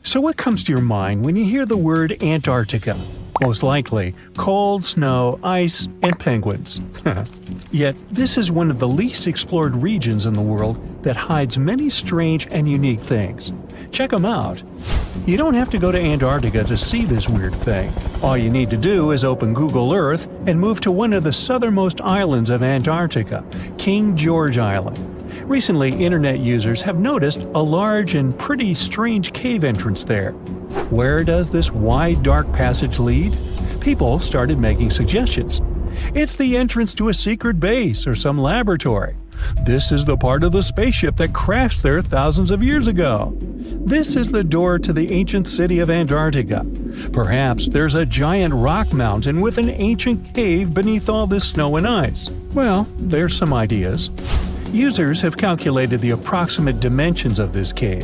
So what comes to your mind when you hear the word Antarctica? Most likely, cold, snow, ice, and penguins. Yet, this is one of the least explored regions in the world that hides many strange and unique things. Check them out. You don't have to go to Antarctica to see this weird thing. All you need to do is open Google Earth and move to one of the southernmost islands of Antarctica, King George Island. Recently, internet users have noticed a large and pretty strange cave entrance there. Where does this wide, dark passage lead? People started making suggestions. It's the entrance to a secret base or some laboratory. This is the part of the spaceship that crashed there thousands of years ago. This is the door to the ancient city of Antarctica. Perhaps there's a giant rock mountain with an ancient cave beneath all this snow and ice. Well, there's some ideas. Users have calculated the approximate dimensions of this cave.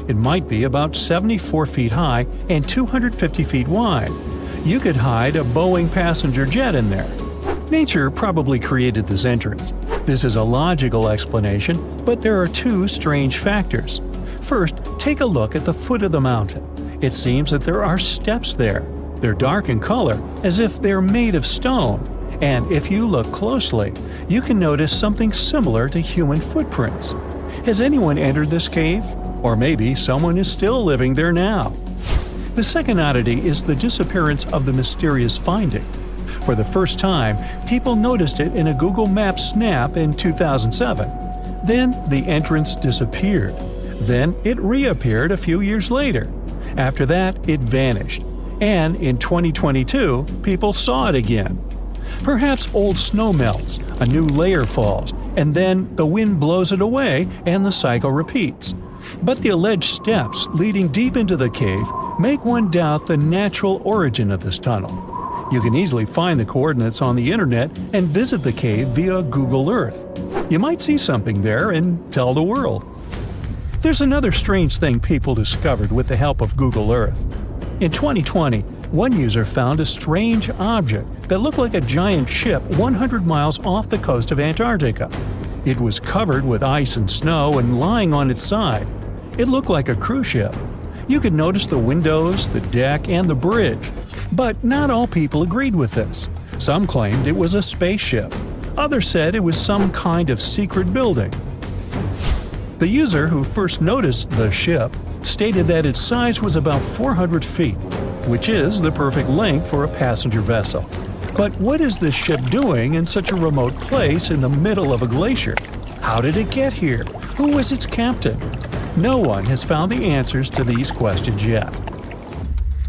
It might be about 74 feet high and 250 feet wide. You could hide a Boeing passenger jet in there. Nature probably created this entrance. This is a logical explanation, but there are two strange factors. First, take a look at the foot of the mountain. It seems that there are steps there. They're dark in color, as if they're made of stone. And if you look closely, you can notice something similar to human footprints. Has anyone entered this cave? Or maybe someone is still living there now. The second oddity is the disappearance of the mysterious finding. For the first time, people noticed it in a Google Maps snap in 2007. Then the entrance disappeared. Then it reappeared a few years later. After that, it vanished. And in 2022, people saw it again. Perhaps old snow melts, a new layer falls, and then the wind blows it away and the cycle repeats. But the alleged steps leading deep into the cave make one doubt the natural origin of this tunnel. You can easily find the coordinates on the internet and visit the cave via Google Earth. You might see something there and tell the world. There's another strange thing people discovered with the help of Google Earth. In 2020, one user found a strange object that looked like a giant ship 100 miles off the coast of Antarctica. It was covered with ice and snow and lying on its side. It looked like a cruise ship. You could notice the windows, the deck, and the bridge. But not all people agreed with this. Some claimed it was a spaceship. Others said it was some kind of secret building. The user who first noticed the ship stated that its size was about 400 feet, which is the perfect length for a passenger vessel. But what is this ship doing in such a remote place in the middle of a glacier? How did it get here? Who was its captain? No one has found the answers to these questions yet.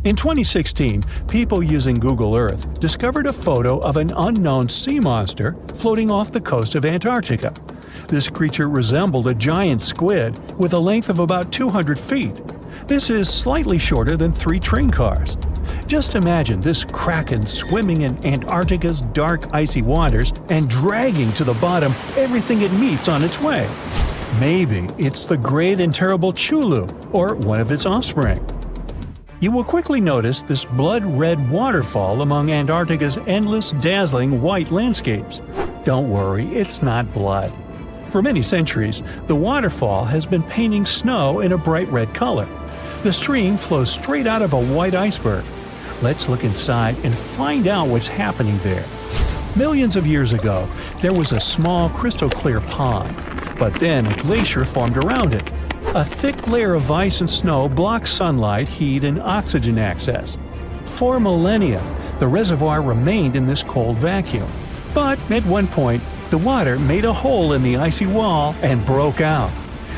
In 2016, people using Google Earth discovered a photo of an unknown sea monster floating off the coast of Antarctica. This creature resembled a giant squid with a length of about 200 feet. This is slightly shorter than 3 train cars. Just imagine this kraken swimming in Antarctica's dark, icy waters and dragging to the bottom everything it meets on its way. Maybe it's the great and terrible Chulu, or one of its offspring. You will quickly notice this blood-red waterfall among Antarctica's endless, dazzling white landscapes. Don't worry, it's not blood. For many centuries, the waterfall has been painting snow in a bright red color. The stream flows straight out of a white iceberg. Let's look inside and find out what's happening there. Millions of years ago, there was a small crystal-clear pond, but then a glacier formed around it. A thick layer of ice and snow blocked sunlight, heat, and oxygen access. For millennia, the reservoir remained in this cold vacuum. But at one point, the water made a hole in the icy wall and broke out.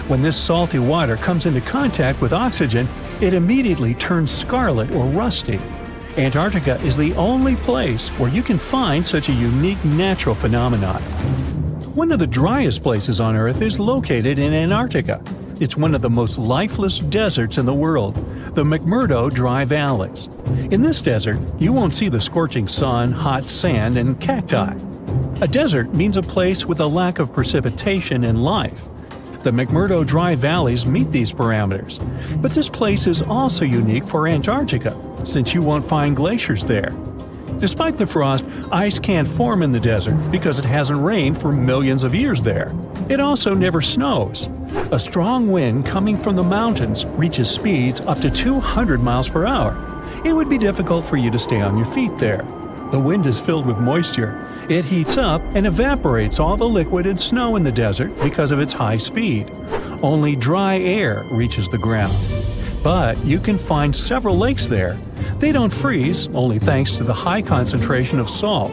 When this salty water comes into contact with oxygen, it immediately turns scarlet or rusty. Antarctica is the only place where you can find such a unique natural phenomenon. One of the driest places on Earth is located in Antarctica. It's one of the most lifeless deserts in the world, the McMurdo Dry Valleys. In this desert, you won't see the scorching sun, hot sand, and cacti. A desert means a place with a lack of precipitation and life. The McMurdo Dry Valleys meet these parameters. But this place is also unique for Antarctica, since you won't find glaciers there. Despite the frost, ice can't form in the desert because it hasn't rained for millions of years there. It also never snows. A strong wind coming from the mountains reaches speeds up to 200 miles per hour. It would be difficult for you to stay on your feet there. The wind is filled with moisture. It heats up and evaporates all the liquid and snow in the desert because of its high speed. Only dry air reaches the ground. But you can find several lakes there. They don't freeze, only thanks to the high concentration of salt.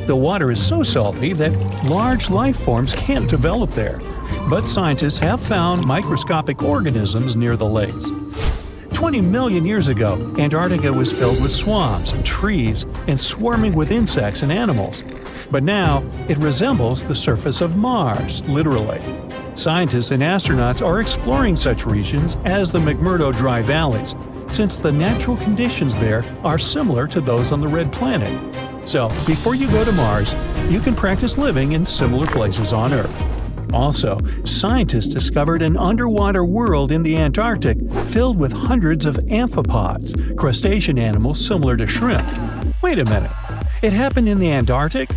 The water is so salty that large life forms can't develop there. But scientists have found microscopic organisms near the lakes. 20 million years ago, Antarctica was filled with swamps and trees and swarming with insects and animals. But now, it resembles the surface of Mars, literally. Scientists and astronauts are exploring such regions as the McMurdo Dry Valleys, since the natural conditions there are similar to those on the Red Planet. So, before you go to Mars, you can practice living in similar places on Earth. Also, scientists discovered an underwater world in the Antarctic filled with hundreds of amphipods, crustacean animals similar to shrimp. Wait a minute, it happened in the Antarctic?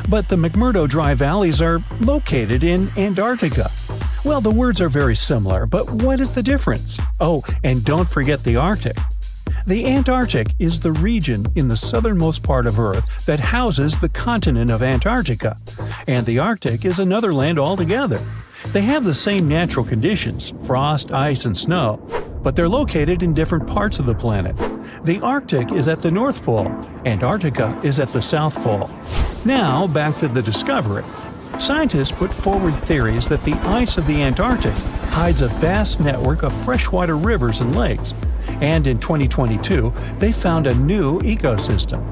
But the McMurdo Dry Valleys are located in Antarctica. Well, the words are very similar, but what is the difference? Oh, and don't forget the Arctic. The Antarctic is the region in the southernmost part of Earth that houses the continent of Antarctica, and the Arctic is another land altogether. They have the same natural conditions, frost, ice, and snow, but they're located in different parts of the planet. The Arctic is at the North Pole, Antarctica is at the South Pole. Now, back to the discovery. Scientists put forward theories that the ice of the Antarctic hides a vast network of freshwater rivers and lakes. And in 2022, they found a new ecosystem.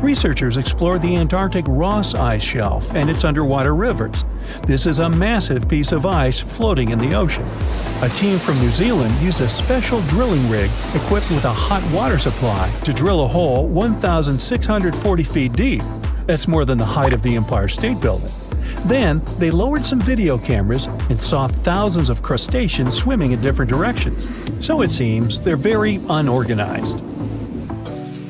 Researchers explored the Antarctic Ross Ice Shelf and its underwater rivers. This is a massive piece of ice floating in the ocean. A team from New Zealand used a special drilling rig equipped with a hot water supply to drill a hole 1,640 feet deep. That's more than the height of the Empire State Building. Then, they lowered some video cameras and saw thousands of crustaceans swimming in different directions. So it seems they're very unorganized.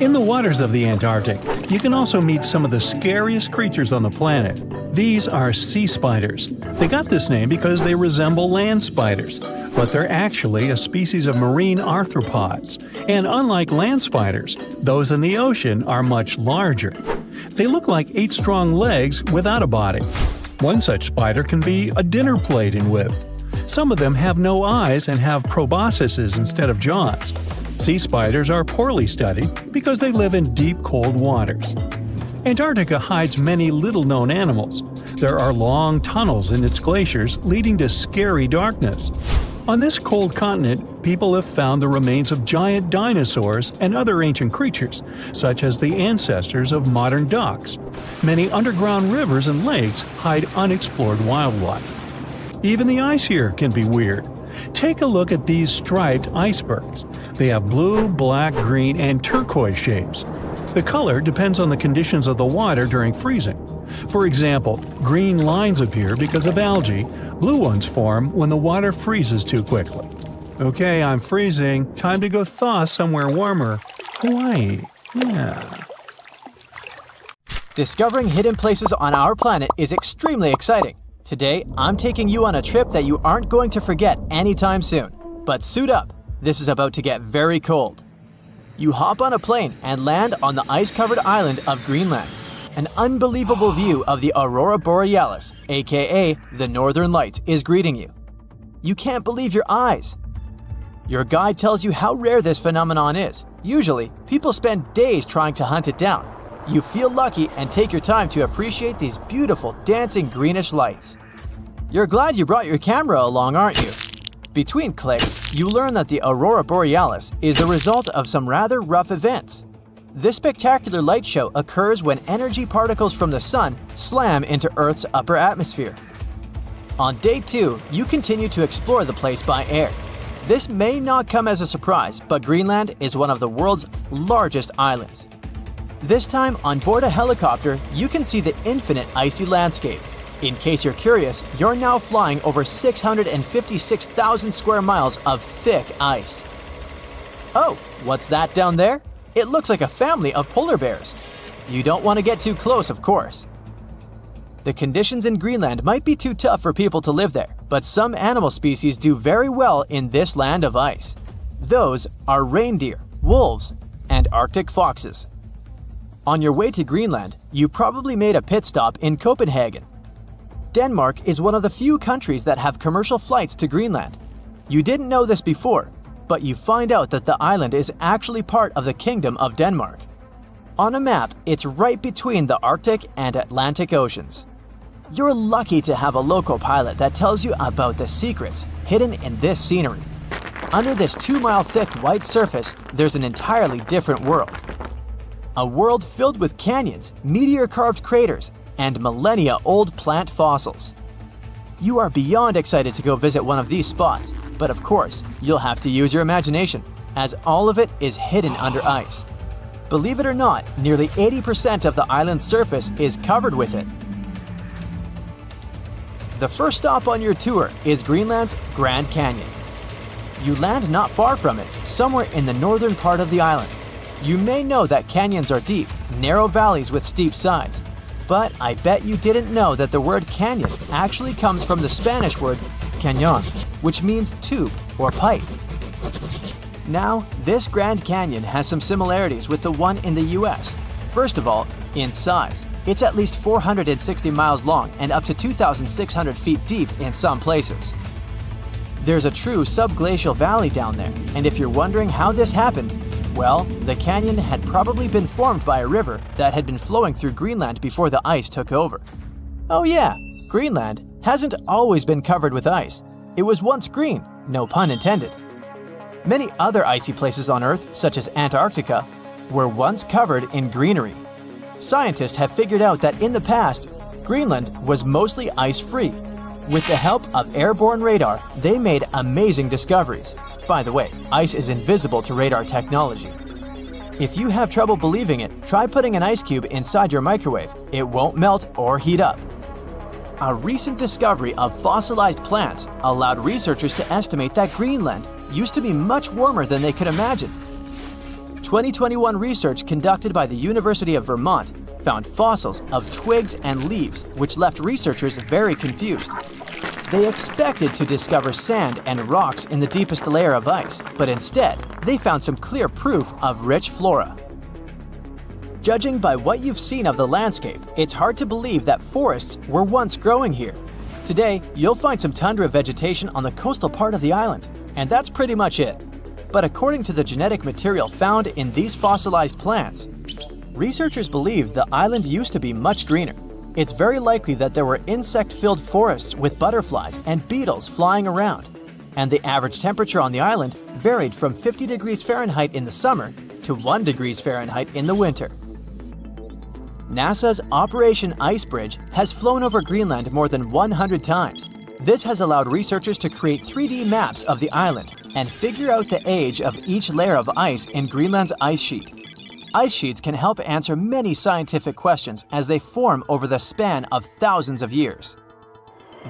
In the waters of the Antarctic, you can also meet some of the scariest creatures on the planet. These are sea spiders. They got this name because they resemble land spiders, but they're actually a species of marine arthropods. And unlike land spiders, those in the ocean are much larger. They look like 8 strong legs without a body. One such spider can be a dinner plate in width. Some of them have no eyes and have proboscises instead of jaws. Sea spiders are poorly studied because they live in deep, cold waters. Antarctica hides many little-known animals. There are long tunnels in its glaciers leading to scary darkness. On this cold continent, people have found the remains of giant dinosaurs and other ancient creatures, such as the ancestors of modern ducks. Many underground rivers and lakes hide unexplored wildlife. Even the ice here can be weird. Take a look at these striped icebergs. They have blue, black, green, and turquoise shapes. The color depends on the conditions of the water during freezing. For example, green lines appear because of algae, blue ones form when the water freezes too quickly. Okay, I'm freezing. Time to go thaw somewhere warmer. Hawaii. Yeah. Discovering hidden places on our planet is extremely exciting. Today, I'm taking you on a trip that you aren't going to forget anytime soon. But suit up, this is about to get very cold. You hop on a plane and land on the ice-covered island of Greenland. An unbelievable view of the Aurora Borealis, aka the Northern Lights, is greeting you. You can't believe your eyes. Your guide tells you how rare this phenomenon is. Usually, people spend days trying to hunt it down. You feel lucky and take your time to appreciate these beautiful dancing greenish lights. You're glad you brought your camera along, aren't you? Between clicks, you learn that the Aurora Borealis is the result of some rather rough events. This spectacular light show occurs when energy particles from the sun slam into Earth's upper atmosphere. On day 2, you continue to explore the place by air. This may not come as a surprise, but Greenland is one of the world's largest islands. This time, on board a helicopter, you can see the infinite icy landscape. In case you're curious, you're now flying over 656,000 square miles of thick ice. Oh, what's that down there? It looks like a family of polar bears. You don't want to get too close, of course. The conditions in Greenland might be too tough for people to live there, but some animal species do very well in this land of ice. Those are reindeer, wolves, and Arctic foxes. On your way to Greenland, you probably made a pit stop in Copenhagen. Denmark is one of the few countries that have commercial flights to Greenland. You didn't know this before, but you find out that the island is actually part of the Kingdom of Denmark. On a map, it's right between the Arctic and Atlantic Oceans. You're lucky to have a local pilot that tells you about the secrets hidden in this scenery. Under this 2-mile thick white surface, there's an entirely different world. A world filled with canyons, meteor-carved craters, and millennia-old plant fossils. You are beyond excited to go visit one of these spots, but of course, you'll have to use your imagination, as all of it is hidden under ice. Believe it or not, nearly 80% of the island's surface is covered with it. The first stop on your tour is Greenland's Grand Canyon. You land not far from it, somewhere in the northern part of the island. You may know that canyons are deep, narrow valleys with steep sides, but I bet you didn't know that the word canyon actually comes from the Spanish word cañón, which means tube or pipe. Now, this Grand Canyon has some similarities with the one in the US. First of all, in size. It's at least 460 miles long and up to 2,600 feet deep in some places. There's a true subglacial valley down there, and if you're wondering how this happened, well, the canyon had probably been formed by a river that had been flowing through Greenland before the ice took over. Oh yeah, Greenland hasn't always been covered with ice. It was once green, no pun intended. Many other icy places on Earth, such as Antarctica, were once covered in greenery. Scientists have figured out that in the past, Greenland was mostly ice-free. With the help of airborne radar, they made amazing discoveries. By the way, ice is invisible to radar technology. If you have trouble believing it, try putting an ice cube inside your microwave. It won't melt or heat up. A recent discovery of fossilized plants allowed researchers to estimate that Greenland used to be much warmer than they could imagine. 2021 research conducted by the University of Vermont found fossils of twigs and leaves, which left researchers very confused. They expected to discover sand and rocks in the deepest layer of ice, but instead, they found some clear proof of rich flora. Judging by what you've seen of the landscape, it's hard to believe that forests were once growing here. Today, you'll find some tundra vegetation on the coastal part of the island, and that's pretty much it. But according to the genetic material found in these fossilized plants, researchers believe the island used to be much greener. It's very likely that there were insect-filled forests with butterflies and beetles flying around, and the average temperature on the island varied from 50 degrees Fahrenheit in the summer to 1 degrees Fahrenheit in the winter. NASA's Operation Ice Bridge has flown over Greenland more than 100 times. This has allowed researchers to create 3D maps of the island and figure out the age of each layer of ice in Greenland's ice sheet. Ice sheets can help answer many scientific questions as they form over the span of thousands of years.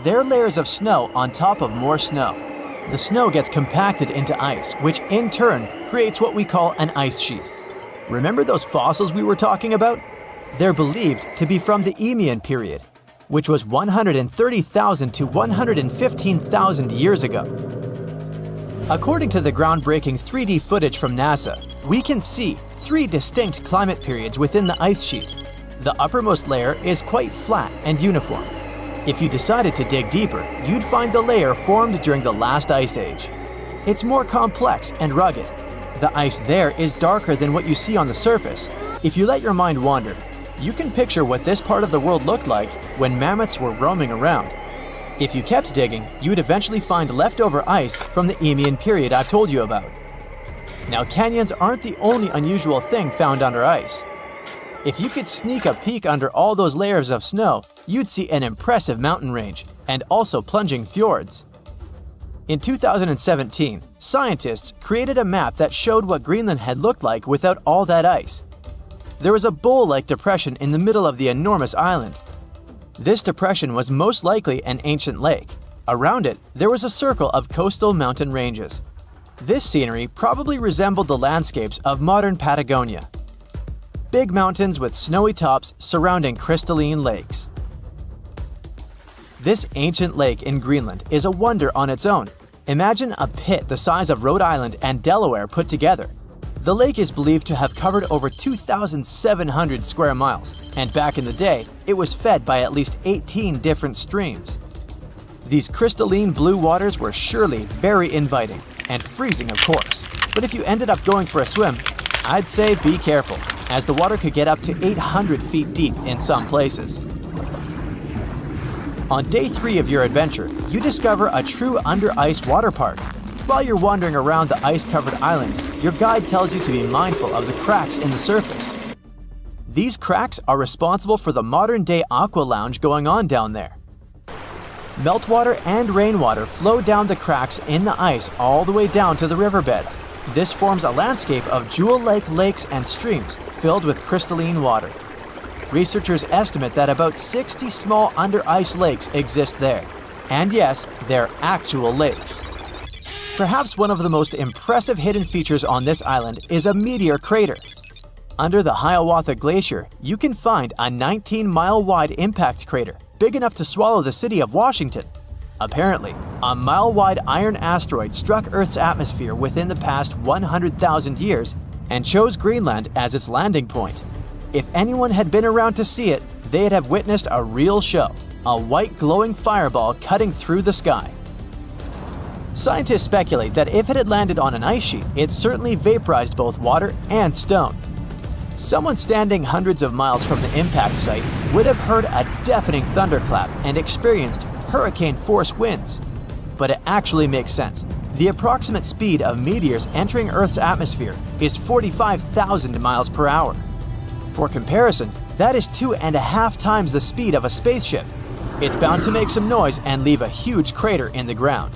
They're layers of snow on top of more snow. The snow gets compacted into ice, which in turn creates what we call an ice sheet. Remember those fossils we were talking about? They're believed to be from the Eemian period, which was 130,000 to 115,000 years ago. According to the groundbreaking 3D footage from NASA, we can see 3 distinct climate periods within the ice sheet. The uppermost layer is quite flat and uniform. If you decided to dig deeper, you'd find the layer formed during the last ice age. It's more complex and rugged. The ice there is darker than what you see on the surface. If you let your mind wander, you can picture what this part of the world looked like when mammoths were roaming around. If you kept digging, you'd eventually find leftover ice from the Eemian period I've told you about. Now, canyons aren't the only unusual thing found under ice. If you could sneak a peek under all those layers of snow, you'd see an impressive mountain range and also plunging fjords. In 2017, scientists created a map that showed what Greenland had looked like without all that ice. There was a bowl-like depression in the middle of the enormous island. This depression was most likely an ancient lake. Around it, there was a circle of coastal mountain ranges. This scenery probably resembled the landscapes of modern Patagonia. big mountains with snowy tops surrounding crystalline lakes. This ancient lake in Greenland is a wonder on its own. Imagine a pit the size of Rhode Island and Delaware put together. The lake is believed to have covered over 2,700 square miles, and back in the day, it was fed by at least 18 different streams. These crystalline blue waters were surely very inviting, and freezing of course. But if you ended up going for a swim, I'd say be careful, as the water could get up to 800 feet deep in some places. On day 3 of your adventure, you discover a true under-ice water park. While you're wandering around the ice-covered island, your guide tells you to be mindful of the cracks in the surface. These cracks are responsible for the modern-day aqua lounge going on down there. Meltwater and rainwater flow down the cracks in the ice all the way down to the riverbeds. This forms a landscape of jewel-like lakes and streams filled with crystalline water. Researchers estimate that about 60 small under-ice lakes exist there. And yes, they're actual lakes. Perhaps one of the most impressive hidden features on this island is a meteor crater. Under the Hiawatha Glacier, you can find a 19-mile-wide impact crater, big enough to swallow the city of Washington. Apparently, a mile-wide iron asteroid struck Earth's atmosphere within the past 100,000 years and chose Greenland as its landing point. If anyone had been around to see it, they'd have witnessed a real show, a white glowing fireball cutting through the sky. Scientists speculate that if it had landed on an ice sheet, it certainly vaporized both water and stone. Someone standing hundreds of miles from the impact site would have heard a deafening thunderclap and experienced hurricane-force winds. But it actually makes sense. The approximate speed of meteors entering Earth's atmosphere is 45,000 miles per hour. For comparison, that is 2.5 times the speed of a spaceship. It's bound to make some noise and leave a huge crater in the ground.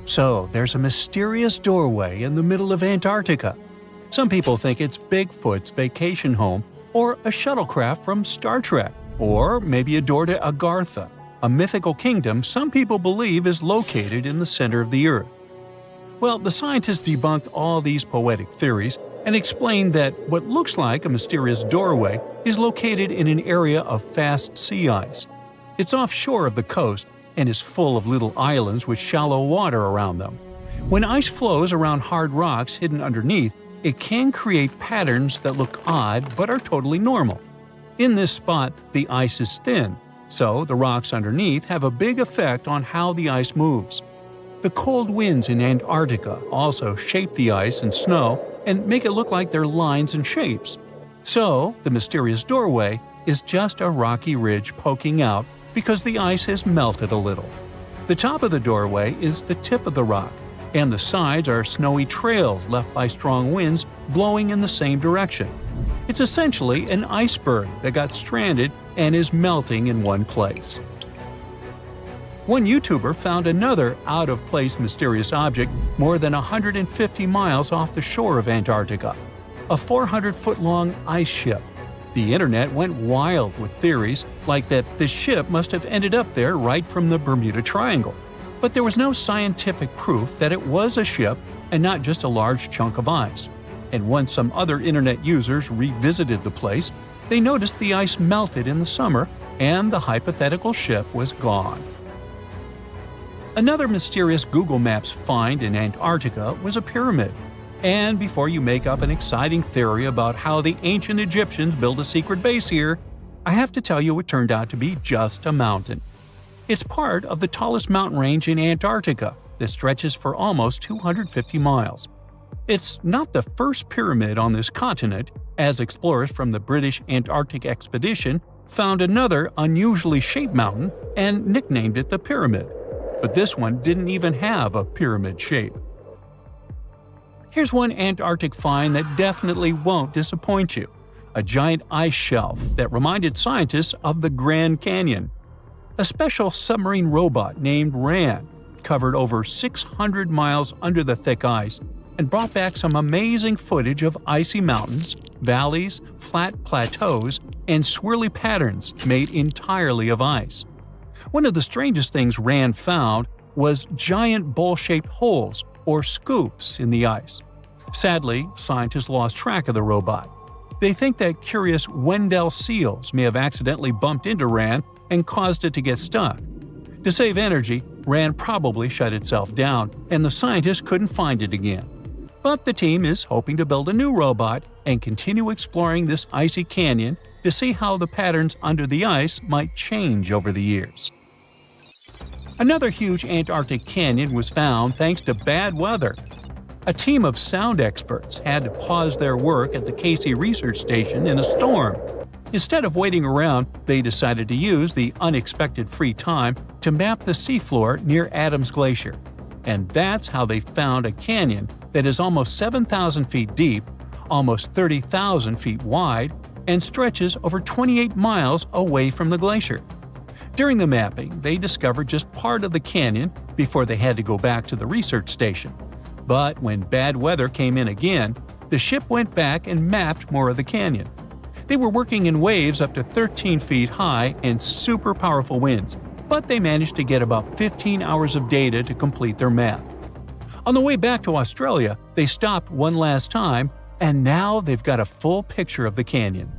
So, there's a mysterious doorway in the middle of Antarctica. Some people think it's Bigfoot's vacation home, or a shuttlecraft from Star Trek, or maybe a door to Agartha, a mythical kingdom some people believe is located in the center of the Earth. Well, the scientists debunked all these poetic theories and explained that what looks like a mysterious doorway is located in an area of fast sea ice. It's offshore of the coast and is full of little islands with shallow water around them. When ice flows around hard rocks hidden underneath, it can create patterns that look odd but are totally normal. In this spot, the ice is thin, so the rocks underneath have a big effect on how the ice moves. The cold winds in Antarctica also shape the ice and snow and make it look like they're lines and shapes. So, the mysterious doorway is just a rocky ridge poking out because the ice has melted a little. The top of the doorway is the tip of the rock, and the sides are snowy trails left by strong winds blowing in the same direction. It's essentially an iceberg that got stranded and is melting in one place. One YouTuber found another out-of-place mysterious object more than 150 miles off the shore of Antarctica, a 400-foot-long ice ship. The internet went wild with theories like that the ship must have ended up there right from the Bermuda Triangle. But there was no scientific proof that it was a ship and not just a large chunk of ice. And once some other internet users revisited the place, they noticed the ice melted in the summer and the hypothetical ship was gone. Another mysterious Google Maps find in Antarctica was a pyramid. And before you make up an exciting theory about how the ancient Egyptians built a secret base here, I have to tell you it turned out to be just a mountain. It's part of the tallest mountain range in Antarctica that stretches for almost 250 miles. It's not the first pyramid on this continent, as explorers from the British Antarctic Expedition found another unusually shaped mountain and nicknamed it the Pyramid. But this one didn't even have a pyramid shape. Here's one Antarctic find that definitely won't disappoint you: a giant ice shelf that reminded scientists of the Grand Canyon. A special submarine robot named RAN covered over 600 miles under the thick ice and brought back some amazing footage of icy mountains, valleys, flat plateaus, and swirly patterns made entirely of ice. One of the strangest things RAN found was giant bowl-shaped holes or scoops in the ice. Sadly, scientists lost track of the robot. They think that curious Wendell seals may have accidentally bumped into RAN and caused it to get stuck. To save energy, RAN probably shut itself down, and the scientists couldn't find it again. But the team is hoping to build a new robot and continue exploring this icy canyon to see how the patterns under the ice might change over the years. Another huge Antarctic canyon was found thanks to bad weather. A team of sound experts had to pause their work at the Casey Research Station in a storm. Instead of waiting around, they decided to use the unexpected free time to map the seafloor near Adams Glacier. And that's how they found a canyon that is almost 7,000 feet deep, almost 30,000 feet wide, and stretches over 28 miles away from the glacier. During the mapping, they discovered just part of the canyon before they had to go back to the research station. But when bad weather came in again, the ship went back and mapped more of the canyon. They were working in waves up to 13 feet high and super powerful winds, but they managed to get about 15 hours of data to complete their map. On the way back to Australia, they stopped one last time, and now they've got a full picture of the canyon.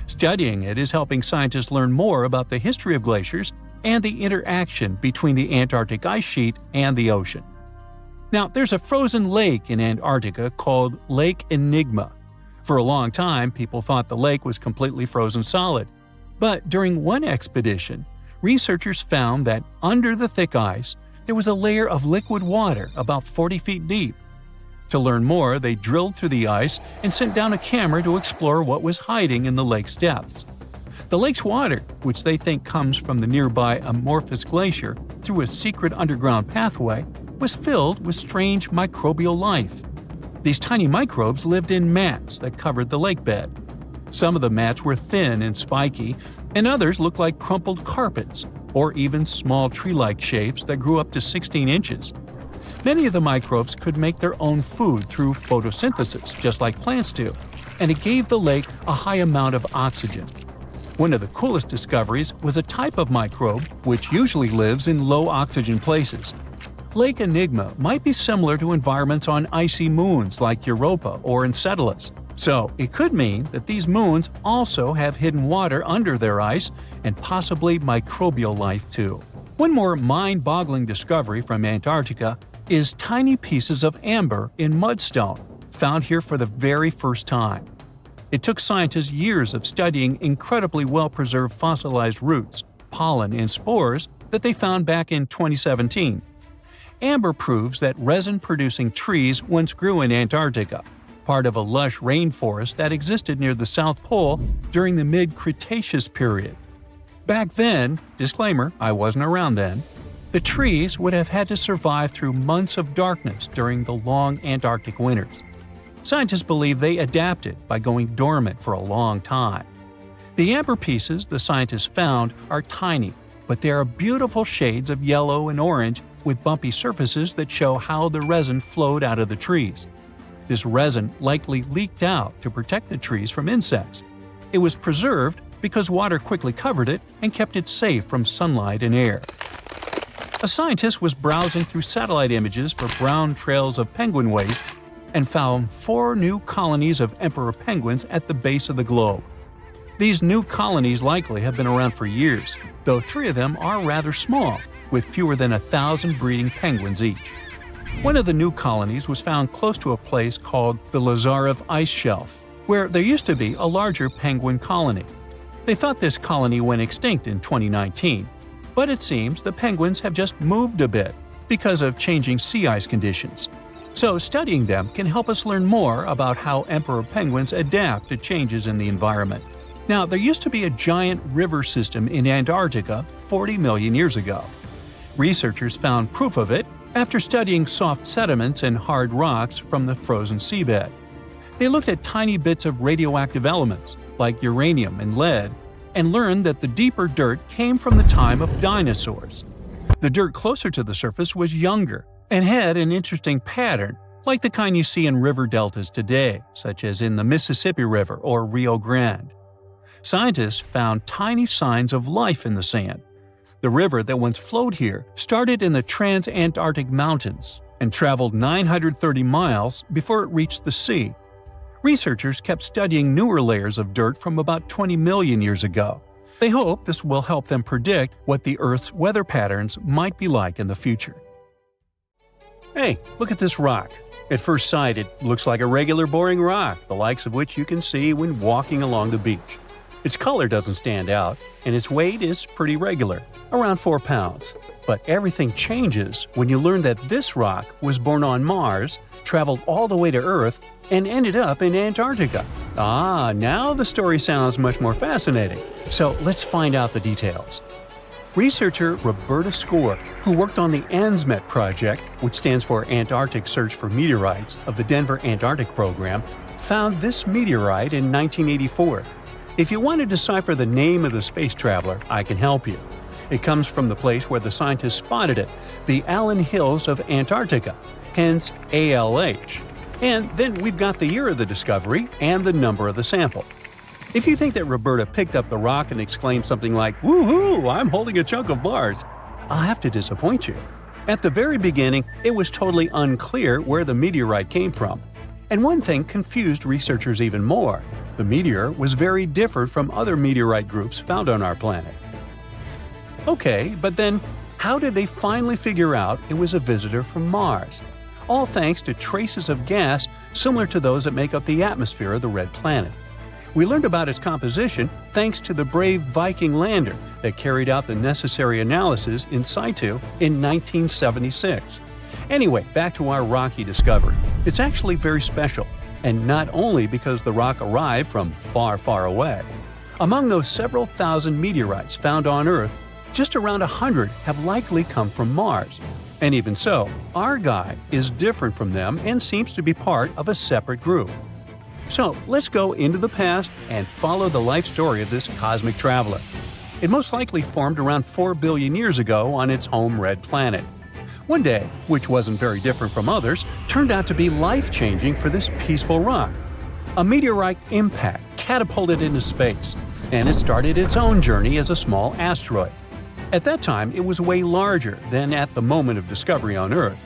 Studying it is helping scientists learn more about the history of glaciers and the interaction between the Antarctic ice sheet and the ocean. Now, there's a frozen lake in Antarctica called Lake Enigma. For a long time, people thought the lake was completely frozen solid. But during one expedition, researchers found that under the thick ice, there was a layer of liquid water about 40 feet deep. To learn more, they drilled through the ice and sent down a camera to explore what was hiding in the lake's depths. The lake's water, which they think comes from the nearby Amorphous Glacier through a secret underground pathway, was filled with strange microbial life. These tiny microbes lived in mats that covered the lake bed. Some of the mats were thin and spiky, and others looked like crumpled carpets, or even small tree-like shapes that grew up to 16 inches. Many of the microbes could make their own food through photosynthesis, just like plants do, and it gave the lake a high amount of oxygen. One of the coolest discoveries was a type of microbe which usually lives in low-oxygen places. Lake Enigma might be similar to environments on icy moons like Europa or Enceladus, so it could mean that these moons also have hidden water under their ice and possibly microbial life too. One more mind-boggling discovery from Antarctica is tiny pieces of amber in mudstone, found here for the very first time. It took scientists years of studying incredibly well-preserved fossilized roots, pollen, and spores that they found back in 2017. Amber proves that resin-producing trees once grew in Antarctica, part of a lush rainforest that existed near the South Pole during the mid-Cretaceous period. Back then, disclaimer, I wasn't around then, the trees would have had to survive through months of darkness during the long Antarctic winters. Scientists believe they adapted by going dormant for a long time. The amber pieces the scientists found are tiny, but they are beautiful shades of yellow and orange with bumpy surfaces that show how the resin flowed out of the trees. This resin likely leaked out to protect the trees from insects. It was preserved because water quickly covered it and kept it safe from sunlight and air. A scientist was browsing through satellite images for brown trails of penguin waste and found 4 new colonies of emperor penguins at the base of the globe. These new colonies likely have been around for years, though 3 of them are rather small, with fewer than 1,000 breeding penguins each. One of the new colonies was found close to a place called the Lazarev Ice Shelf, where there used to be a larger penguin colony. They thought this colony went extinct in 2019, but it seems the penguins have just moved a bit because of changing sea ice conditions. So studying them can help us learn more about how emperor penguins adapt to changes in the environment. Now, there used to be a giant river system in Antarctica 40 million years ago. Researchers found proof of it after studying soft sediments and hard rocks from the frozen seabed. They looked at tiny bits of radioactive elements, like uranium and lead, and learned that the deeper dirt came from the time of dinosaurs. The dirt closer to the surface was younger and had an interesting pattern, like the kind you see in river deltas today, such as in the Mississippi River or Rio Grande. Scientists found tiny signs of life in the sand. The river that once flowed here started in the Trans-Antarctic Mountains and traveled 930 miles before it reached the sea. Researchers kept studying newer layers of dirt from about 20 million years ago. They hope this will help them predict what the Earth's weather patterns might be like in the future. Hey, look at this rock. At first sight, it looks like a regular boring rock, the likes of which you can see when walking along the beach. Its color doesn't stand out, and its weight is pretty regular, around 4 pounds. But everything changes when you learn that this rock was born on Mars, traveled all the way to Earth, and ended up in Antarctica. Now the story sounds much more fascinating. So let's find out the details. Researcher Roberta Score, who worked on the ANSMET project, which stands for Antarctic Search for Meteorites of the Denver Antarctic Program, found this meteorite in 1984. If you want to decipher the name of the space traveler, I can help you. It comes from the place where the scientists spotted it, the Allen Hills of Antarctica, hence ALH. And then we've got the year of the discovery and the number of the sample. If you think that Roberta picked up the rock and exclaimed something like, "Woohoo, I'm holding a chunk of Mars," I'll have to disappoint you. At the very beginning, it was totally unclear where the meteorite came from. And one thing confused researchers even more. The meteor was very different from other meteorite groups found on our planet. Okay, but then how did they finally figure out it was a visitor from Mars? All thanks to traces of gas similar to those that make up the atmosphere of the red planet. We learned about its composition thanks to the brave Viking lander that carried out the necessary analysis in situ in 1976. Anyway, back to our rocky discovery. It's actually very special, and not only because the rock arrived from far, far away. Among those several thousand meteorites found on Earth, just around 100 have likely come from Mars. And even so, our guy is different from them and seems to be part of a separate group. So let's go into the past and follow the life story of this cosmic traveler. It most likely formed around 4 billion years ago on its home red planet. One day, which wasn't very different from others, turned out to be life-changing for this peaceful rock. A meteorite impact catapulted into space, and it started its own journey as a small asteroid. At that time, it was way larger than at the moment of discovery on Earth.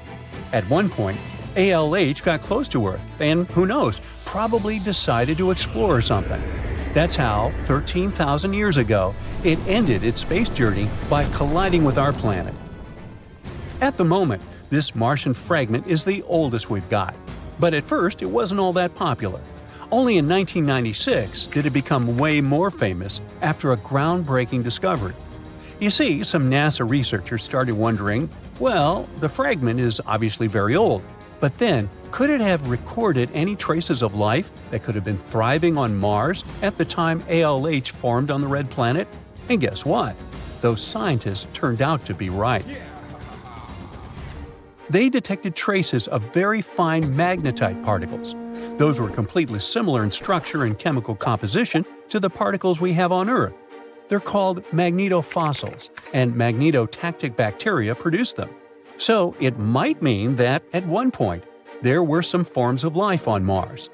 At one point, ALH got close to Earth and, who knows, probably decided to explore something. That's how, 13,000 years ago, it ended its space journey by colliding with our planet. At the moment, this Martian fragment is the oldest we've got. But at first, it wasn't all that popular. Only in 1996 did it become way more famous after a groundbreaking discovery. You see, some NASA researchers started wondering, well, the fragment is obviously very old, but then, could it have recorded any traces of life that could have been thriving on Mars at the time ALH formed on the red planet? And guess what? Those scientists turned out to be right. They detected traces of very fine magnetite particles. Those were completely similar in structure and chemical composition to the particles we have on Earth. They're called magnetofossils, and magnetotactic bacteria produce them. So it might mean that, at one point, there were some forms of life on Mars.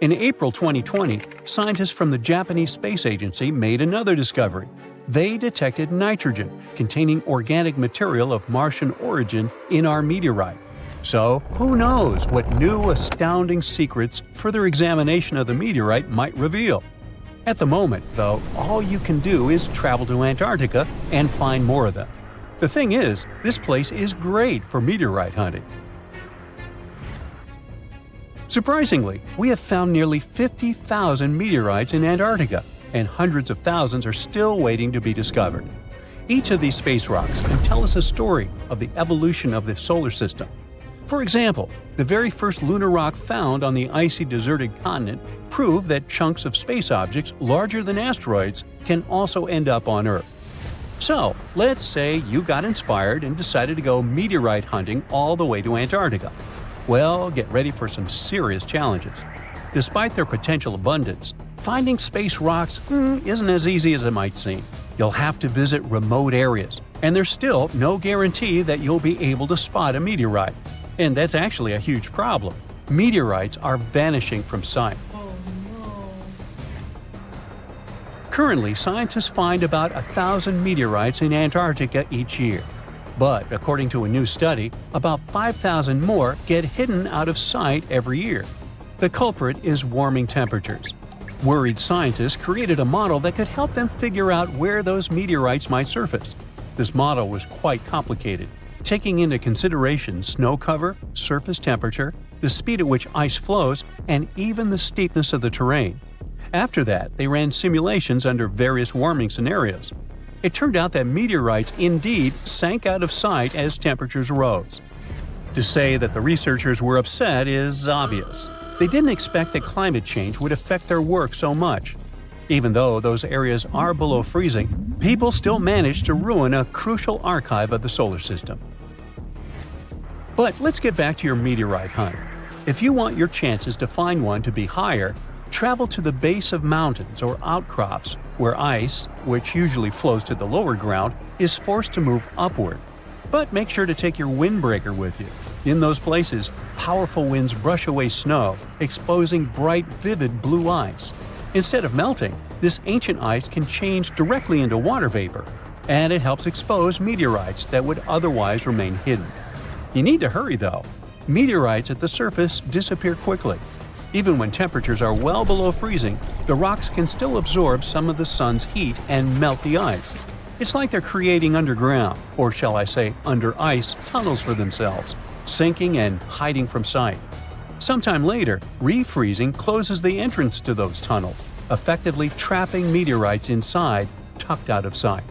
In April 2020, scientists from the Japanese Space Agency made another discovery. They detected nitrogen containing organic material of Martian origin in our meteorite. So, who knows what new astounding secrets further examination of the meteorite might reveal? At the moment, though, all you can do is travel to Antarctica and find more of them. The thing is, this place is great for meteorite hunting. Surprisingly, we have found nearly 50,000 meteorites in Antarctica, and hundreds of thousands are still waiting to be discovered. Each of these space rocks can tell us a story of the evolution of the solar system. For example, the very first lunar rock found on the icy deserted continent proved that chunks of space objects larger than asteroids can also end up on Earth. So, let's say you got inspired and decided to go meteorite hunting all the way to Antarctica. Well, get ready for some serious challenges. Despite their potential abundance, finding space rocks isn't as easy as it might seem. You'll have to visit remote areas, and there's still no guarantee that you'll be able to spot a meteorite. And that's actually a huge problem. Meteorites are vanishing from sight. Currently, scientists find about 1,000 meteorites in Antarctica each year. But according to a new study, about 5,000 more get hidden out of sight every year. The culprit is warming temperatures. Worried scientists created a model that could help them figure out where those meteorites might surface. This model was quite complicated, taking into consideration snow cover, surface temperature, the speed at which ice flows, and even the steepness of the terrain. After that, they ran simulations under various warming scenarios. It turned out that meteorites indeed sank out of sight as temperatures rose. To say that the researchers were upset is obvious. They didn't expect that climate change would affect their work so much. Even though those areas are below freezing, people still managed to ruin a crucial archive of the solar system. But let's get back to your meteorite hunt. If you want your chances to find one to be higher, travel to the base of mountains or outcrops where ice, which usually flows to the lower ground, is forced to move upward. But make sure to take your windbreaker with you. In those places, powerful winds brush away snow, exposing bright, vivid blue ice. Instead of melting, this ancient ice can change directly into water vapor, and it helps expose meteorites that would otherwise remain hidden. You need to hurry though. Meteorites at the surface disappear quickly. Even when temperatures are well below freezing, the rocks can still absorb some of the sun's heat and melt the ice. It's like they're creating underground, or shall I say under ice, tunnels for themselves, sinking and hiding from sight. Sometime later, refreezing closes the entrance to those tunnels, effectively trapping meteorites inside, tucked out of sight.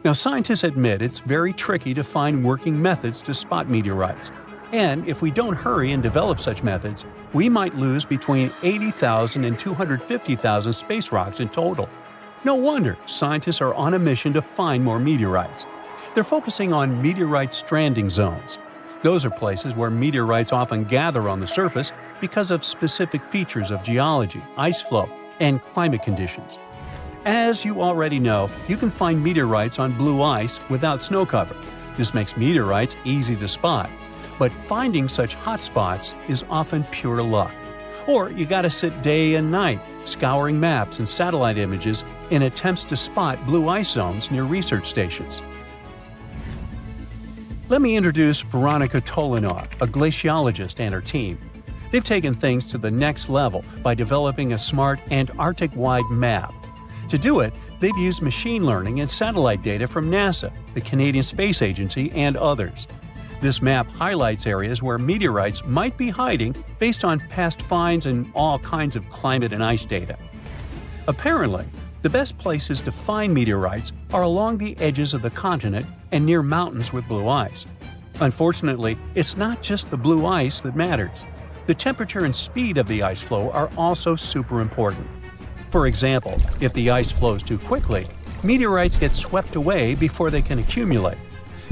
Now, scientists admit it's very tricky to find working methods to spot meteorites. And if we don't hurry and develop such methods, we might lose between 80,000 and 250,000 space rocks in total. No wonder scientists are on a mission to find more meteorites. They're focusing on meteorite stranding zones. Those are places where meteorites often gather on the surface because of specific features of geology, ice flow, and climate conditions. As you already know, you can find meteorites on blue ice without snow cover. This makes meteorites easy to spot. But finding such hotspots is often pure luck. Or you gotta sit day and night, scouring maps and satellite images in attempts to spot blue ice zones near research stations. Let me introduce Veronica Tolinov, a glaciologist, and her team. They've taken things to the next level by developing a smart Antarctic-wide map. To do it, they've used machine learning and satellite data from NASA, the Canadian Space Agency, and others. This map highlights areas where meteorites might be hiding based on past finds and all kinds of climate and ice data. Apparently, the best places to find meteorites are along the edges of the continent and near mountains with blue ice. Unfortunately, it's not just the blue ice that matters. The temperature and speed of the ice flow are also super important. For example, if the ice flows too quickly, meteorites get swept away before they can accumulate.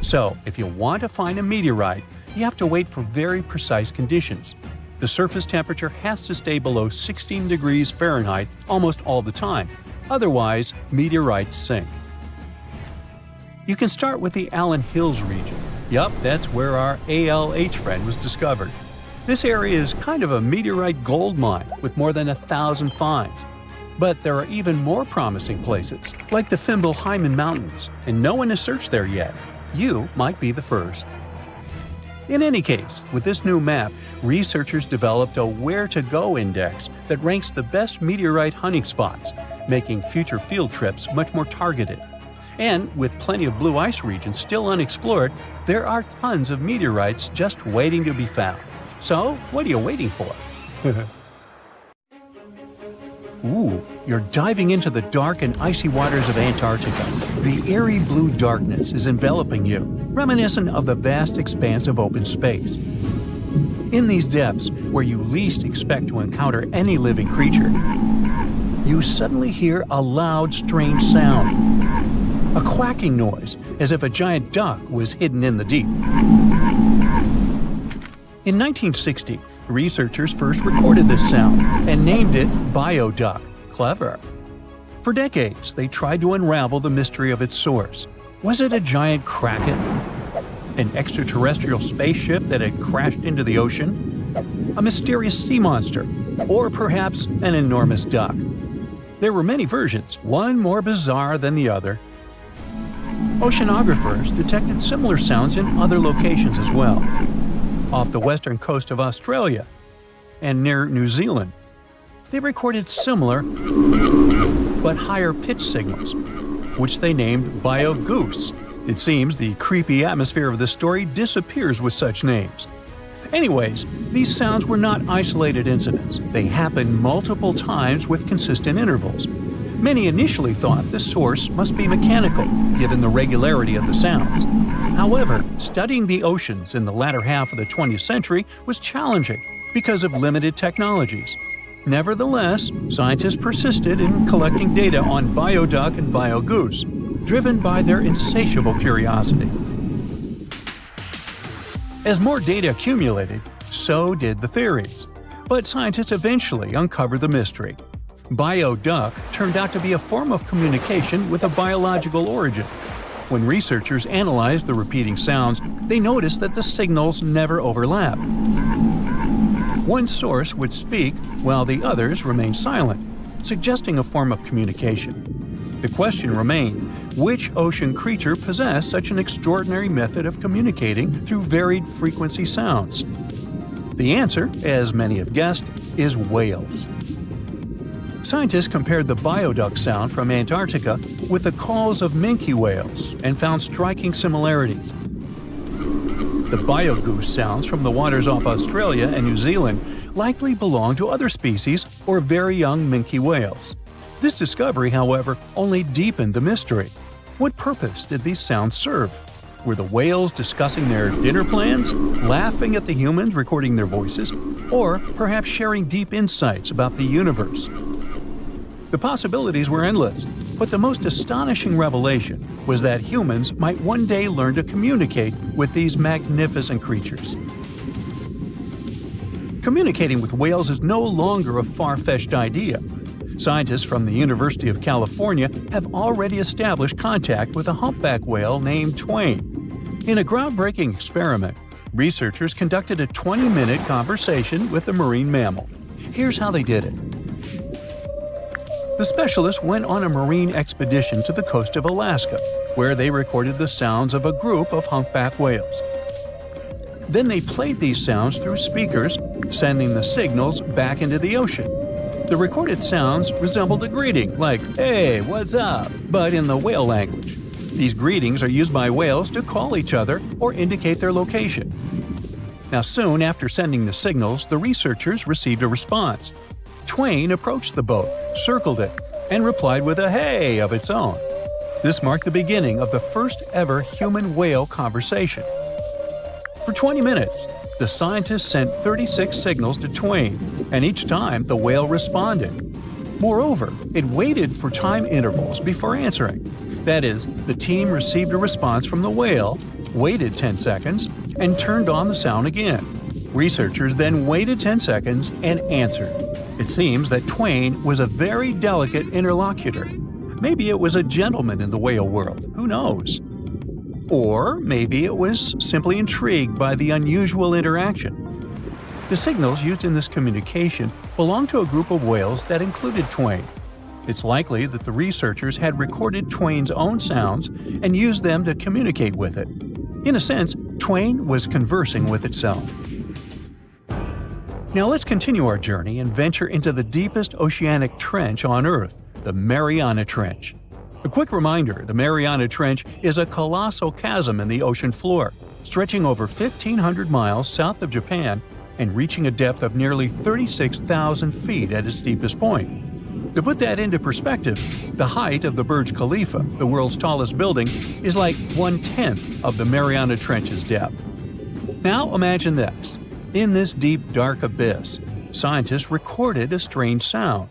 So, if you want to find a meteorite, you have to wait for very precise conditions. The surface temperature has to stay below 16 degrees Fahrenheit almost all the time. Otherwise, meteorites sink. You can start with the Allen Hills region. Yup, that's where our ALH friend was discovered. This area is kind of a meteorite gold mine with more than 1,000 finds. But there are even more promising places, like the Fimbulheimen Mountains, and no one has searched there yet. You might be the first. In any case, with this new map, researchers developed a where-to-go index that ranks the best meteorite hunting spots, making future field trips much more targeted. And with plenty of blue ice regions still unexplored, there are tons of meteorites just waiting to be found. So, what are you waiting for? Ooh, you're diving into the dark and icy waters of Antarctica. The eerie blue darkness is enveloping you, reminiscent of the vast expanse of open space. In these depths, where you least expect to encounter any living creature, you suddenly hear a loud, strange sound. A quacking noise, as if a giant duck was hidden in the deep. In 1960, researchers first recorded this sound and named it bioduck. Clever. For decades, they tried to unravel the mystery of its source. Was it a giant kraken? An extraterrestrial spaceship that had crashed into the ocean? A mysterious sea monster? Or perhaps an enormous duck? There were many versions, one more bizarre than the other. Oceanographers detected similar sounds in other locations as well. off the western coast of Australia and near New Zealand. They recorded similar but higher pitch signals, which they named bio-goose. It seems the creepy atmosphere of the story disappears with such names. Anyways, these sounds were not isolated incidents. They happened multiple times with consistent intervals. Many initially thought the source must be mechanical, given the regularity of the sounds. However, studying the oceans in the latter half of the 20th century was challenging because of limited technologies. Nevertheless, scientists persisted in collecting data on bioduck and biogoose, driven by their insatiable curiosity. As more data accumulated, so did the theories. But scientists eventually uncovered the mystery. Bioduck turned out to be a form of communication with a biological origin. When researchers analyzed the repeating sounds, they noticed that the signals never overlapped. One source would speak while the others remained silent, suggesting a form of communication. The question remained, which ocean creature possessed such an extraordinary method of communicating through varied frequency sounds? The answer, as many have guessed, is whales. Scientists compared the bioduck sound from Antarctica with the calls of minke whales and found striking similarities. The biogoose sounds from the waters off Australia and New Zealand likely belong to other species or very young minke whales. This discovery, however, only deepened the mystery. What purpose did these sounds serve? Were the whales discussing their dinner plans, laughing at the humans recording their voices, or perhaps sharing deep insights about the universe? The possibilities were endless, but the most astonishing revelation was that humans might one day learn to communicate with these magnificent creatures. Communicating with whales is no longer a far-fetched idea. Scientists from the University of California have already established contact with a humpback whale named Twain. In a groundbreaking experiment, researchers conducted a 20-minute conversation with the marine mammal. Here's how they did it. The specialists went on a marine expedition to the coast of Alaska, where they recorded the sounds of a group of humpback whales. Then they played these sounds through speakers, sending the signals back into the ocean. The recorded sounds resembled a greeting, like, "Hey, what's up?" but in the whale language. These greetings are used by whales to call each other or indicate their location. Now, soon after sending the signals, the researchers received a response. Twain approached the boat, circled it, and replied with a "hey" of its own. This marked the beginning of the first ever human-whale conversation. For 20 minutes, the scientists sent 36 signals to Twain, and each time the whale responded. Moreover, it waited for time intervals before answering. That is, the team received a response from the whale, waited 10 seconds, and turned on the sound again. Researchers then waited 10 seconds and answered. It seems that Twain was a very delicate interlocutor. Maybe it was a gentleman in the whale world, who knows? Or maybe it was simply intrigued by the unusual interaction. The signals used in this communication belonged to a group of whales that included Twain. It's likely that the researchers had recorded Twain's own sounds and used them to communicate with it. In a sense, Twain was conversing with itself. Now let's continue our journey and venture into the deepest oceanic trench on Earth, the Mariana Trench. A quick reminder, the Mariana Trench is a colossal chasm in the ocean floor, stretching over 1,500 miles south of Japan and reaching a depth of nearly 36,000 feet at its deepest point. To put that into perspective, the height of the Burj Khalifa, the world's tallest building, is like 1/10 of the Mariana Trench's depth. Now imagine this. In this deep, dark abyss, scientists recorded a strange sound.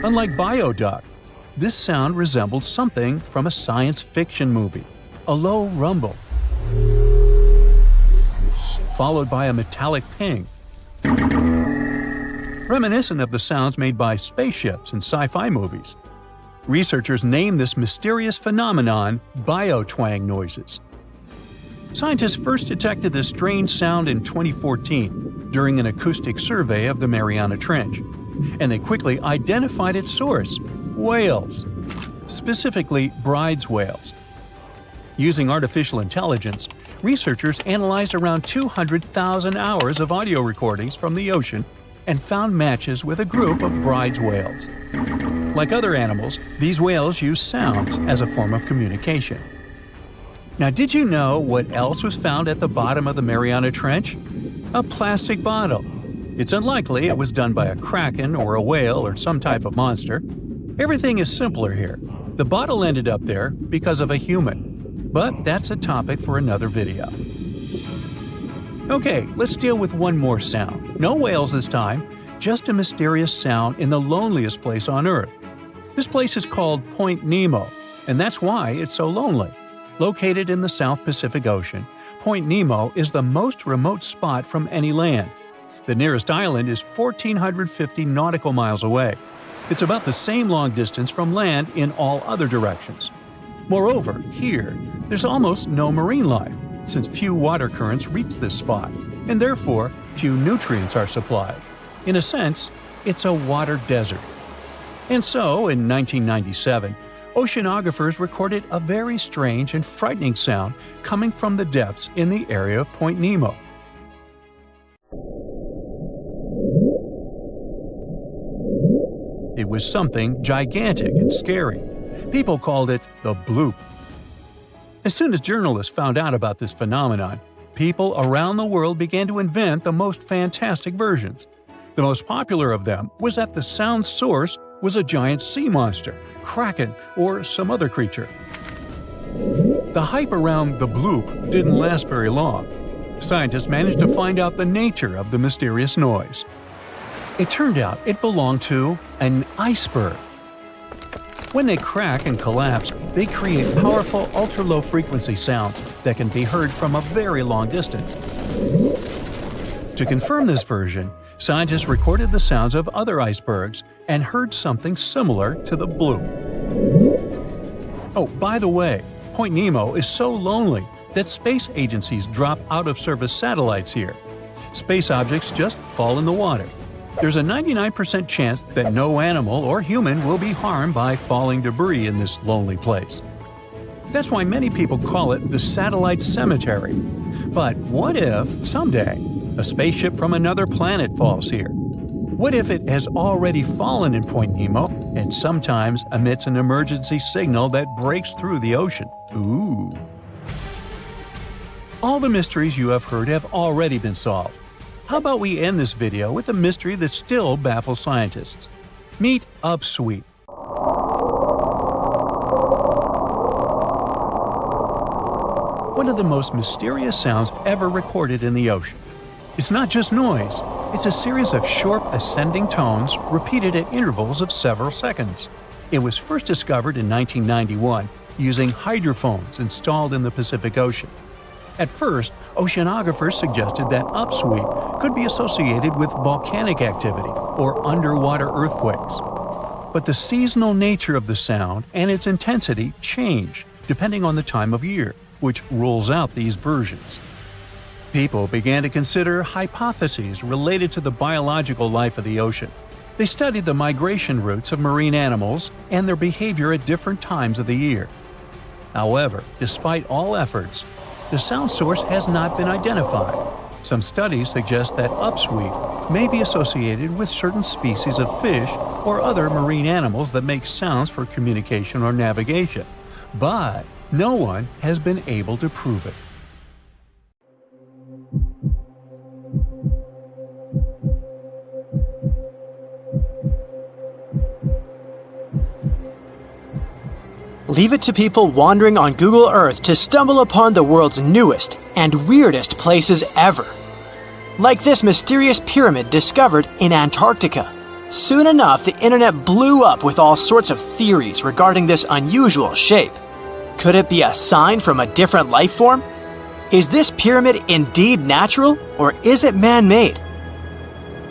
Unlike bioduck, this sound resembled something from a science fiction movie, a low rumble, followed by a metallic ping, reminiscent of the sounds made by spaceships in sci-fi movies. Researchers named this mysterious phenomenon biotwang noises. Scientists first detected this strange sound in 2014 during an acoustic survey of the Mariana Trench, and they quickly identified its source: whales. specifically bride's whales. Using artificial intelligence, researchers analyzed around 200,000 hours of audio recordings from the ocean and found matches with a group of bride's whales. Like other animals, these whales use sounds as a form of communication. Now, did you know what else was found at the bottom of the Mariana Trench? A plastic bottle. It's unlikely it was done by a kraken or a whale or some type of monster. Everything is simpler here. The bottle ended up there because of a human. But that's a topic for another video. Okay, let's deal with one more sound. No whales this time, just a mysterious sound in the loneliest place on Earth. This place is called Point Nemo, and that's why it's so lonely. Located in the South Pacific Ocean, Point Nemo is the most remote spot from any land. The nearest island is 1,450 nautical miles away. It's about the same long distance from land in all other directions. Moreover, here, there's almost no marine life, since few water currents reach this spot, and therefore few nutrients are supplied. In a sense, it's a water desert. And so, in 1997, oceanographers recorded a very strange and frightening sound coming from the depths in the area of Point Nemo. It was something gigantic and scary. People called it the bloop. As soon as journalists found out about this phenomenon, people around the world began to invent the most fantastic versions. The most popular of them was that the sound source was a giant sea monster, kraken, or some other creature. The hype around the bloop didn't last very long. Scientists managed to find out the nature of the mysterious noise. It turned out it belonged to an iceberg. When they crack and collapse, they create powerful ultra-low frequency sounds that can be heard from a very long distance. To confirm this version, scientists recorded the sounds of other icebergs and heard something similar to the bloop. Oh, by the way, Point Nemo is so lonely that space agencies drop out-of-service satellites here. Space objects just fall in the water. There's a 99% chance that no animal or human will be harmed by falling debris in this lonely place. That's why many people call it the satellite cemetery. But what if, someday, a spaceship from another planet falls here? What if it has already fallen in Point Nemo and sometimes emits an emergency signal that breaks through the ocean? Ooh. All the mysteries you have heard have already been solved. How about we end this video with a mystery that still baffles scientists? Meet upsweep. One of the most mysterious sounds ever recorded in the ocean. It's not just noise, it's a series of short ascending tones repeated at intervals of several seconds. It was first discovered in 1991 using hydrophones installed in the Pacific Ocean. At first, oceanographers suggested that upsweep could be associated with volcanic activity or underwater earthquakes. But the seasonal nature of the sound and its intensity change depending on the time of year, which rules out these versions. People began to consider hypotheses related to the biological life of the ocean. They studied the migration routes of marine animals and their behavior at different times of the year. However, despite all efforts, the sound source has not been identified. Some studies suggest that upsweep may be associated with certain species of fish or other marine animals that make sounds for communication or navigation, but no one has been able to prove it. Leave it to people wandering on Google Earth to stumble upon the world's newest and weirdest places ever. Like this mysterious pyramid discovered in Antarctica. Soon enough, the internet blew up with all sorts of theories regarding this unusual shape. Could it be a sign from a different life form? Is this pyramid indeed natural, or is it man-made?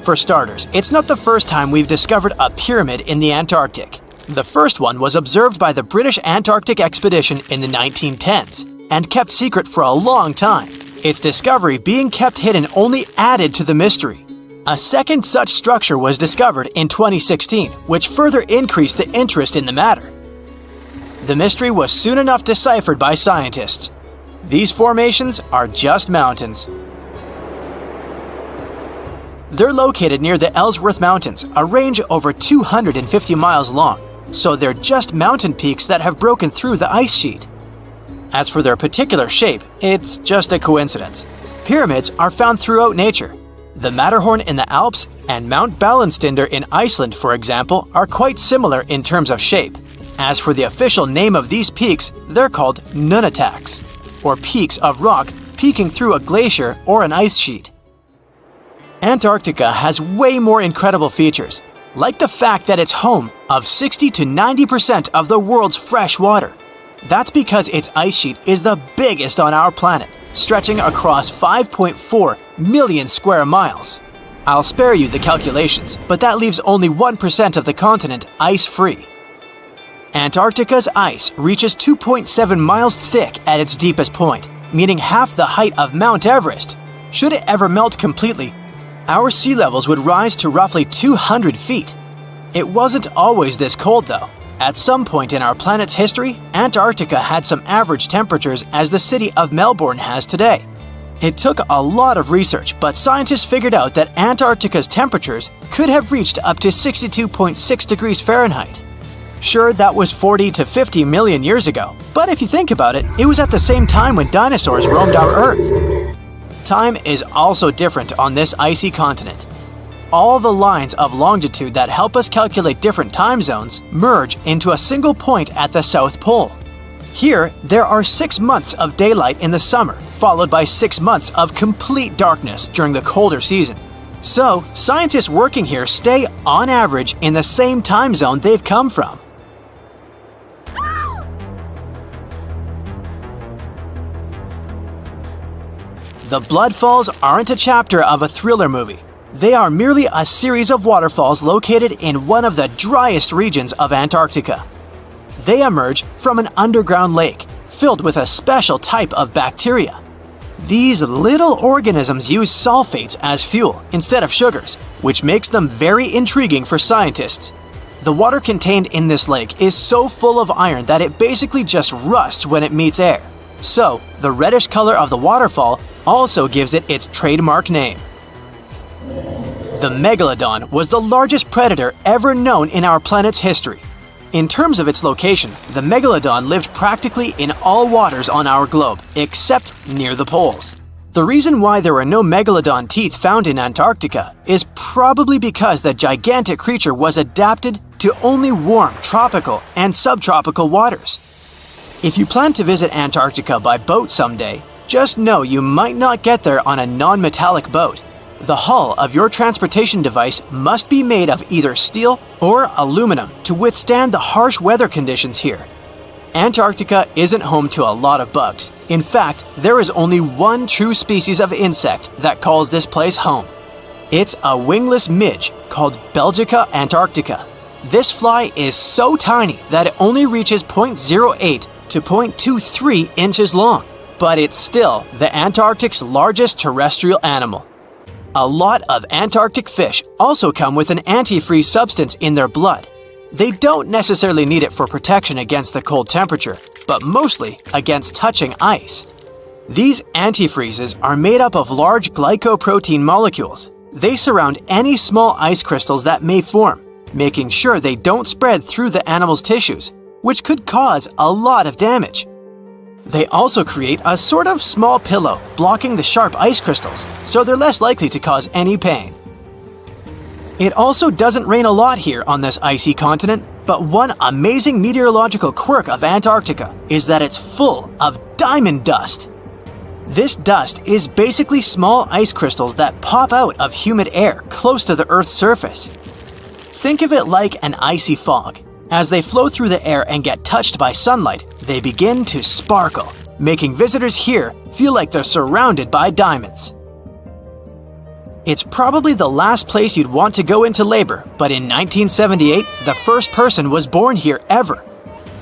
For starters, it's not the first time we've discovered a pyramid in the Antarctic. The first one was observed by the British Antarctic expedition in the 1910s and kept secret for a long time. Its discovery being kept hidden only added to the mystery. A second such structure was discovered in 2016, which further increased the interest in the matter. The mystery was soon enough deciphered by scientists. These formations are just mountains. They're located near the Ellsworth Mountains, a range over 250 miles long, so they're just mountain peaks that have broken through the ice sheet. As for their particular shape, it's just a coincidence. Pyramids are found throughout nature. The Matterhorn in the Alps and Mount Ballenstinder in Iceland, for example, are quite similar in terms of shape. As for the official name of these peaks, they're called nunataks, or peaks of rock peeking through a glacier or an ice sheet. Antarctica has way more incredible features, like the fact that it's home of 60 to 90% of the world's fresh water. That's because its ice sheet is the biggest on our planet, stretching across 5.4 million square miles. I'll spare you the calculations, but that leaves only 1% of the continent ice-free. Antarctica's ice reaches 2.7 miles thick at its deepest point, meaning half the height of Mount Everest. Should it ever melt completely, our sea levels would rise to roughly 200 feet. It wasn't always this cold, though. At some point in our planet's history, Antarctica had some average temperatures as the city of Melbourne has today. It took a lot of research, but scientists figured out that Antarctica's temperatures could have reached up to 62.6 degrees Fahrenheit. Sure, that was 40 to 50 million years ago, but if you think about it, it was at the same time when dinosaurs roamed our Earth. Time is also different on this icy continent. All the lines of longitude that help us calculate different time zones merge into a single point at the South Pole. Here, there are 6 months of daylight in the summer, followed by 6 months of complete darkness during the colder season. So, scientists working here stay, on average, in the same time zone they've come from. The Blood Falls aren't a chapter of a thriller movie. They are merely a series of waterfalls located in one of the driest regions of Antarctica. They emerge from an underground lake filled with a special type of bacteria. These little organisms use sulfates as fuel instead of sugars, which makes them very intriguing for scientists. The water contained in this lake is so full of iron that it basically just rusts when it meets air. So, the reddish color of the waterfall also gives it its trademark name. The megalodon was the largest predator ever known in our planet's history. In terms of its location, the megalodon lived practically in all waters on our globe, except near the poles. The reason why there are no megalodon teeth found in Antarctica is probably because the gigantic creature was adapted to only warm tropical and subtropical waters. If you plan to visit Antarctica by boat someday, just know you might not get there on a non-metallic boat. The hull of your transportation device must be made of either steel or aluminum to withstand the harsh weather conditions here. Antarctica isn't home to a lot of bugs. In fact, there is only one true species of insect that calls this place home. It's a wingless midge called Belgica antarctica. This fly is so tiny that it only reaches 0.08 to 0.23 inches long, but it's still the Antarctic's largest terrestrial animal. A lot of Antarctic fish also come with an antifreeze substance in their blood. They don't necessarily need it for protection against the cold temperature, but mostly against touching ice. These antifreezes are made up of large glycoprotein molecules. They surround any small ice crystals that may form, making sure they don't spread through the animal's tissues, which could cause a lot of damage. They also create a sort of small pillow blocking the sharp ice crystals, so they're less likely to cause any pain. It also doesn't rain a lot here on this icy continent, but one amazing meteorological quirk of Antarctica is that it's full of diamond dust. This dust is basically small ice crystals that pop out of humid air close to the Earth's surface. Think of it like an icy fog. As they flow through the air and get touched by sunlight, they begin to sparkle, making visitors here feel like they're surrounded by diamonds. It's probably the last place you'd want to go into labor, but in 1978, the first person was born here ever.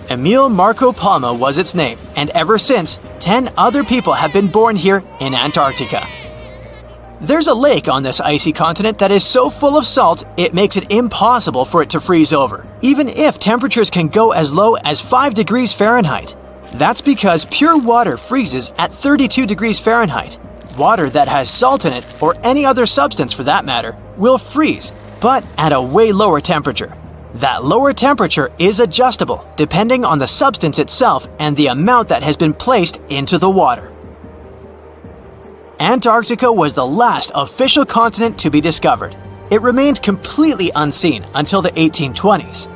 Emil Marco Palma was its name, and ever since, 10 other people have been born here in Antarctica. There's a lake on this icy continent that is so full of salt it makes it impossible for it to freeze over, even if temperatures can go as low as 5 degrees Fahrenheit. That's because pure water freezes at 32 degrees Fahrenheit. Water that has salt in it, or any other substance for that matter, will freeze, but at a way lower temperature. That lower temperature is adjustable depending on the substance itself and the amount that has been placed into the water. Antarctica was the last official continent to be discovered. It remained completely unseen until the 1820s.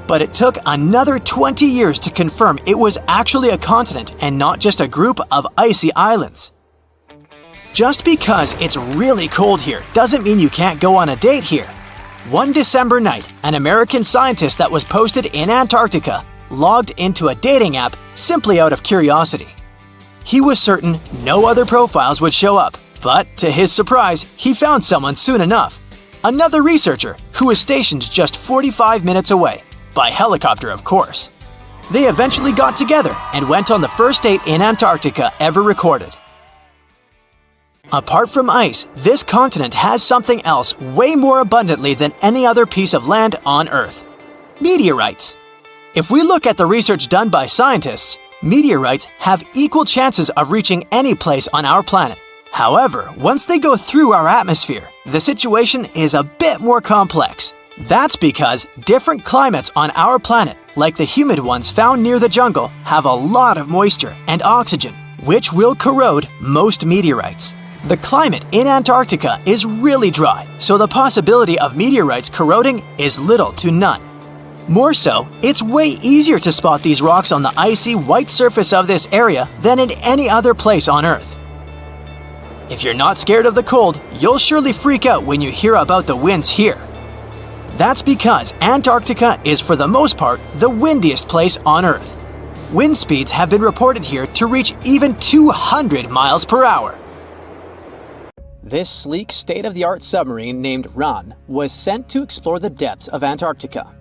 But it took another 20 years to confirm it was actually a continent and not just a group of icy islands. Just because it's really cold here doesn't mean you can't go on a date here. One December night, an American scientist that was posted in Antarctica logged into a dating app simply out of curiosity. He was certain no other profiles would show up, but to his surprise, he found someone soon enough. Another researcher who was stationed just 45 minutes away, by helicopter of course. They eventually got together and went on the first date in Antarctica ever recorded. Apart from ice, this continent has something else way more abundantly than any other piece of land on Earth: meteorites. If we look at the research done by scientists, meteorites have equal chances of reaching any place on our planet. However, once they go through our atmosphere, the situation is a bit more complex. That's because different climates on our planet, like the humid ones found near the jungle, have a lot of moisture and oxygen, which will corrode most meteorites. The climate in Antarctica is really dry, so the possibility of meteorites corroding is little to none. More so, it's way easier to spot these rocks on the icy white surface of this area than in any other place on Earth. If you're not scared of the cold, you'll surely freak out when you hear about the winds here. That's because Antarctica is for the most part the windiest place on Earth. Wind speeds have been reported here to reach even 200 miles per hour. This sleek, state-of-the-art submarine named Run was sent to explore the depths of Antarctica.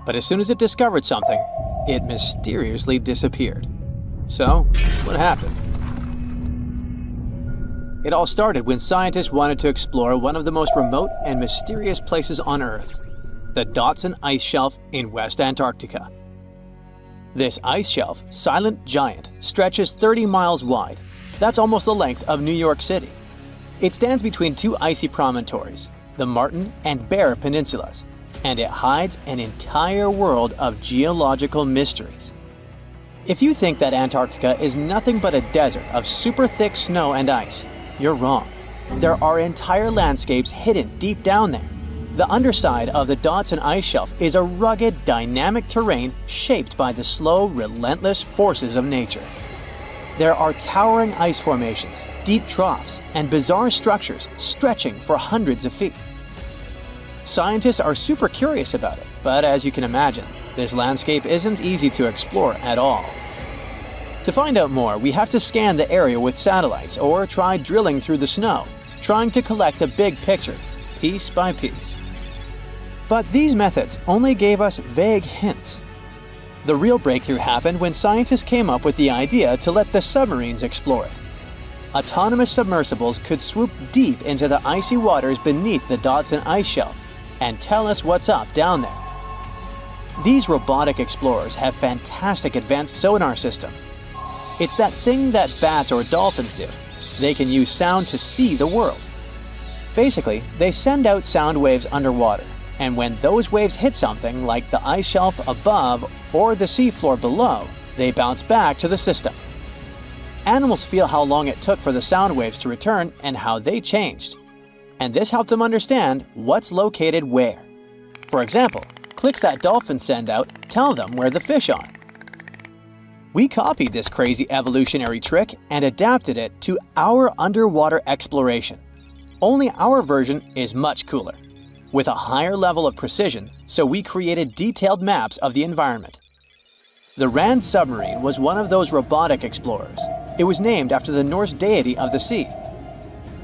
But as soon as it discovered something, it mysteriously disappeared. So, what happened? It all started when scientists wanted to explore one of the most remote and mysterious places on Earth, the Dotson Ice Shelf in West Antarctica. This ice shelf, silent giant, stretches 30 miles wide. That's almost the length of New York City. It stands between two icy promontories, the Martin and Bear Peninsulas, and it hides an entire world of geological mysteries. If you think that Antarctica is nothing but a desert of super thick snow and ice, you're wrong. There are entire landscapes hidden deep down there. The underside of the Dotson Ice Shelf is a rugged, dynamic terrain shaped by the slow, relentless forces of nature. There are towering ice formations, deep troughs, and bizarre structures stretching for hundreds of feet. Scientists are super curious about it, but as you can imagine, this landscape isn't easy to explore at all. To find out more, we have to scan the area with satellites or try drilling through the snow, trying to collect the big picture, piece by piece. But these methods only gave us vague hints. The real breakthrough happened when scientists came up with the idea to let the submarines explore it. Autonomous submersibles could swoop deep into the icy waters beneath the Dotson Ice Shelf and tell us what's up down there. These robotic explorers have fantastic advanced sonar systems. It's that thing that bats or dolphins do. They can use sound to see the world. Basically, they send out sound waves underwater, and when those waves hit something like the ice shelf above or the seafloor below, they bounce back to the system. Animals feel how long it took for the sound waves to return and how they changed. And this helped them understand what's located where. For example, clicks that dolphins send out tell them where the fish are. We copied this crazy evolutionary trick and adapted it to our underwater exploration. Only our version is much cooler, with a higher level of precision, so we created detailed maps of the environment. The Rand submarine was one of those robotic explorers. It was named after the Norse deity of the sea.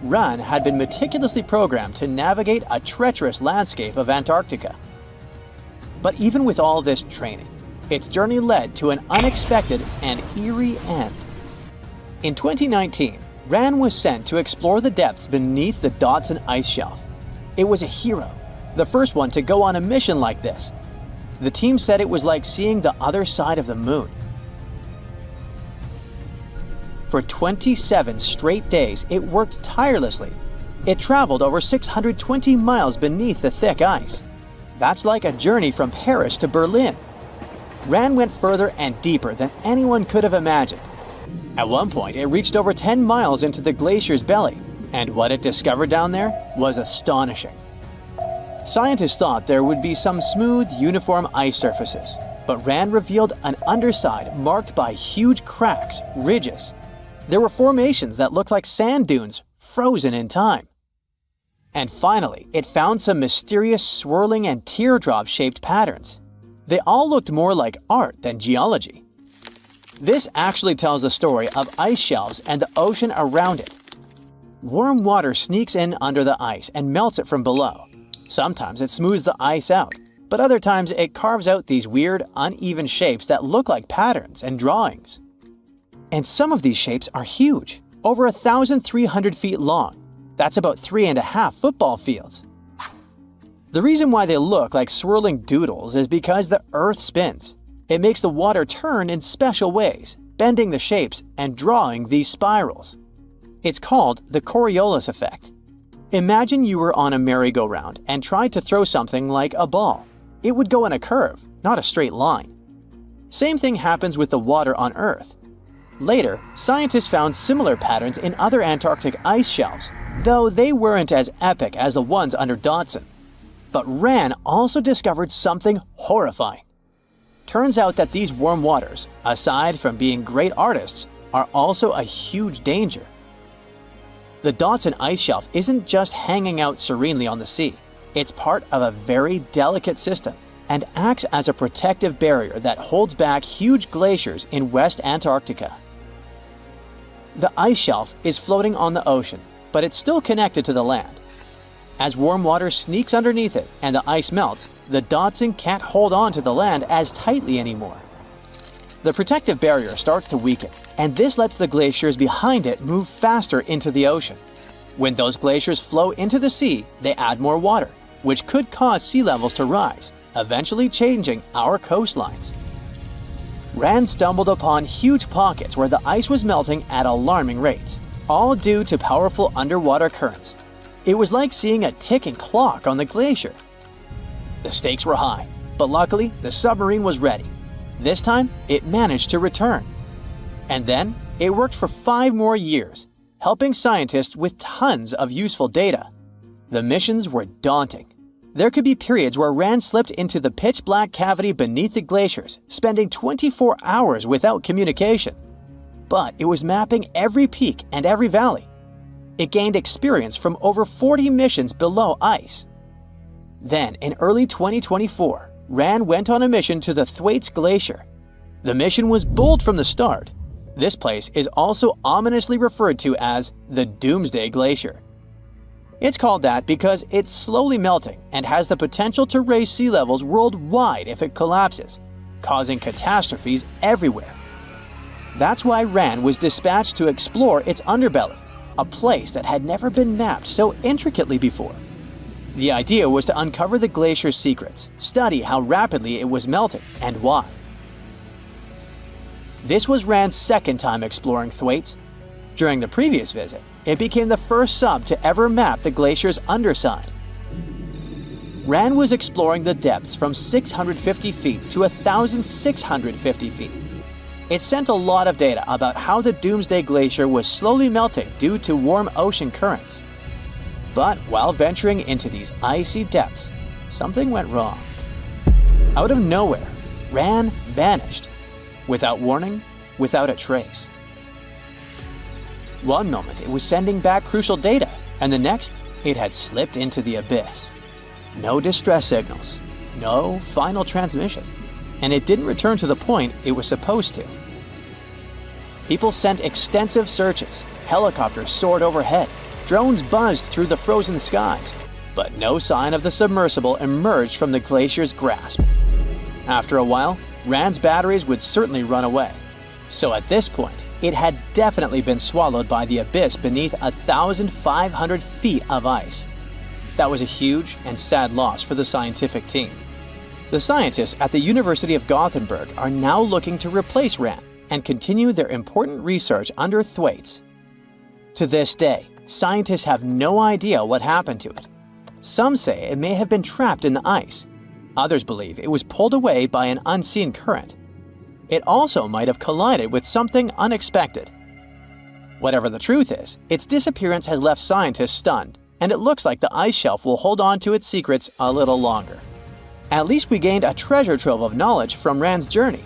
Run had been meticulously programmed to navigate a treacherous landscape of Antarctica. But even with all this training, its journey led to an unexpected and eerie end. In 2019, Ran was sent to explore the depths beneath the Dodson ice shelf. It was a hero, the first one to go on a mission like this. The team said it was like seeing the other side of the moon. For 27 straight days, it worked tirelessly. It traveled over 620 miles beneath the thick ice. That's like a journey from Paris to Berlin. Ran went further and deeper than anyone could have imagined. At one point, it reached over 10 miles into the glacier's belly, and what it discovered down there was astonishing. Scientists thought there would be some smooth, uniform ice surfaces, but Ran revealed an underside marked by huge cracks, ridges. There were formations that looked like sand dunes, frozen in time. And finally, it found some mysterious swirling and teardrop-shaped patterns. They all looked more like art than geology. This actually tells the story of ice shelves and the ocean around it. Warm water sneaks in under the ice and melts it from below. Sometimes it smooths the ice out, but other times it carves out these weird, uneven shapes that look like patterns and drawings. And some of these shapes are huge, over 1,300 feet long. That's about 3.5 football fields. The reason why they look like swirling doodles is because the Earth spins. It makes the water turn in special ways, bending the shapes and drawing these spirals. It's called the Coriolis effect. Imagine you were on a merry-go-round and tried to throw something like a ball. It would go in a curve, not a straight line. Same thing happens with the water on Earth. Later, scientists found similar patterns in other Antarctic ice shelves, though they weren't as epic as the ones under Dodson. But Ran also discovered something horrifying. Turns out that these warm waters, aside from being great artists, are also a huge danger. The Dodson ice shelf isn't just hanging out serenely on the sea. It's part of a very delicate system and acts as a protective barrier that holds back huge glaciers in West Antarctica. The ice shelf is floating on the ocean, but it's still connected to the land. As warm water sneaks underneath it and the ice melts, the Dodson can't hold on to the land as tightly anymore. The protective barrier starts to weaken, and this lets the glaciers behind it move faster into the ocean. When those glaciers flow into the sea, they add more water, which could cause sea levels to rise, eventually changing our coastlines. Ran stumbled upon huge pockets where the ice was melting at alarming rates, all due to powerful underwater currents. It was like seeing a ticking clock on the glacier. The stakes were high, but luckily the submarine was ready. This time, it managed to return. And then, it worked for 5 more years, helping scientists with tons of useful data. The missions were daunting. There could be periods where Ran slipped into the pitch-black cavity beneath the glaciers, spending 24 hours without communication. But it was mapping every peak and every valley. It gained experience from over 40 missions below ice. Then, in early 2024, Ran went on a mission to the Thwaites Glacier. The mission was bold from the start. This place is also ominously referred to as the Doomsday Glacier. It's called that because it's slowly melting and has the potential to raise sea levels worldwide if it collapses, causing catastrophes everywhere. That's why Ran was dispatched to explore its underbelly, a place that had never been mapped so intricately before. The idea was to uncover the glacier's secrets, study how rapidly it was melting, and why. This was Ran's second time exploring Thwaites. During the previous visit, it became the first sub to ever map the glacier's underside. Ran was exploring the depths from 650 feet to 1,650 feet. It sent a lot of data about how the Doomsday Glacier was slowly melting due to warm ocean currents. But while venturing into these icy depths, something went wrong. Out of nowhere, Ran vanished. Without warning, without a trace. One moment it was sending back crucial data, and the next, it had slipped into the abyss. No distress signals, no final transmission, and it didn't return to the point it was supposed to. People sent extensive searches, helicopters soared overhead, drones buzzed through the frozen skies, but no sign of the submersible emerged from the glacier's grasp. After a while, Ran's batteries would certainly run away. So at this point, It had definitely been swallowed by the abyss beneath 1,500 feet of ice. That was a huge and sad loss for the scientific team. The scientists at the University of Gothenburg are now looking to replace Ran and continue their important research under Thwaites. To this day, scientists have no idea what happened to it. Some say it may have been trapped in the ice. Others believe it was pulled away by an unseen current. It also might have collided with something unexpected. Whatever the truth is, its disappearance has left scientists stunned, and it looks like the ice shelf will hold on to its secrets a little longer. At least we gained a treasure trove of knowledge from Ran's journey.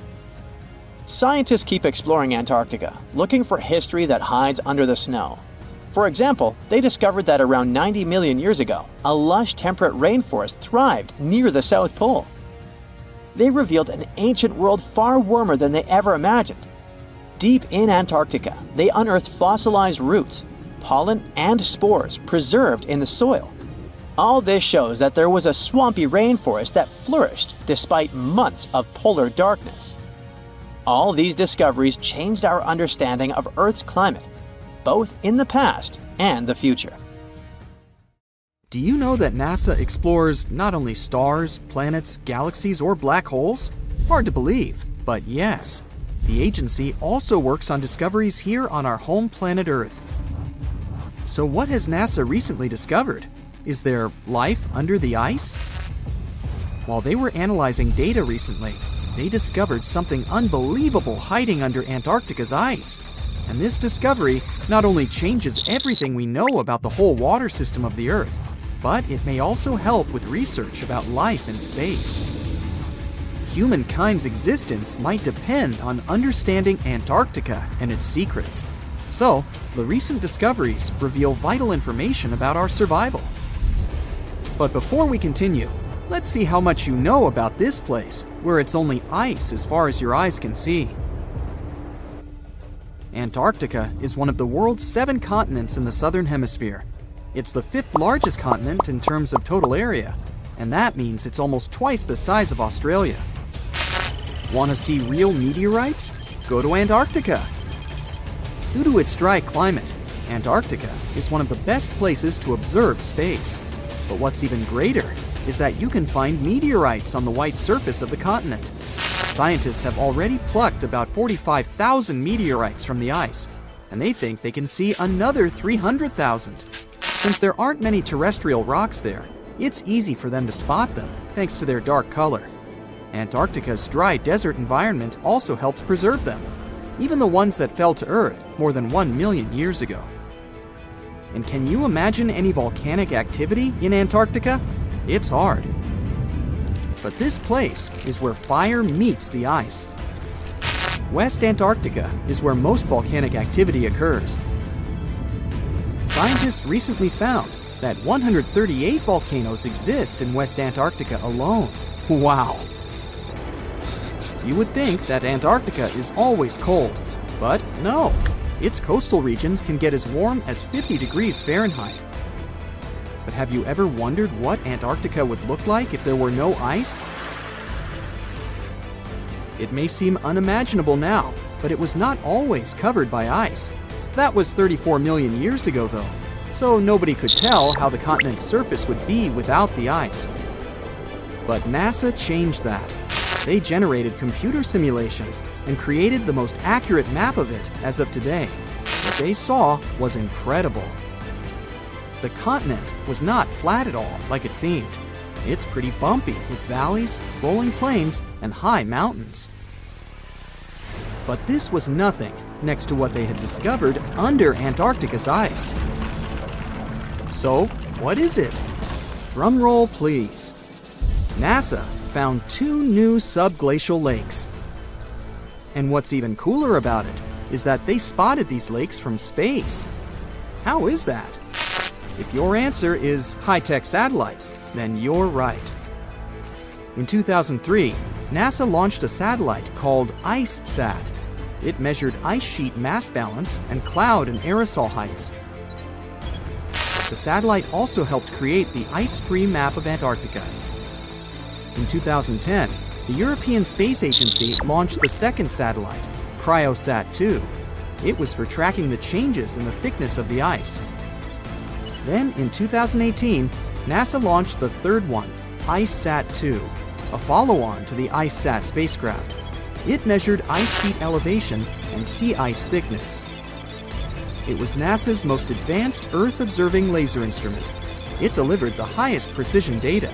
Scientists keep exploring Antarctica, looking for history that hides under the snow. For example, they discovered that around 90 million years ago, a lush temperate rainforest thrived near the South Pole. They revealed an ancient world far warmer than they ever imagined. Deep in Antarctica, they unearthed fossilized roots, pollen, and spores preserved in the soil. All this shows that there was a swampy rainforest that flourished despite months of polar darkness. All these discoveries changed our understanding of Earth's climate, both in the past and the future. Do you know that NASA explores not only stars, planets, galaxies, or black holes? Hard to believe, but yes. The agency also works on discoveries here on our home planet Earth. So what has NASA recently discovered? Is there life under the ice? While they were analyzing data recently, they discovered something unbelievable hiding under Antarctica's ice. And this discovery not only changes everything we know about the whole water system of the Earth, but it may also help with research about life in space. Humankind's existence might depend on understanding Antarctica and its secrets. So, the recent discoveries reveal vital information about our survival. But before we continue, let's see how much you know about this place, where it's only ice as far as your eyes can see. Antarctica is one of the world's 7 continents in the southern hemisphere. It's the 5th largest continent in terms of total area, and that means it's almost twice the size of Australia. Want to see real meteorites? Go to Antarctica. Due to its dry climate, Antarctica is one of the best places to observe space. But what's even greater is that you can find meteorites on the white surface of the continent. Scientists have already plucked about 45,000 meteorites from the ice, and they think they can see another 300,000. Since there aren't many terrestrial rocks there, it's easy for them to spot them, thanks to their dark color. Antarctica's dry desert environment also helps preserve them, even the ones that fell to Earth more than 1 million years ago. And can you imagine any volcanic activity in Antarctica? It's hard. But this place is where fire meets the ice. West Antarctica is where most volcanic activity occurs. Scientists recently found that 138 volcanoes exist in West Antarctica alone. Wow! You would think that Antarctica is always cold, but no. Its coastal regions can get as warm as 50 degrees Fahrenheit. But have you ever wondered what Antarctica would look like if there were no ice? It may seem unimaginable now, but it was not always covered by ice. That was 34 million years ago, though, so nobody could tell how the continent's surface would be without the ice. But NASA changed that. They generated computer simulations and created the most accurate map of it as of today. What they saw was incredible. The continent was not flat at all like it seemed. It's pretty bumpy with valleys, rolling plains, and high mountains. But this was nothing next to what they had discovered under Antarctica's ice. So, what is it? Drum roll, please. NASA found 2 new subglacial lakes. And what's even cooler about it is that they spotted these lakes from space. How is that? If your answer is high-tech satellites, then you're right. In 2003, NASA launched a satellite called IceSat. It measured ice sheet mass balance and cloud and aerosol heights. The satellite also helped create the ice-free map of Antarctica. In 2010, the European Space Agency launched the second satellite, CryoSat-2. It was for tracking the changes in the thickness of the ice. Then, in 2018, NASA launched the third one, IceSat-2, a follow-on to the IceSat spacecraft. It measured ice sheet elevation and sea ice thickness. It was NASA's most advanced Earth-observing laser instrument. It delivered the highest precision data.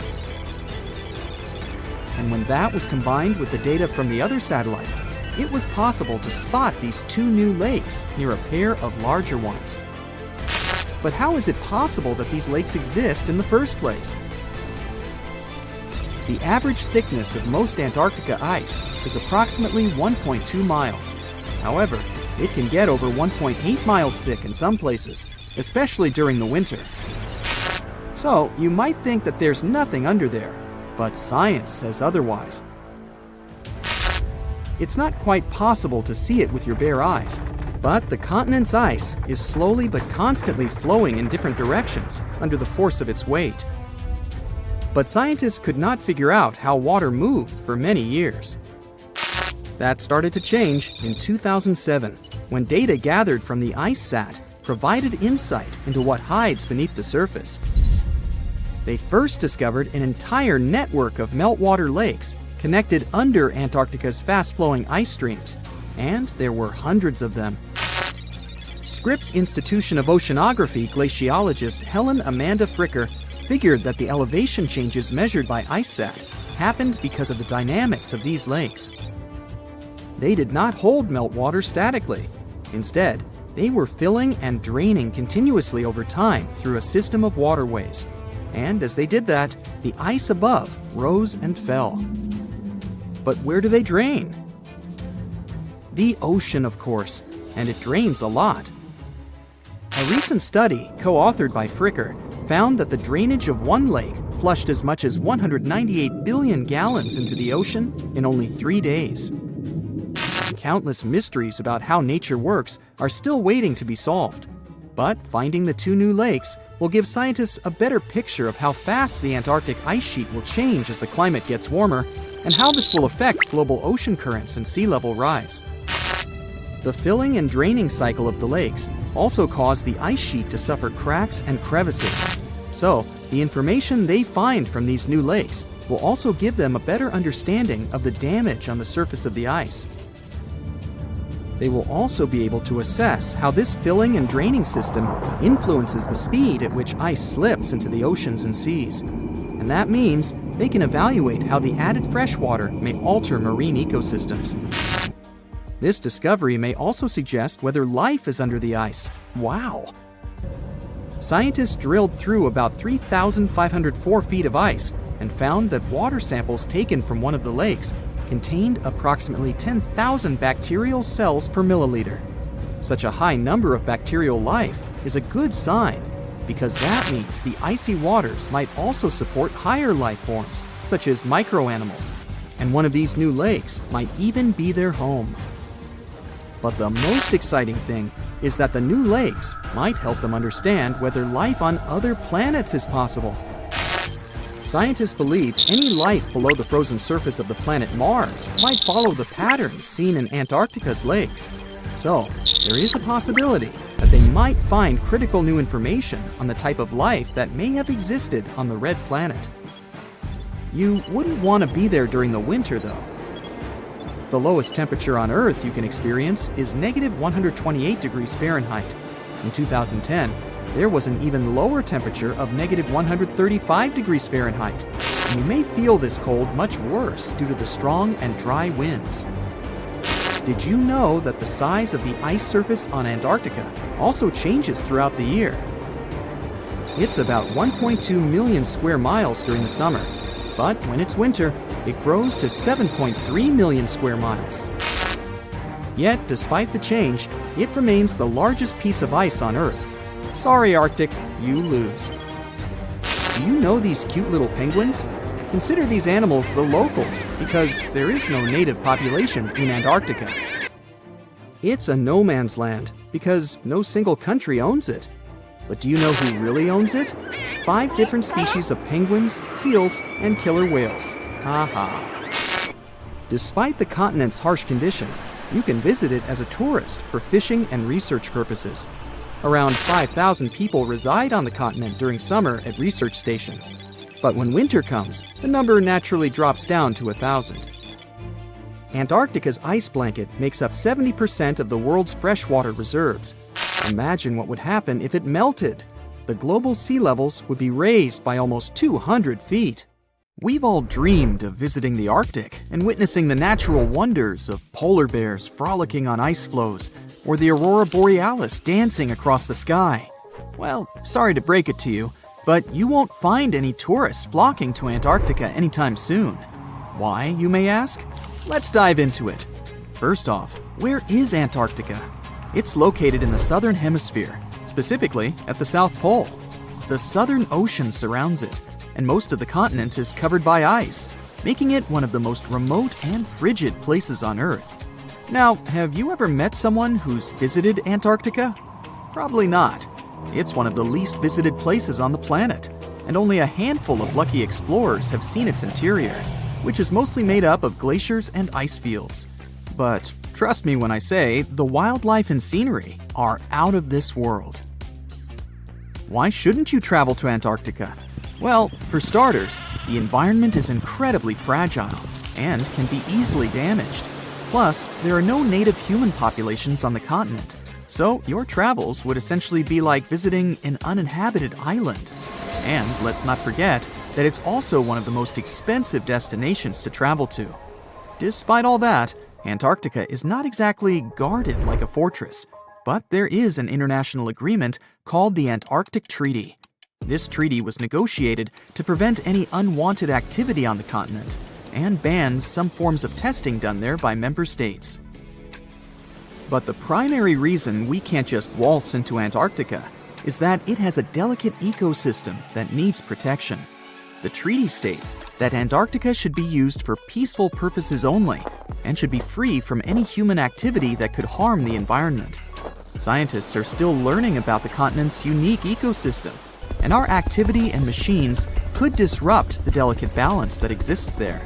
And when that was combined with the data from the other satellites, it was possible to spot these two new lakes near a pair of larger ones. But how is it possible that these lakes exist in the first place? The average thickness of most Antarctica ice is approximately 1.2 miles. However, it can get over 1.8 miles thick in some places, especially during the winter. So, you might think that there's nothing under there, but science says otherwise. It's not quite possible to see it with your bare eyes, but the continent's ice is slowly but constantly flowing in different directions under the force of its weight. But scientists could not figure out how water moved for many years. That started to change in 2007, when data gathered from the IceSat provided insight into what hides beneath the surface. They first discovered an entire network of meltwater lakes connected under Antarctica's fast-flowing ice streams, and there were hundreds of them. Scripps Institution of Oceanography glaciologist Helen Amanda Fricker figured that the elevation changes measured by IceSat happened because of the dynamics of these lakes. They did not hold meltwater statically. Instead, they were filling and draining continuously over time through a system of waterways. And as they did that, the ice above rose and fell. But where do they drain? The ocean, of course, and it drains a lot. A recent study, co-authored by Fricker, found that the drainage of one lake flushed as much as 198 billion gallons into the ocean in only 3 days. Countless mysteries about how nature works are still waiting to be solved. But finding the two new lakes will give scientists a better picture of how fast the Antarctic ice sheet will change as the climate gets warmer, and how this will affect global ocean currents and sea level rise. The filling and draining cycle of the lakes also cause the ice sheet to suffer cracks and crevices. So, the information they find from these new lakes will also give them a better understanding of the damage on the surface of the ice. They will also be able to assess how this filling and draining system influences the speed at which ice slips into the oceans and seas. And that means they can evaluate how the added freshwater may alter marine ecosystems. This discovery may also suggest whether life is under the ice. Wow! Scientists drilled through about 3,504 feet of ice and found that water samples taken from one of the lakes contained approximately 10,000 bacterial cells per milliliter. Such a high number of bacterial life is a good sign, because that means the icy waters might also support higher life forms, such as microanimals, and one of these new lakes might even be their home. But the most exciting thing is that the new lakes might help them understand whether life on other planets is possible. Scientists believe any life below the frozen surface of the planet Mars might follow the patterns seen in Antarctica's lakes. So, there is a possibility that they might find critical new information on the type of life that may have existed on the red planet. You wouldn't want to be there during the winter, though. The lowest temperature on Earth you can experience is negative 128 degrees Fahrenheit. In 2010, there was an even lower temperature of negative 135 degrees Fahrenheit. And you may feel this cold much worse due to the strong and dry winds. Did you know that the size of the ice surface on Antarctica also changes throughout the year? It's about 1.2 million square miles during the summer, but when it's winter, it grows to 7.3 million square miles. Yet, despite the change, it remains the largest piece of ice on Earth. Sorry, Arctic, you lose. Do you know these cute little penguins? Consider these animals the locals, because there is no native population in Antarctica. It's a no man's land, because no single country owns it. But do you know who really owns it? 5 different species of penguins, seals, and killer whales. Ha ha. Despite the continent's harsh conditions, You can visit it as a tourist for fishing and research purposes. Around 5,000 people reside on the continent during summer at research stations. But when winter comes, the number naturally drops down to 1,000. Antarctica's ice blanket makes up 70% of the world's freshwater reserves. Imagine what would happen if it melted. The global sea levels would be raised by almost 200 feet. We've all dreamed of visiting the Arctic and witnessing the natural wonders of polar bears frolicking on ice floes or the aurora borealis dancing across the sky. Well, sorry to break it to you, but you won't find any tourists flocking to Antarctica anytime soon. Why, you may ask? Let's dive into it. First off, where is Antarctica? It's located in the southern hemisphere, specifically at the South Pole. The Southern Ocean surrounds it, and most of the continent is covered by ice, making it one of the most remote and frigid places on Earth. Now, have you ever met someone who's visited Antarctica? Probably not. It's one of the least visited places on the planet, and only a handful of lucky explorers have seen its interior, which is mostly made up of glaciers and ice fields. But trust me when I say the wildlife and scenery are out of this world. Why shouldn't you travel to Antarctica? Well, for starters, the environment is incredibly fragile and can be easily damaged. Plus, there are no native human populations on the continent, so your travels would essentially be like visiting an uninhabited island. And let's not forget that it's also one of the most expensive destinations to travel to. Despite all that, Antarctica is not exactly guarded like a fortress, but there is an international agreement called the Antarctic Treaty. This treaty was negotiated to prevent any unwanted activity on the continent and bans some forms of testing done there by member states. But the primary reason we can't just waltz into Antarctica is that it has a delicate ecosystem that needs protection. The treaty states that Antarctica should be used for peaceful purposes only and should be free from any human activity that could harm the environment. Scientists are still learning about the continent's unique ecosystem, and our activity and machines could disrupt the delicate balance that exists there.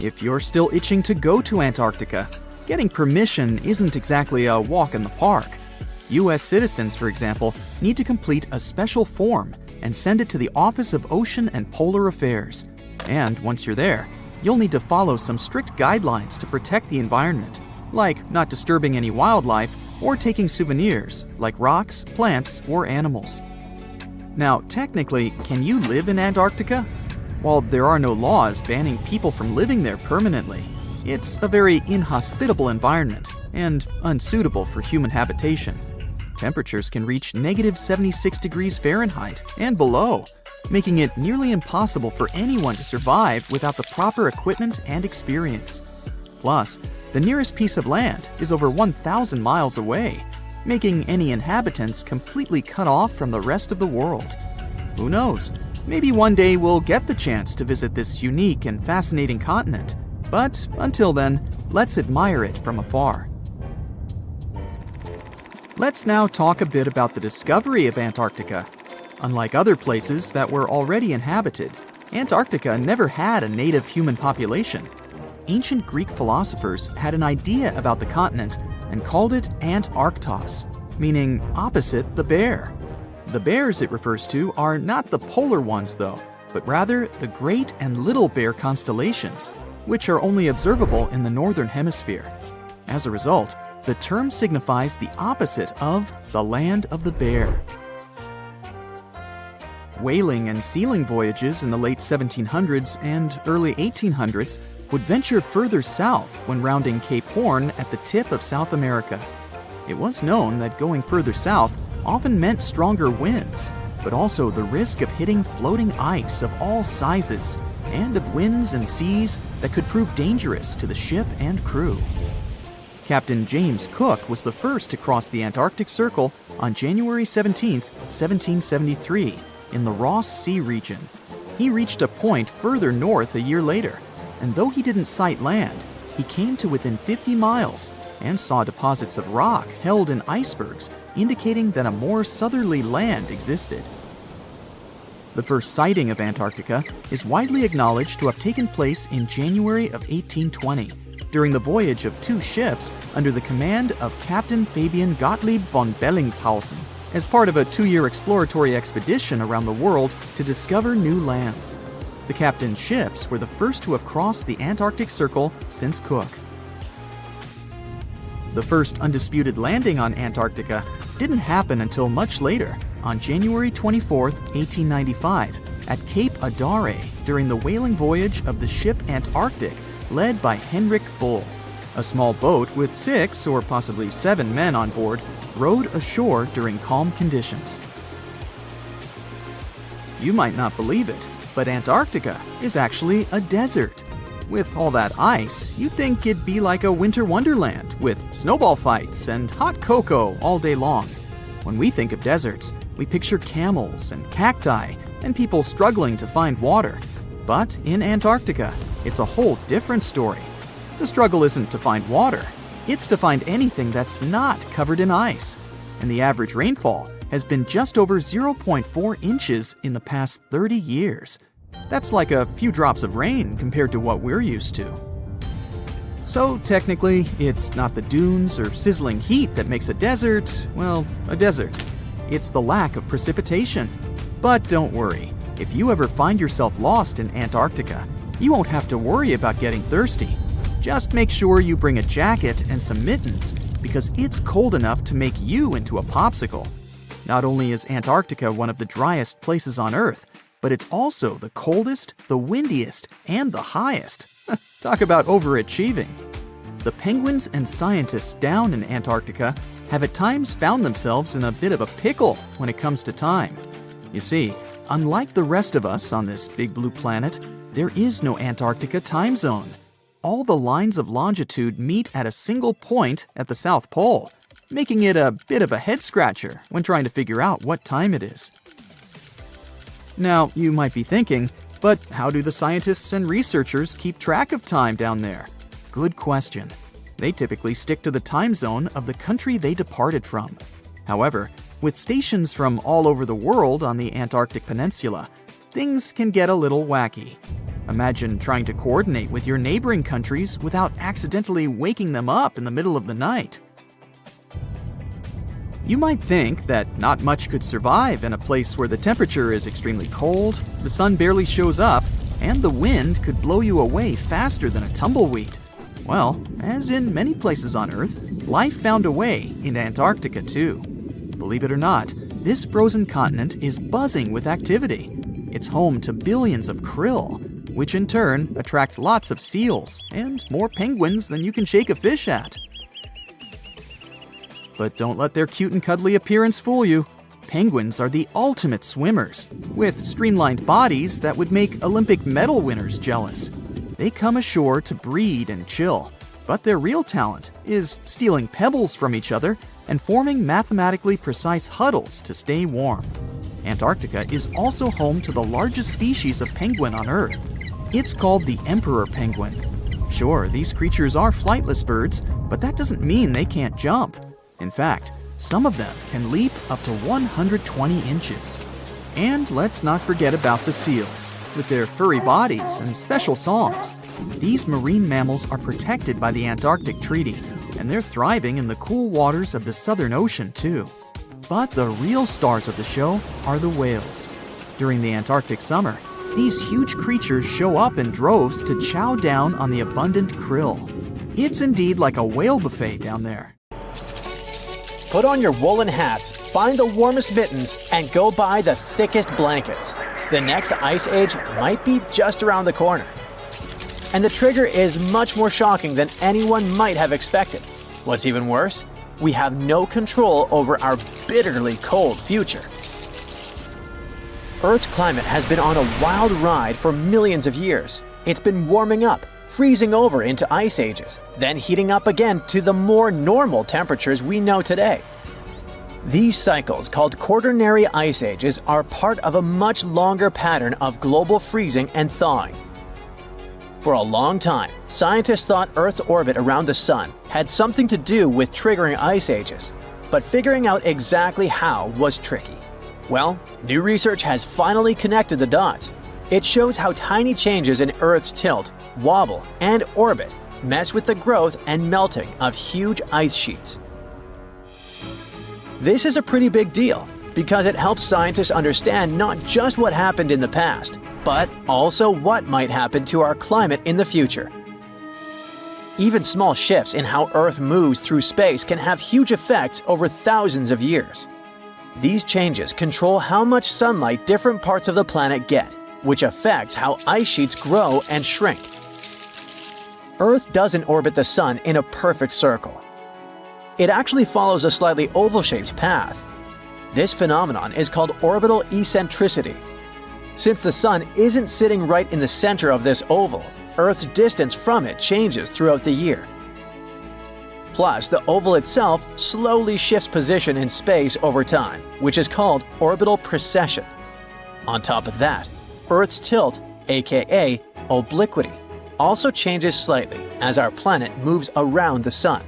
If you're still itching to go to Antarctica, getting permission isn't exactly a walk in the park. U.S. citizens, for example, need to complete a special form and send it to the Office of Ocean and Polar Affairs. And once you're there, you'll need to follow some strict guidelines to protect the environment, like not disturbing any wildlife or taking souvenirs like rocks, plants, or animals. Now, technically, can you live in Antarctica? While there are no laws banning people from living there permanently, it's a very inhospitable environment and unsuitable for human habitation. Temperatures can reach -76 degrees Fahrenheit and below, making it nearly impossible for anyone to survive without the proper equipment and experience. Plus, the nearest piece of land is over 1,000 miles away, making any inhabitants completely cut off from the rest of the world. Who knows? Maybe one day we'll get the chance to visit this unique and fascinating continent. But until then, let's admire it from afar. Let's now talk a bit about the discovery of Antarctica. Unlike other places that were already inhabited, Antarctica never had a native human population. Ancient Greek philosophers had an idea about the continent and called it Antarctos, meaning opposite the bear. The bears it refers to are not the polar ones though, but rather the Great and Little Bear constellations, which are only observable in the northern hemisphere. As a result, the term signifies the opposite of the land of the bear. Whaling and sealing voyages in the late 1700s and early 1800s would venture further south when rounding Cape Horn at the tip of South America. It was known that going further south often meant stronger winds, but also the risk of hitting floating ice of all sizes and of winds and seas that could prove dangerous to the ship and crew. Captain James Cook was the first to cross the Antarctic Circle on January 17, 1773, in the Ross Sea region. He reached a point further north a year later, and though he didn't sight land, he came to within 50 miles and saw deposits of rock held in icebergs, indicating that a more southerly land existed. The first sighting of Antarctica is widely acknowledged to have taken place in January of 1820, during the voyage of 2 ships under the command of Captain Fabian Gottlieb von Bellingshausen, as part of a 2-year exploratory expedition around the world to discover new lands. The captain's ships were the first to have crossed the Antarctic Circle since Cook. The first undisputed landing on Antarctica didn't happen until much later, on January 24, 1895, at Cape Adare during the whaling voyage of the ship Antarctic, led by Henrik Bull. A small boat with 6 or possibly 7 men on board rowed ashore during calm conditions. You might not believe it, but Antarctica is actually a desert. With all that ice, you'd think it'd be like a winter wonderland with snowball fights and hot cocoa all day long. When we think of deserts, we picture camels and cacti and people struggling to find water. But in Antarctica, it's a whole different story. The struggle isn't to find water, it's to find anything that's not covered in ice. And the average rainfall has been just over 0.4 inches in the past 30 years. That's like a few drops of rain compared to what we're used to. So technically, it's not the dunes or sizzling heat that makes a desert, well, a desert. It's the lack of precipitation. But don't worry, if you ever find yourself lost in Antarctica, you won't have to worry about getting thirsty. Just make sure you bring a jacket and some mittens, because it's cold enough to make you into a popsicle. Not only is Antarctica one of the driest places on Earth, but it's also the coldest, the windiest, and the highest. Talk about overachieving. The penguins and scientists down in Antarctica have at times found themselves in a bit of a pickle when it comes to time. You see, unlike the rest of us on this big blue planet, there is no Antarctica time zone. All the lines of longitude meet at a single point at the South Pole, making it a bit of a head-scratcher when trying to figure out what time it is. Now, you might be thinking, but how do the scientists and researchers keep track of time down there? Good question. They typically stick to the time zone of the country they departed from. However, with stations from all over the world on the Antarctic Peninsula, things can get a little wacky. Imagine trying to coordinate with your neighboring countries without accidentally waking them up in the middle of the night. You might think that not much could survive in a place where the temperature is extremely cold, the sun barely shows up, and the wind could blow you away faster than a tumbleweed. Well, as in many places on Earth, life found a way in Antarctica too. Believe it or not, this frozen continent is buzzing with activity. It's home to billions of krill, which in turn attract lots of seals and more penguins than you can shake a fish at. But don't let their cute and cuddly appearance fool you. Penguins are the ultimate swimmers, with streamlined bodies that would make Olympic medal winners jealous. They come ashore to breed and chill, but their real talent is stealing pebbles from each other and forming mathematically precise huddles to stay warm. Antarctica is also home to the largest species of penguin on Earth. It's called the emperor penguin. Sure, these creatures are flightless birds, but that doesn't mean they can't jump. In fact, some of them can leap up to 120 inches. And let's not forget about the seals. With their furry bodies and special songs, these marine mammals are protected by the Antarctic Treaty, and they're thriving in the cool waters of the Southern Ocean too. But the real stars of the show are the whales. During the Antarctic summer, these huge creatures show up in droves to chow down on the abundant krill. It's indeed like a whale buffet down there. Put on your woolen hats, find the warmest mittens, and go buy the thickest blankets. The next ice age might be just around the corner. And the trigger is much more shocking than anyone might have expected. What's even worse? We have no control over our bitterly cold future. Earth's climate has been on a wild ride for millions of years. It's been warming up, freezing over into ice ages, then heating up again to the more normal temperatures we know today. These cycles, called quaternary ice ages, are part of a much longer pattern of global freezing and thawing. For a long time, scientists thought Earth's orbit around the Sun had something to do with triggering ice ages, but figuring out exactly how was tricky. Well, new research has finally connected the dots. It shows how tiny changes in Earth's tilt, wobble, and orbit mess with the growth and melting of huge ice sheets. This is a pretty big deal because it helps scientists understand not just what happened in the past, but also what might happen to our climate in the future. Even small shifts in how Earth moves through space can have huge effects over thousands of years. These changes control how much sunlight different parts of the planet get, which affects how ice sheets grow and shrink. Earth doesn't orbit the Sun in a perfect circle. It actually follows a slightly oval-shaped path. This phenomenon is called orbital eccentricity. Since the Sun isn't sitting right in the center of this oval, Earth's distance from it changes throughout the year. Plus, the oval itself slowly shifts position in space over time, which is called orbital precession. On top of that, Earth's tilt, aka obliquity, also changes slightly as our planet moves around the Sun.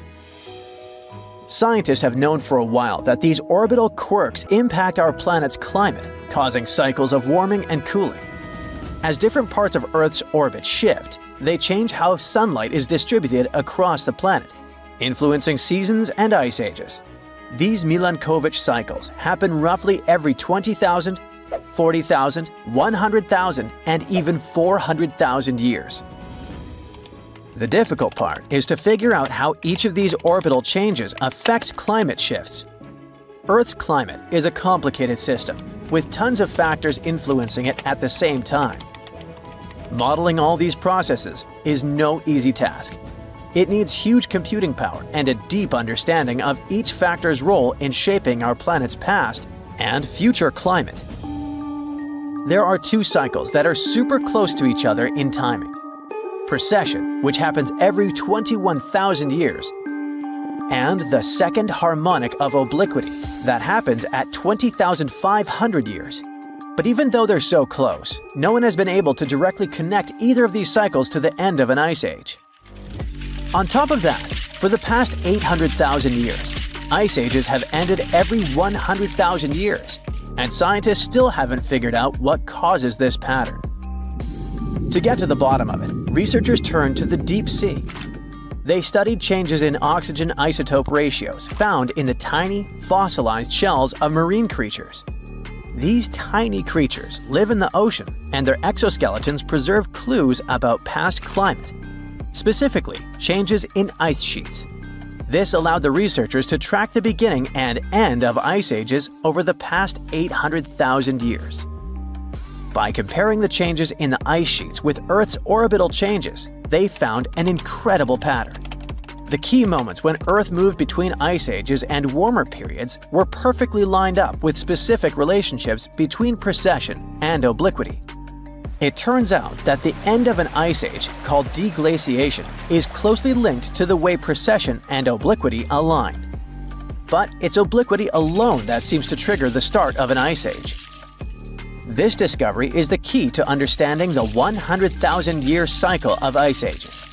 Scientists have known for a while that these orbital quirks impact our planet's climate, causing cycles of warming and cooling. As different parts of Earth's orbit shift, they change how sunlight is distributed across the planet, influencing seasons and ice ages. These Milankovitch cycles happen roughly every 20,000, 40,000, 100,000, and even 400,000 years. The difficult part is to figure out how each of these orbital changes affects climate shifts. Earth's climate is a complicated system, with tons of factors influencing it at the same time. Modeling all these processes is no easy task. It needs huge computing power and a deep understanding of each factor's role in shaping our planet's past and future climate. There are two cycles that are super close to each other in timing. Precession, which happens every 21,000 years, and the second harmonic of obliquity that happens at 20,500 years. But even though they're so close, no one has been able to directly connect either of these cycles to the end of an ice age. On top of that, for the past 800,000 years, ice ages have ended every 100,000 years, and scientists still haven't figured out what causes this pattern. To get to the bottom of it, researchers turned to the deep sea. They studied changes in oxygen isotope ratios found in the tiny, fossilized shells of marine creatures. These tiny creatures live in the ocean, and their exoskeletons preserve clues about past climate, specifically changes in ice sheets. This allowed the researchers to track the beginning and end of ice ages over the past 800,000 years. By comparing the changes in the ice sheets with Earth's orbital changes, they found an incredible pattern. The key moments when Earth moved between ice ages and warmer periods were perfectly lined up with specific relationships between precession and obliquity. It turns out that the end of an ice age, called deglaciation, is closely linked to the way precession and obliquity align. But it's obliquity alone that seems to trigger the start of an ice age. This discovery is the key to understanding the 100,000-year cycle of ice ages.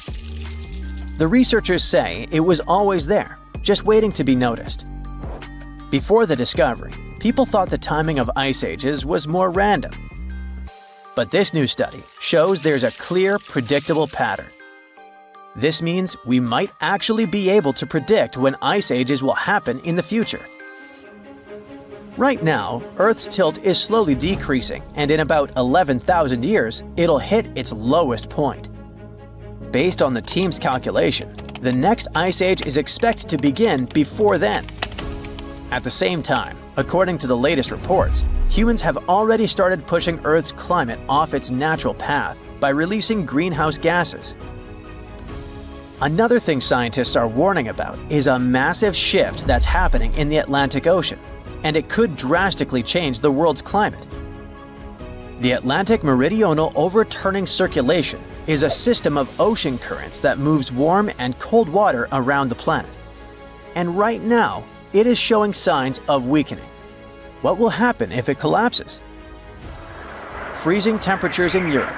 The researchers say it was always there, just waiting to be noticed. Before the discovery, people thought the timing of ice ages was more random. But this new study shows there's a clear, predictable pattern. This means we might actually be able to predict when ice ages will happen in the future. Right now, Earth's tilt is slowly decreasing, and in about 11,000 years, it'll hit its lowest point. Based on the team's calculation, the next ice age is expected to begin before then. At the same time, according to the latest reports, humans have already started pushing Earth's climate off its natural path by releasing greenhouse gases. Another thing scientists are warning about is a massive shift that's happening in the Atlantic Ocean, and it could drastically change the world's climate. The Atlantic Meridional Overturning Circulation is a system of ocean currents that moves warm and cold water around the planet. And right now, it is showing signs of weakening. What will happen if it collapses? Freezing temperatures in Europe,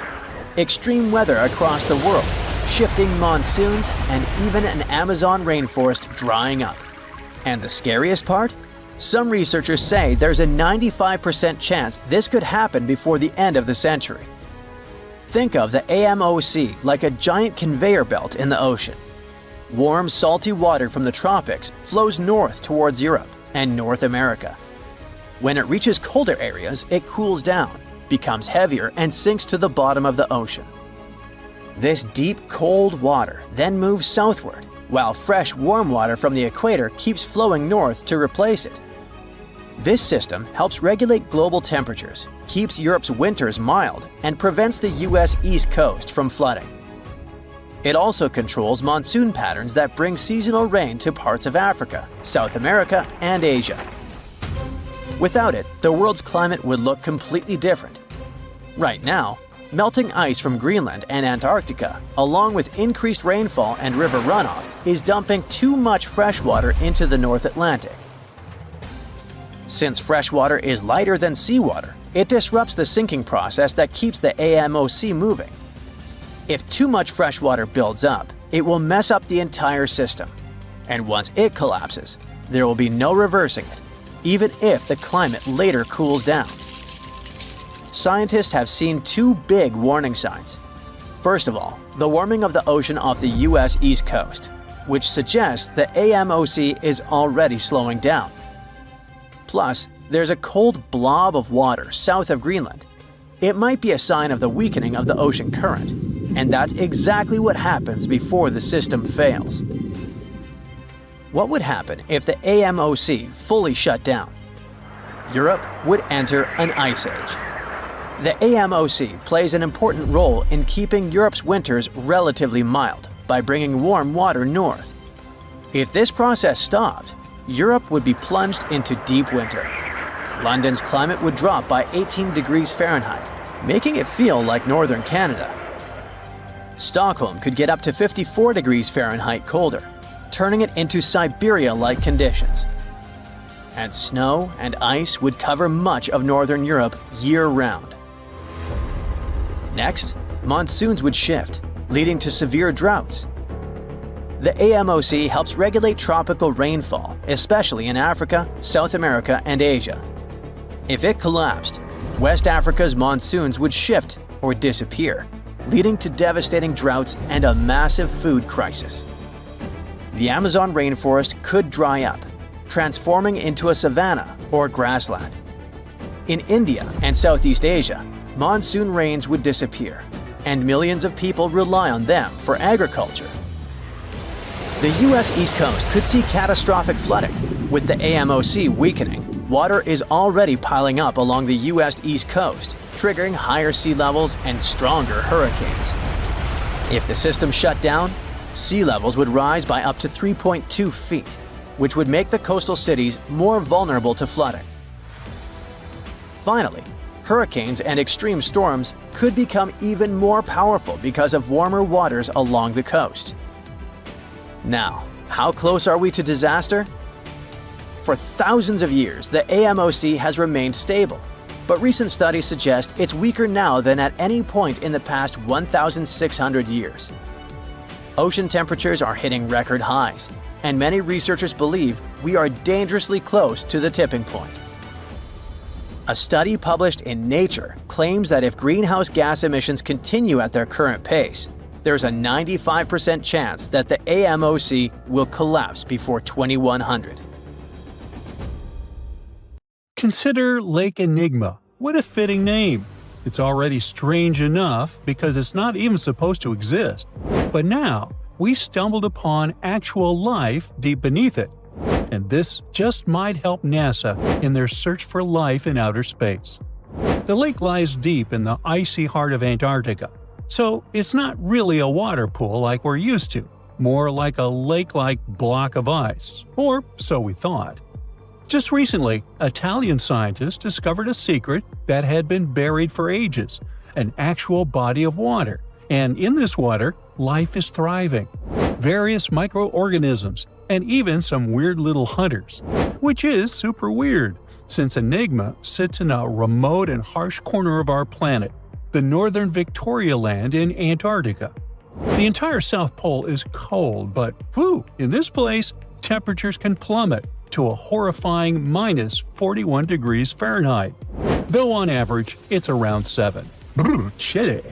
extreme weather across the world, shifting monsoons, and even an Amazon rainforest drying up. And the scariest part? Some researchers say there's a 95% chance this could happen before the end of the century. Think of the AMOC like a giant conveyor belt in the ocean. Warm, salty water from the tropics flows north towards Europe and North America. When it reaches colder areas, it cools down, becomes heavier, and sinks to the bottom of the ocean. This deep, cold water then moves southward, while fresh, warm water from the equator keeps flowing north to replace it. This system helps regulate global temperatures, keeps Europe's winters mild, and prevents the US East Coast from flooding. It also controls monsoon patterns that bring seasonal rain to parts of Africa, South America, and Asia. Without it, the world's climate would look completely different. Right now, melting ice from Greenland and Antarctica, along with increased rainfall and river runoff, is dumping too much fresh water into the North Atlantic. Since fresh water is lighter than seawater, it disrupts the sinking process that keeps the AMOC moving. If too much fresh water builds up, it will mess up the entire system. And once it collapses, there will be no reversing it, even if the climate later cools down. Scientists have seen two big warning signs. First of all, the warming of the ocean off the US East Coast, which suggests the AMOC is already slowing down. Plus, there's a cold blob of water south of Greenland. It might be a sign of the weakening of the ocean current, and that's exactly what happens before the system fails. What would happen if the AMOC fully shut down? Europe would enter an ice age. The AMOC plays an important role in keeping Europe's winters relatively mild by bringing warm water north. If this process stopped, Europe would be plunged into deep winter. London's climate would drop by 18 degrees Fahrenheit, making it feel like northern Canada. Stockholm could get up to 54 degrees Fahrenheit colder, turning it into Siberia-like conditions. And snow and ice would cover much of northern Europe year-round. Next, monsoons would shift, leading to severe droughts. The AMOC helps regulate tropical rainfall, especially in Africa, South America, and Asia. If it collapsed, West Africa's monsoons would shift or disappear, leading to devastating droughts and a massive food crisis. The Amazon rainforest could dry up, transforming into a savanna or grassland. In India and Southeast Asia, monsoon rains would disappear, and millions of people rely on them for agriculture. The US East Coast could see catastrophic flooding. With the AMOC weakening, water is already piling up along the US East Coast, triggering higher sea levels and stronger hurricanes. If the system shut down, sea levels would rise by up to 3.2 feet, which would make the coastal cities more vulnerable to flooding. Finally, hurricanes and extreme storms could become even more powerful because of warmer waters along the coast. Now, how close are we to disaster? For thousands of years, the AMOC has remained stable, but recent studies suggest it's weaker now than at any point in the past 1,600 years. Ocean temperatures are hitting record highs, and many researchers believe we are dangerously close to the tipping point. A study published in Nature claims that if greenhouse gas emissions continue at their current pace, there's a 95% chance that the AMOC will collapse before 2100. Consider Lake Enigma. What a fitting name. It's already strange enough because it's not even supposed to exist. But now, we stumbled upon actual life deep beneath it. And this just might help NASA in their search for life in outer space. The lake lies deep in the icy heart of Antarctica, so it's not really a water pool like we're used to, more like a lake-like block of ice, or so we thought. Just recently, Italian scientists discovered a secret that had been buried for ages, an actual body of water, and in this water, life is thriving. Various microorganisms, and even some weird little hunters. Which is super weird, since Enigma sits in a remote and harsh corner of our planet, the northern Victoria Land in Antarctica. The entire South Pole is cold, but in this place, temperatures can plummet to a horrifying minus 41 degrees Fahrenheit, though on average it's around 7. Chilly.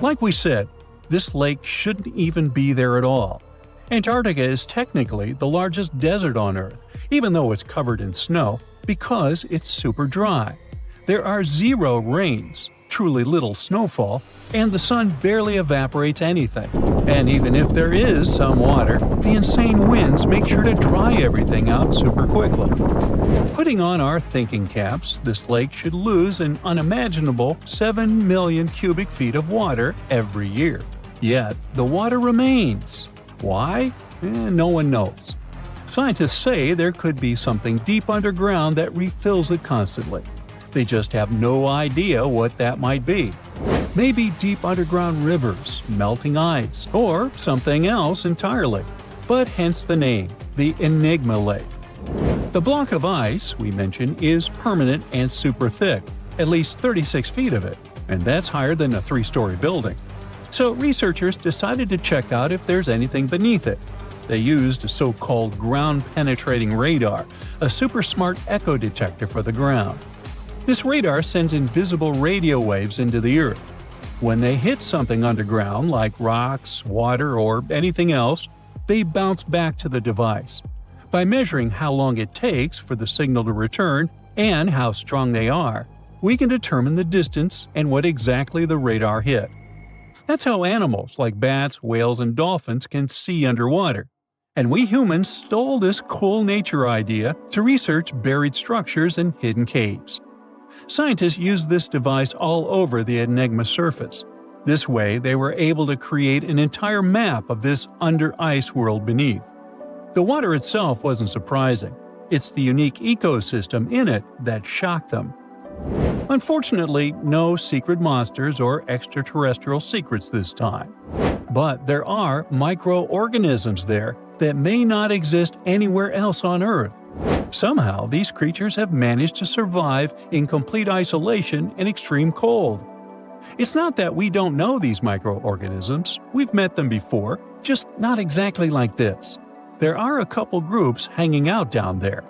Like we said, this lake shouldn't even be there at all. Antarctica is technically the largest desert on Earth, even though it's covered in snow, because it's super dry. There are zero rains, truly little snowfall, and the sun barely evaporates anything. And even if there is some water, the insane winds make sure to dry everything out super quickly. Putting on our thinking caps, this lake should lose an unimaginable 7 million cubic feet of water every year. Yet, the water remains. Why? No one knows. Scientists say there could be something deep underground that refills it constantly. They just have no idea what that might be. Maybe deep underground rivers, melting ice, or something else entirely. But hence the name, the Enigma Lake. The block of ice we mentioned is permanent and super thick, at least 36 feet of it, and that's higher than a 3-story building. So researchers decided to check out if there's anything beneath it. They used a so-called ground-penetrating radar, a super smart echo detector for the ground. This radar sends invisible radio waves into the Earth. When they hit something underground, like rocks, water, or anything else, they bounce back to the device. By measuring how long it takes for the signal to return and how strong they are, we can determine the distance and what exactly the radar hit. That's how animals like bats, whales, and dolphins can see underwater. And we humans stole this cool nature idea to research buried structures and hidden caves. Scientists used this device all over the Enigma surface. This way, they were able to create an entire map of this under-ice world beneath. The water itself wasn't surprising. It's the unique ecosystem in it that shocked them. Unfortunately, no secret monsters or extraterrestrial secrets this time. But there are microorganisms there that may not exist anywhere else on Earth. Somehow, these creatures have managed to survive in complete isolation and extreme cold. It's not that we don't know these microorganisms, we've met them before, just not exactly like this. There are a couple groups hanging out down there.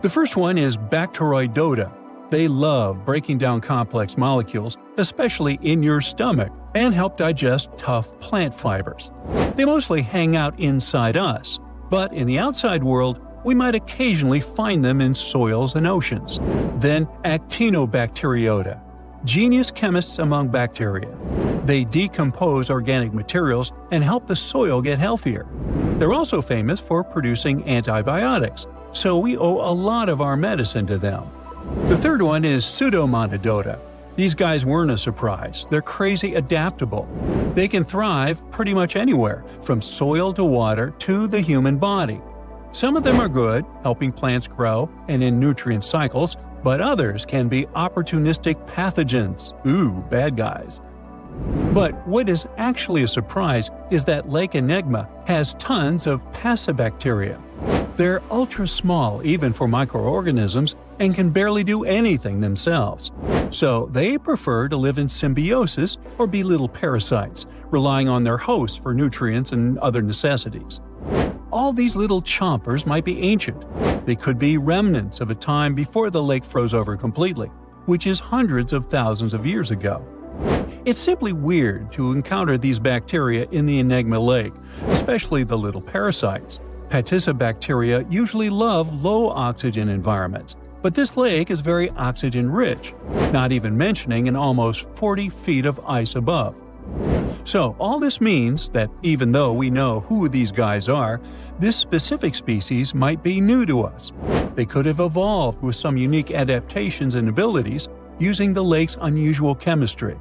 The first one is Bacteroidota. They love breaking down complex molecules, especially in your stomach, and help digest tough plant fibers. They mostly hang out inside us, but in the outside world, we might occasionally find them in soils and oceans. Then Actinobacteriota, genius chemists among bacteria. They decompose organic materials and help the soil get healthier. They're also famous for producing antibiotics, so we owe a lot of our medicine to them. The third one is Pseudomonadota. These guys weren't a surprise. They're crazy adaptable. They can thrive pretty much anywhere, from soil to water to the human body. Some of them are good, helping plants grow and in nutrient cycles, but others can be opportunistic pathogens. Ooh, bad guys. But what is actually a surprise is that Lake Enigma has tons of passibacteria. They're ultra small even for microorganisms and can barely do anything themselves. So they prefer to live in symbiosis or be little parasites, relying on their hosts for nutrients and other necessities. All these little chompers might be ancient. They could be remnants of a time before the lake froze over completely, which is hundreds of thousands of years ago. It's simply weird to encounter these bacteria in the Enigma Lake, especially the little parasites. Passibacteria usually love low-oxygen environments, but this lake is very oxygen-rich, not even mentioning an almost 40 feet of ice above. So all this means that even though we know who these guys are, this specific species might be new to us. They could have evolved with some unique adaptations and abilities using the lake's unusual chemistry.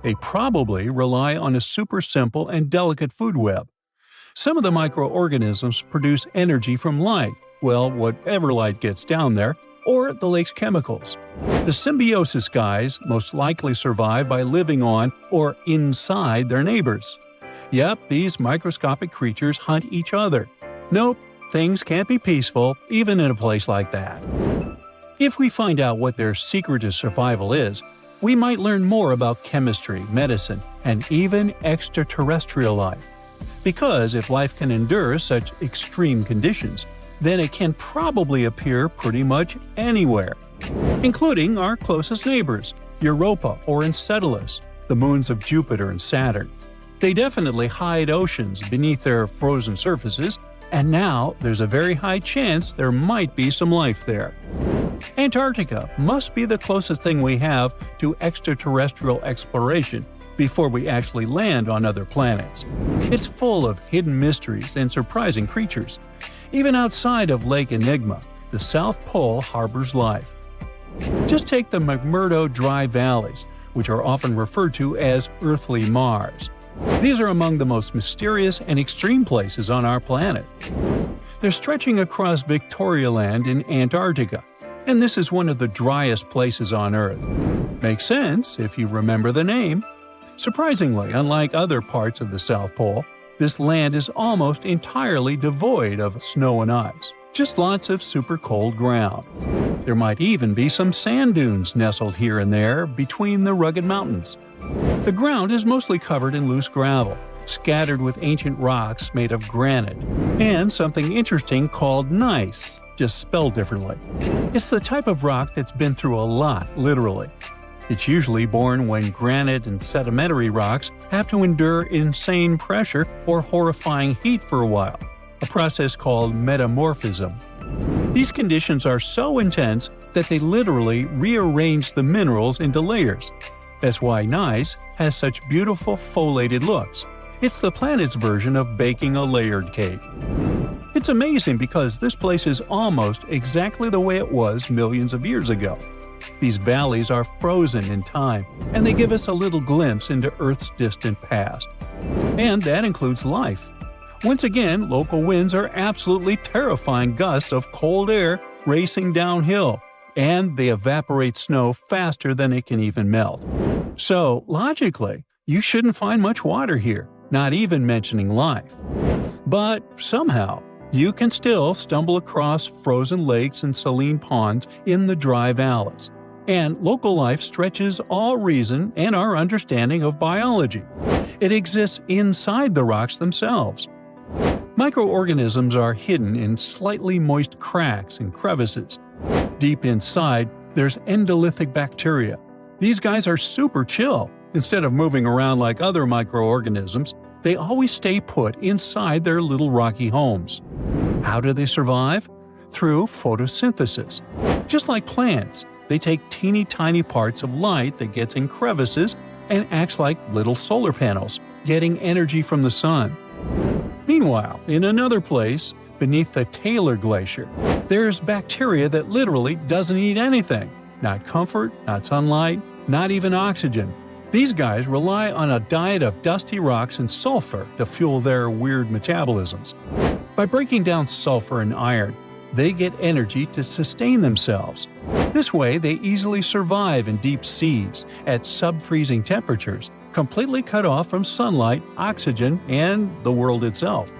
They probably rely on a super simple and delicate food web. Some of the microorganisms produce energy from light, well, whatever light gets down there, or the lake's chemicals. The symbiosis guys most likely survive by living on or inside their neighbors. Yep, these microscopic creatures hunt each other. Nope, things can't be peaceful even in a place like that. If we find out what their secret to survival is, we might learn more about chemistry, medicine, and even extraterrestrial life. Because if life can endure such extreme conditions, then it can probably appear pretty much anywhere, including our closest neighbors, Europa or Enceladus, the moons of Jupiter and Saturn. They definitely hide oceans beneath their frozen surfaces, and now there's a very high chance there might be some life there. Antarctica must be the closest thing we have to extraterrestrial exploration before we actually land on other planets. It's full of hidden mysteries and surprising creatures. Even outside of Lake Enigma, the South Pole harbors life. Just take the McMurdo Dry Valleys, which are often referred to as Earthly Mars. These are among the most mysterious and extreme places on our planet. They're stretching across Victoria Land in Antarctica, and this is one of the driest places on Earth. Makes sense if you remember the name. Surprisingly, unlike other parts of the South Pole, this land is almost entirely devoid of snow and ice, just lots of super cold ground. There might even be some sand dunes nestled here and there between the rugged mountains. The ground is mostly covered in loose gravel, scattered with ancient rocks made of granite, and something interesting called gneiss, just spelled differently. It's the type of rock that's been through a lot, literally. It's usually born when granite and sedimentary rocks have to endure insane pressure or horrifying heat for a while, a process called metamorphism. These conditions are so intense that they literally rearrange the minerals into layers. That's why gneiss has such beautiful foliated looks. It's the planet's version of baking a layered cake. It's amazing because this place is almost exactly the way it was millions of years ago. These valleys are frozen in time, and they give us a little glimpse into Earth's distant past. And that includes life. Once again, local winds are absolutely terrifying gusts of cold air racing downhill, and they evaporate snow faster than it can even melt. So, logically, you shouldn't find much water here, not even mentioning life. But somehow, you can still stumble across frozen lakes and saline ponds in the dry valleys. And local life stretches all reason and our understanding of biology. It exists inside the rocks themselves. Microorganisms are hidden in slightly moist cracks and crevices. Deep inside, there's endolithic bacteria. These guys are super chill. Instead of moving around like other microorganisms, they always stay put inside their little rocky homes. How do they survive? Through photosynthesis. Just like plants, they take teeny tiny parts of light that gets in crevices and acts like little solar panels, getting energy from the sun. Meanwhile, in another place, beneath the Taylor Glacier, there's bacteria that literally doesn't eat anything. Not comfort, not sunlight, not even oxygen. These guys rely on a diet of dusty rocks and sulfur to fuel their weird metabolisms. By breaking down sulfur and iron, they get energy to sustain themselves. This way, they easily survive in deep seas at sub-freezing temperatures, completely cut off from sunlight, oxygen, and the world itself.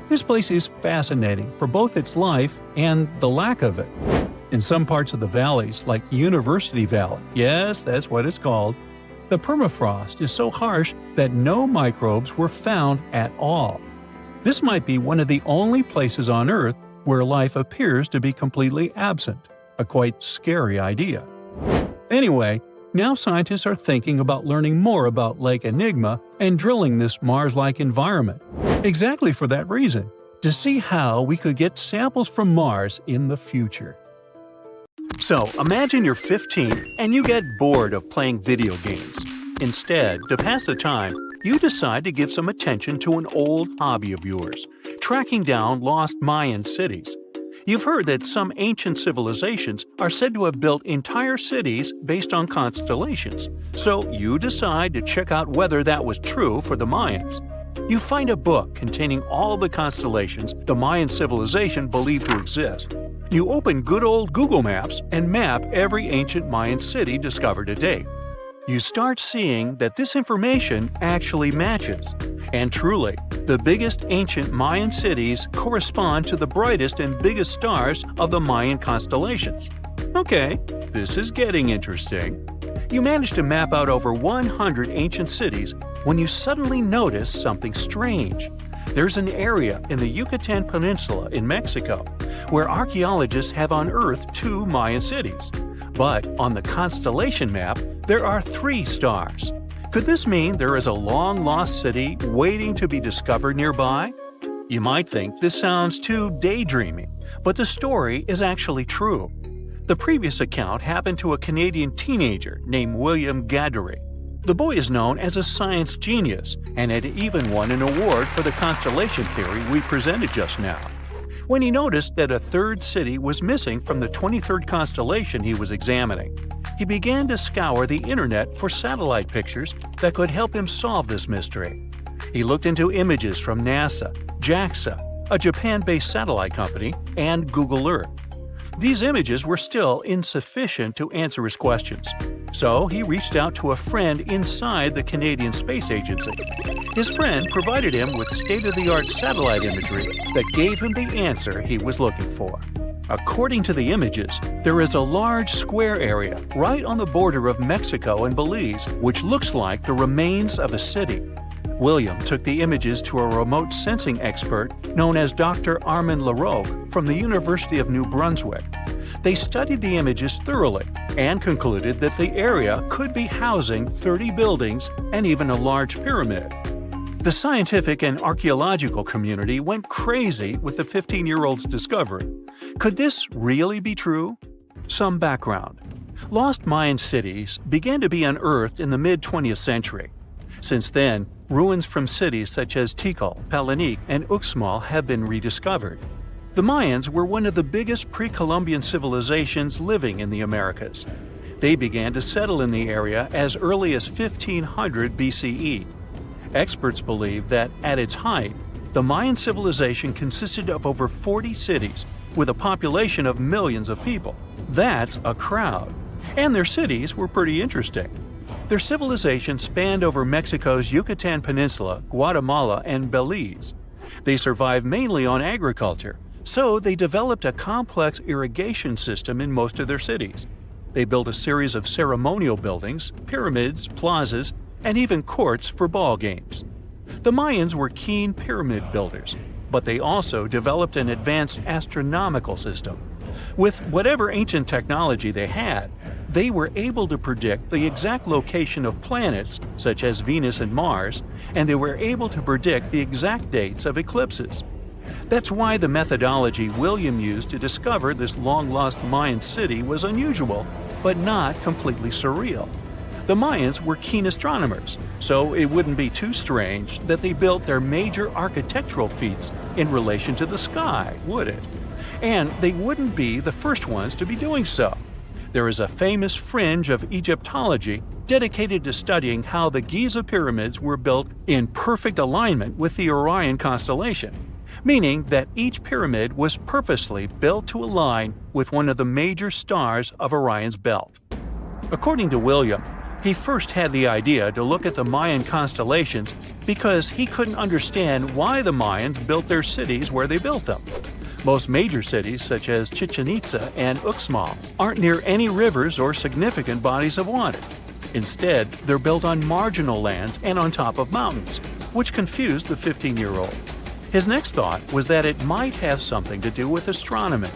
This place is fascinating for both its life and the lack of it. In some parts of the valleys, like University Valley, yes, that's what it's called, the permafrost is so harsh that no microbes were found at all. This might be one of the only places on Earth where life appears to be completely absent, a quite scary idea. Anyway, now scientists are thinking about learning more about Lake Enigma and drilling this Mars-like environment. Exactly for that reason, to see how we could get samples from Mars in the future. So, imagine you're 15 and you get bored of playing video games. Instead, to pass the time, you decide to give some attention to an old hobby of yours, tracking down lost Mayan cities. You've heard that some ancient civilizations are said to have built entire cities based on constellations, so you decide to check out whether that was true for the Mayans. You find a book containing all the constellations the Mayan civilization believed to exist. You open good old Google Maps and map every ancient Mayan city discovered to date. You start seeing that this information actually matches. And truly, the biggest ancient Mayan cities correspond to the brightest and biggest stars of the Mayan constellations. Okay, this is getting interesting. You manage to map out over 100 ancient cities when you suddenly notice something strange. There's an area in the Yucatan Peninsula in Mexico where archaeologists have unearthed 2 Mayan cities. But on the constellation map, there are 3 stars. Could this mean there is a long-lost city waiting to be discovered nearby? You might think this sounds too daydreaming, but the story is actually true. The previous account happened to a Canadian teenager named William Gaddery. The boy is known as a science genius and had even won an award for the constellation theory we presented just now. When he noticed that a third city was missing from the 23rd constellation he was examining, he began to scour the internet for satellite pictures that could help him solve this mystery. He looked into images from NASA, JAXA, a Japan-based satellite company, and Google Earth. These images were still insufficient to answer his questions, so he reached out to a friend inside the Canadian Space Agency. His friend provided him with state-of-the-art satellite imagery that gave him the answer he was looking for. According to the images, there is a large square area right on the border of Mexico and Belize, which looks like the remains of a city. William took the images to a remote sensing expert known as Dr. Armand Laroque from the University of New Brunswick. They studied the images thoroughly and concluded that the area could be housing 30 buildings and even a large pyramid. The scientific and archaeological community went crazy with the 15-year-old's discovery. Could this really be true? Some background. Lost Mayan cities began to be unearthed in the mid-20th century. Since then, ruins from cities such as Tikal, Palenque, and Uxmal have been rediscovered. The Mayans were one of the biggest pre-Columbian civilizations living in the Americas. They began to settle in the area as early as 1500 BCE. Experts believe that, at its height, the Mayan civilization consisted of over 40 cities with a population of millions of people. That's a crowd. And their cities were pretty interesting. Their civilization spanned over Mexico's Yucatan Peninsula, Guatemala, and Belize. They survived mainly on agriculture, so they developed a complex irrigation system in most of their cities. They built a series of ceremonial buildings, pyramids, plazas, and even courts for ball games. The Mayans were keen pyramid builders, but they also developed an advanced astronomical system. With whatever ancient technology they had, they were able to predict the exact location of planets, such as Venus and Mars, and they were able to predict the exact dates of eclipses. That's why the methodology William used to discover this long-lost Mayan city was unusual, but not completely surreal. The Mayans were keen astronomers, so it wouldn't be too strange that they built their major architectural feats in relation to the sky, would it? And they wouldn't be the first ones to be doing so. There is a famous fringe of Egyptology dedicated to studying how the Giza pyramids were built in perfect alignment with the Orion constellation, meaning that each pyramid was purposely built to align with one of the major stars of Orion's belt. According to William, he first had the idea to look at the Mayan constellations because he couldn't understand why the Mayans built their cities where they built them. Most major cities, such as Chichen Itza and Uxmal, aren't near any rivers or significant bodies of water. Instead, they're built on marginal lands and on top of mountains, which confused the 15-year-old. His next thought was that it might have something to do with astronomy.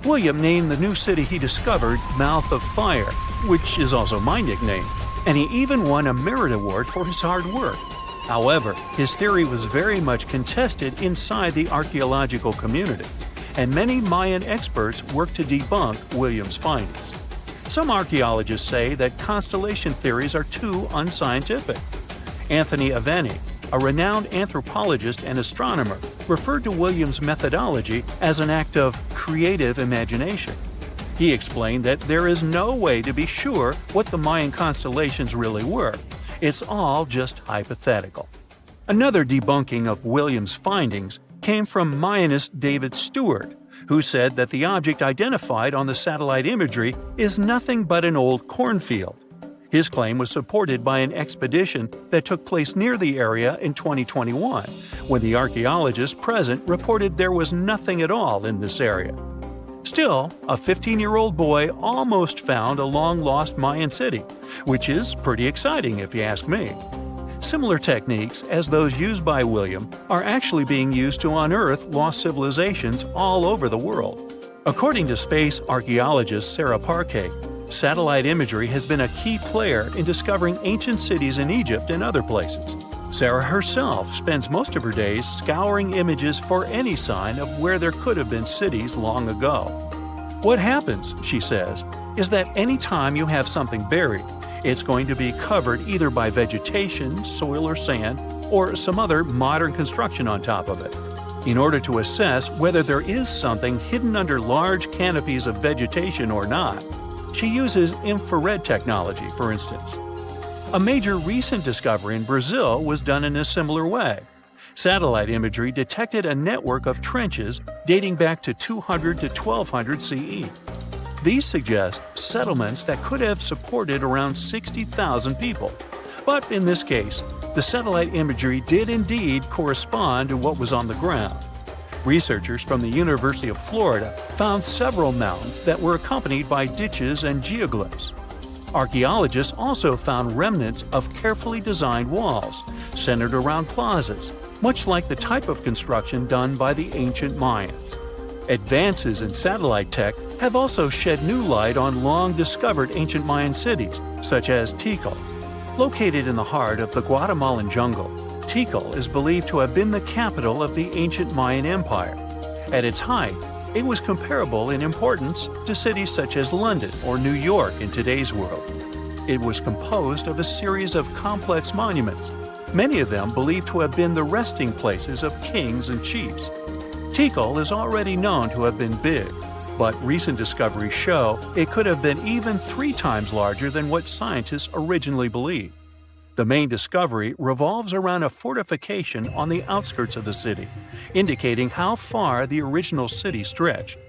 William named the new city he discovered Mouth of Fire, which is also my nickname, and he even won a merit award for his hard work. However, his theory was very much contested inside the archaeological community, and many Mayan experts worked to debunk William's findings. Some archaeologists say that constellation theories are too unscientific. Anthony Aveni, a renowned anthropologist and astronomer, referred to William's methodology as an act of creative imagination. He explained that there is no way to be sure what the Mayan constellations really were. It's all just hypothetical. Another debunking of William's findings came from Mayanist David Stewart, who said that the object identified on the satellite imagery is nothing but an old cornfield. His claim was supported by an expedition that took place near the area in 2021, when the archaeologists present reported there was nothing at all in this area. Still, a 15-year-old boy almost found a long-lost Mayan city, which is pretty exciting if you ask me. Similar techniques as those used by William are actually being used to unearth lost civilizations all over the world. According to space archaeologist Sarah Parquet, Satellite imagery has been a key player in discovering ancient cities in Egypt and other places. Sarah herself spends most of her days scouring images for any sign of where there could have been cities long ago. What happens, she says, is that any time you have something buried, it's going to be covered either by vegetation, soil or sand, or some other modern construction on top of it. In order to assess whether there is something hidden under large canopies of vegetation or not, she uses infrared technology, for instance. A major recent discovery in Brazil was done in a similar way. Satellite imagery detected a network of trenches dating back to 200 to 1200 CE. These suggest settlements that could have supported around 60,000 people. But in this case, the satellite imagery did indeed correspond to what was on the ground. Researchers from the University of Florida found several mounds that were accompanied by ditches and geoglyphs. Archaeologists also found remnants of carefully designed walls, centered around plazas, much like the type of construction done by the ancient Mayans. Advances in satellite tech have also shed new light on long-discovered ancient Mayan cities, such as Tikal. Located in the heart of the Guatemalan jungle, Tikal is believed to have been the capital of the ancient Mayan Empire. At its height, it was comparable in importance to cities such as London or New York in today's world. It was composed of a series of complex monuments, many of them believed to have been the resting places of kings and chiefs. Tikal is already known to have been big, but recent discoveries show it could have been even 3 times larger than what scientists originally believed. The main discovery revolves around a fortification on the outskirts of the city, indicating how far the original city stretched.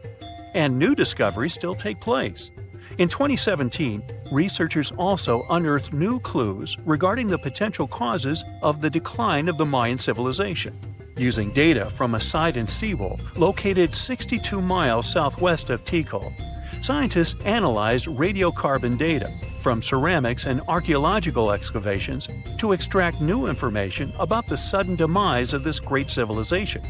And new discoveries still take place. In 2017, researchers also unearthed new clues regarding the potential causes of the decline of the Mayan civilization. Using data from a Sidon seawall located 62 miles southwest of Tikal, scientists analyzed radiocarbon data from ceramics and archaeological excavations to extract new information about the sudden demise of this great civilization.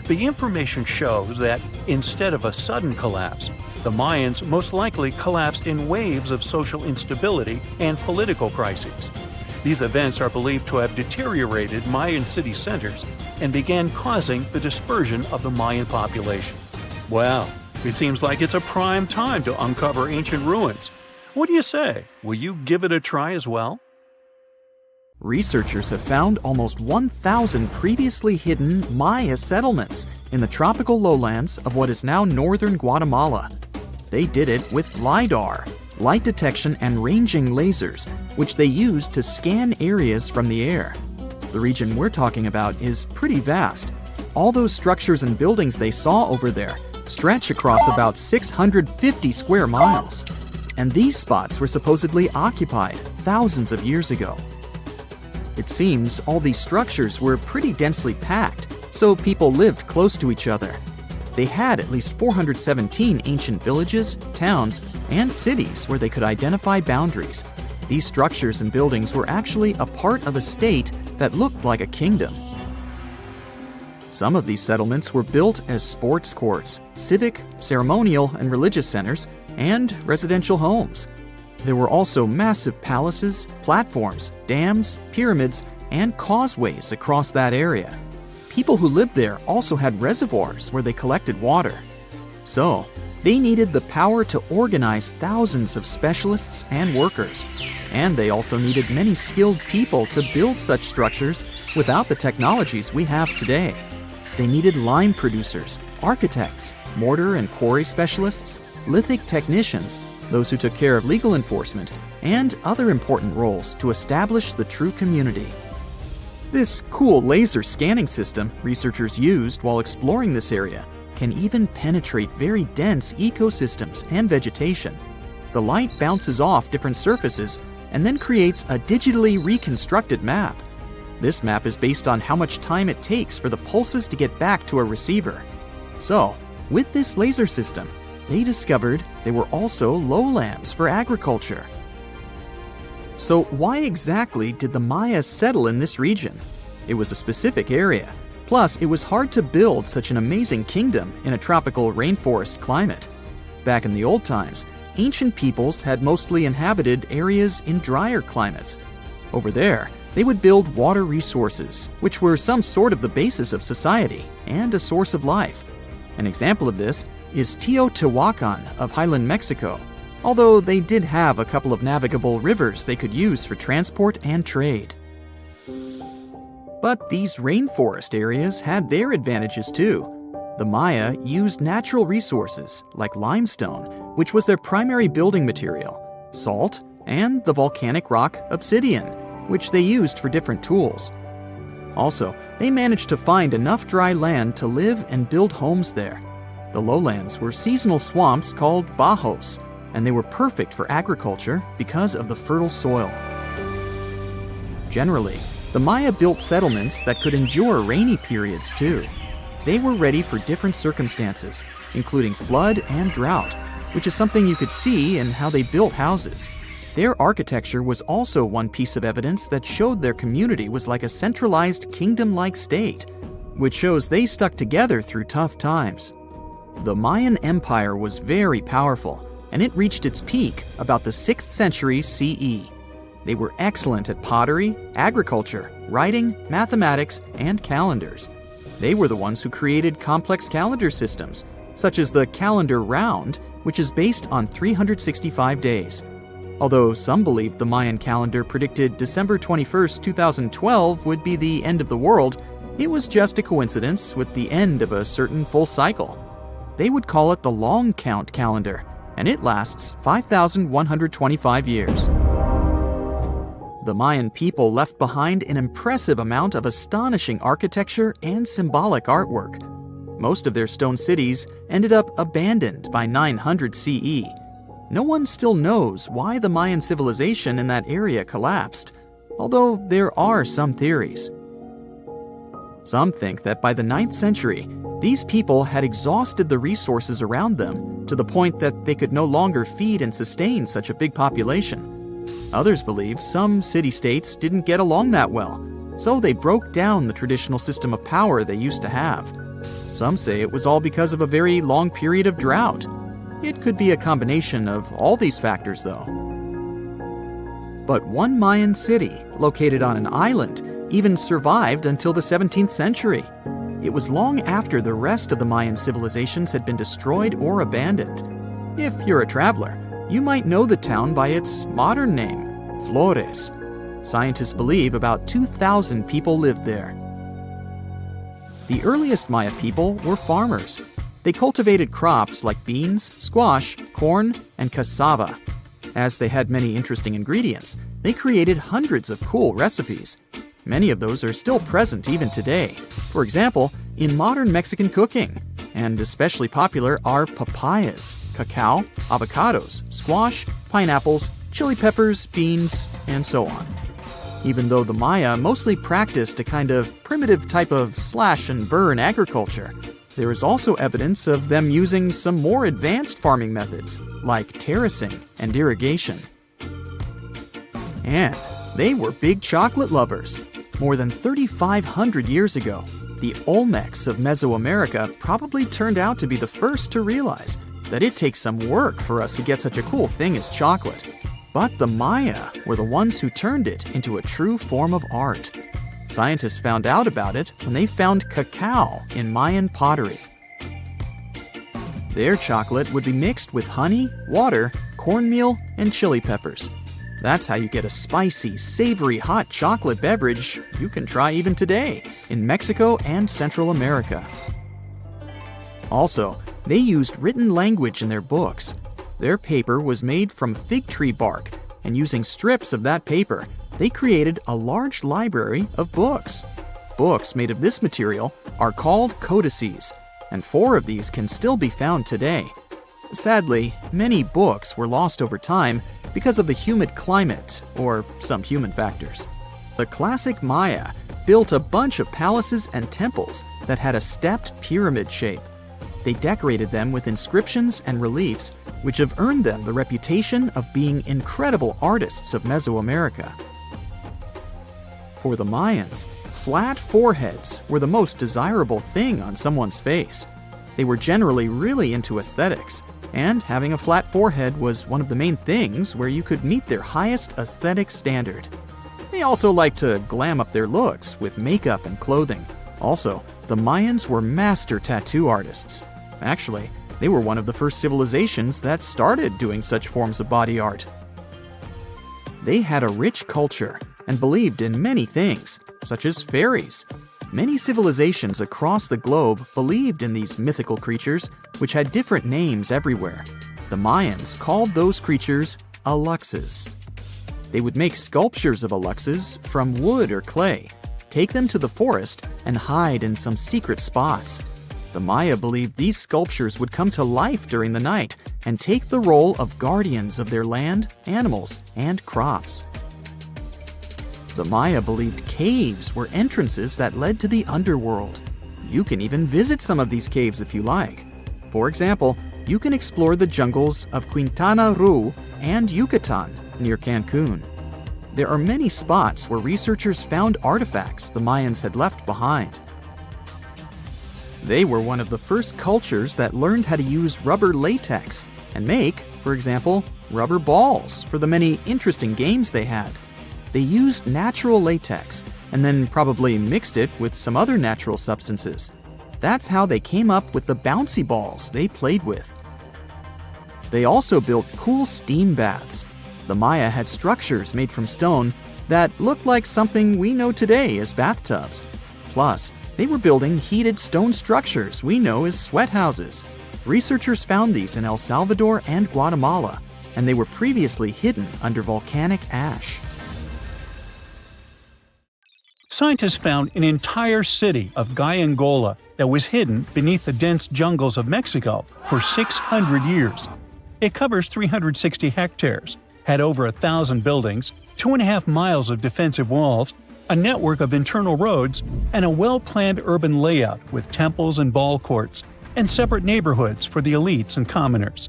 The information shows that, instead of a sudden collapse, the Mayans most likely collapsed in waves of social instability and political crises. These events are believed to have deteriorated Mayan city centers and began causing the dispersion of the Mayan population. Well, it seems like it's a prime time to uncover ancient ruins. What do you say? Will you give it a try as well? Researchers have found almost 1,000 previously hidden Maya settlements in the tropical lowlands of what is now northern Guatemala. They did it with LiDAR, light detection and ranging lasers, which they used to scan areas from the air. The region we're talking about is pretty vast. All those structures and buildings they saw over there stretch across about 650 square miles. And these spots were supposedly occupied thousands of years ago. It seems all these structures were pretty densely packed, so people lived close to each other. They had at least 417 ancient villages, towns, and cities where they could identify boundaries. These structures and buildings were actually a part of a state that looked like a kingdom. Some of these settlements were built as sports courts, civic, ceremonial, and religious centers, and residential homes. There were also massive palaces, platforms, dams, pyramids, and causeways across that area. People who lived there also had reservoirs where they collected water. So, they needed the power to organize thousands of specialists and workers. And they also needed many skilled people to build such structures without the technologies we have today. They needed lime producers, architects, mortar and quarry specialists, lithic technicians, those who took care of legal enforcement, and other important roles to establish the true community. This cool laser scanning system researchers used while exploring this area can even penetrate very dense ecosystems and vegetation. The light bounces off different surfaces and then creates a digitally reconstructed map. This map is based on how much time it takes for the pulses to get back to a receiver. So, with this laser system, they discovered they were also lowlands for agriculture. So why exactly did the Mayas settle in this region? It was a specific area. Plus, it was hard to build such an amazing kingdom in a tropical rainforest climate. Back in the old times, ancient peoples had mostly inhabited areas in drier climates. Over there, they would build water resources, which were some sort of the basis of society and a source of life. An example of this is Teotihuacan of Highland Mexico, although they did have a couple of navigable rivers they could use for transport and trade. But these rainforest areas had their advantages too. The Maya used natural resources like limestone, which was their primary building material, salt, and the volcanic rock obsidian, which they used for different tools. Also, they managed to find enough dry land to live and build homes there. The lowlands were seasonal swamps called bajos, and they were perfect for agriculture because of the fertile soil. Generally, the Maya built settlements that could endure rainy periods too. They were ready for different circumstances, including flood and drought, which is something you could see in how they built houses. Their architecture was also one piece of evidence that showed their community was like a centralized kingdom-like state, which shows they stuck together through tough times. The Mayan Empire was very powerful, and it reached its peak about the 6th century CE. They were excellent at pottery, agriculture, writing, mathematics, and calendars. They were the ones who created complex calendar systems, such as the calendar round, which is based on 365 days. Although some believe the Mayan calendar predicted December 21st, 2012 would be the end of the world, it was just a coincidence with the end of a certain full cycle. They would call it the long count calendar, and it lasts 5,125 years. The Mayan people left behind an impressive amount of astonishing architecture and symbolic artwork. Most of their stone cities ended up abandoned by 900 CE. No one still knows why the Mayan civilization in that area collapsed, although there are some theories. Some think that by the 9th century, these people had exhausted the resources around them to the point that they could no longer feed and sustain such a big population. Others believe some city-states didn't get along that well, so they broke down the traditional system of power they used to have. Some say it was all because of a very long period of drought. It could be a combination of all these factors, though. But one Mayan city, located on an island, even survived until the 17th century. It was long after the rest of the Mayan civilizations had been destroyed or abandoned. If you're a traveler, you might know the town by its modern name, Flores. Scientists believe about 2,000 people lived there. The earliest Maya people were farmers. They cultivated crops like beans, squash, corn, and cassava. As they had many interesting ingredients, they created hundreds of cool recipes. Many of those are still present even today. For example, in modern Mexican cooking. And especially popular are papayas, cacao, avocados, squash, pineapples, chili peppers, beans, and so on. Even though the Maya mostly practiced a kind of primitive type of slash-and-burn agriculture, there is also evidence of them using some more advanced farming methods, like terracing and irrigation. And they were big chocolate lovers. More than 3,500 years ago, the Olmecs of Mesoamerica probably turned out to be the first to realize that it takes some work for us to get such a cool thing as chocolate. But the Maya were the ones who turned it into a true form of art. Scientists found out about it when they found cacao in Mayan pottery. Their chocolate would be mixed with honey, water, cornmeal, and chili peppers. That's how you get a spicy, savory, hot chocolate beverage you can try even today in Mexico and Central America. Also, they used written language in their books. Their paper was made from fig tree bark, and using strips of that paper, they created a large library of books. Books made of this material are called codices, and 4 of these can still be found today. Sadly, many books were lost over time because of the humid climate or some human factors. The classic Maya built a bunch of palaces and temples that had a stepped pyramid shape. They decorated them with inscriptions and reliefs, which have earned them the reputation of being incredible artists of Mesoamerica. For the Mayans, flat foreheads were the most desirable thing on someone's face. They were generally really into aesthetics, and having a flat forehead was one of the main things where you could meet their highest aesthetic standard. They also liked to glam up their looks with makeup and clothing. Also, the Mayans were master tattoo artists. Actually, they were one of the first civilizations that started doing such forms of body art. They had a rich culture and believed in many things, such as fairies. Many civilizations across the globe believed in these mythical creatures, which had different names everywhere. The Mayans called those creatures aluxes. They would make sculptures of aluxes from wood or clay, take them to the forest, and hide in some secret spots. The Maya believed these sculptures would come to life during the night and take the role of guardians of their land, animals, and crops. The Maya believed caves were entrances that led to the underworld. You can even visit some of these caves if you like. For example, you can explore the jungles of Quintana Roo and Yucatan near Cancun. There are many spots where researchers found artifacts the Mayans had left behind. They were one of the first cultures that learned how to use rubber latex and make, for example, rubber balls for the many interesting games they had. They used natural latex and then probably mixed it with some other natural substances. That's how they came up with the bouncy balls they played with. They also built cool steam baths. The Maya had structures made from stone that looked like something we know today as bathtubs. Plus, they were building heated stone structures we know as sweat houses. Researchers found these in El Salvador and Guatemala, and they were previously hidden under volcanic ash. Scientists found an entire city of Gallangola that was hidden beneath the dense jungles of Mexico for 600 years. It covers 360 hectares, had over 1,000 buildings, 2.5 miles of defensive walls, a network of internal roads, and a well-planned urban layout with temples and ball courts, and separate neighborhoods for the elites and commoners.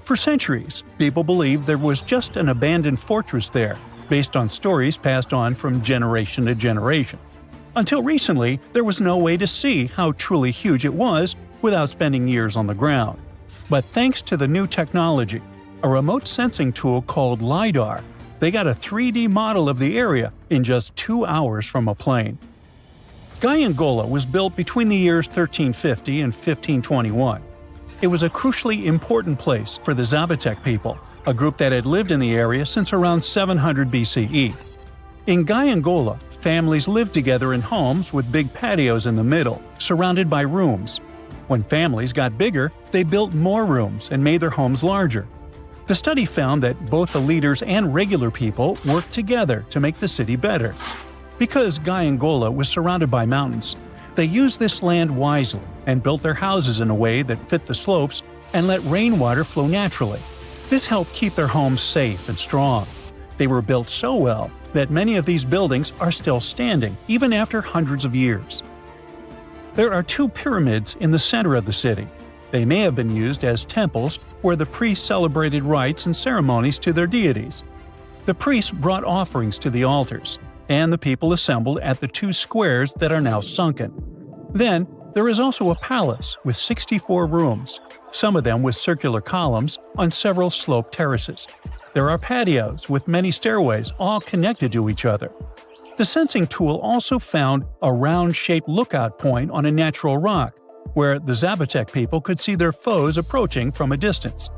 For centuries, people believed there was just an abandoned fortress there, based on stories passed on from generation to generation. Until recently, there was no way to see how truly huge it was without spending years on the ground. But thanks to the new technology, a remote sensing tool called LiDAR, they got a 3D model of the area in just 2 hours from a plane. Gallangola was built between the years 1350 and 1521. It was a crucially important place for the Zapotec people, a group that had lived in the area since around 700 BCE. In Gallangola, families lived together in homes with big patios in the middle, surrounded by rooms. When families got bigger, they built more rooms and made their homes larger. The study found that both the leaders and regular people worked together to make the city better. Because Gallangola was surrounded by mountains, they used this land wisely and built their houses in a way that fit the slopes and let rainwater flow naturally. This helped keep their homes safe and strong. They were built so well that many of these buildings are still standing, even after hundreds of years. There are 2 pyramids in the center of the city. They may have been used as temples where the priests celebrated rites and ceremonies to their deities. The priests brought offerings to the altars, and the people assembled at the 2 squares that are now sunken. Then, there is also a palace with 64 rooms, some of them with circular columns on several sloped terraces. There are patios with many stairways all connected to each other. The sensing tool also found a round-shaped lookout point on a natural rock, where the Zapotec people could see their foes approaching from a distance.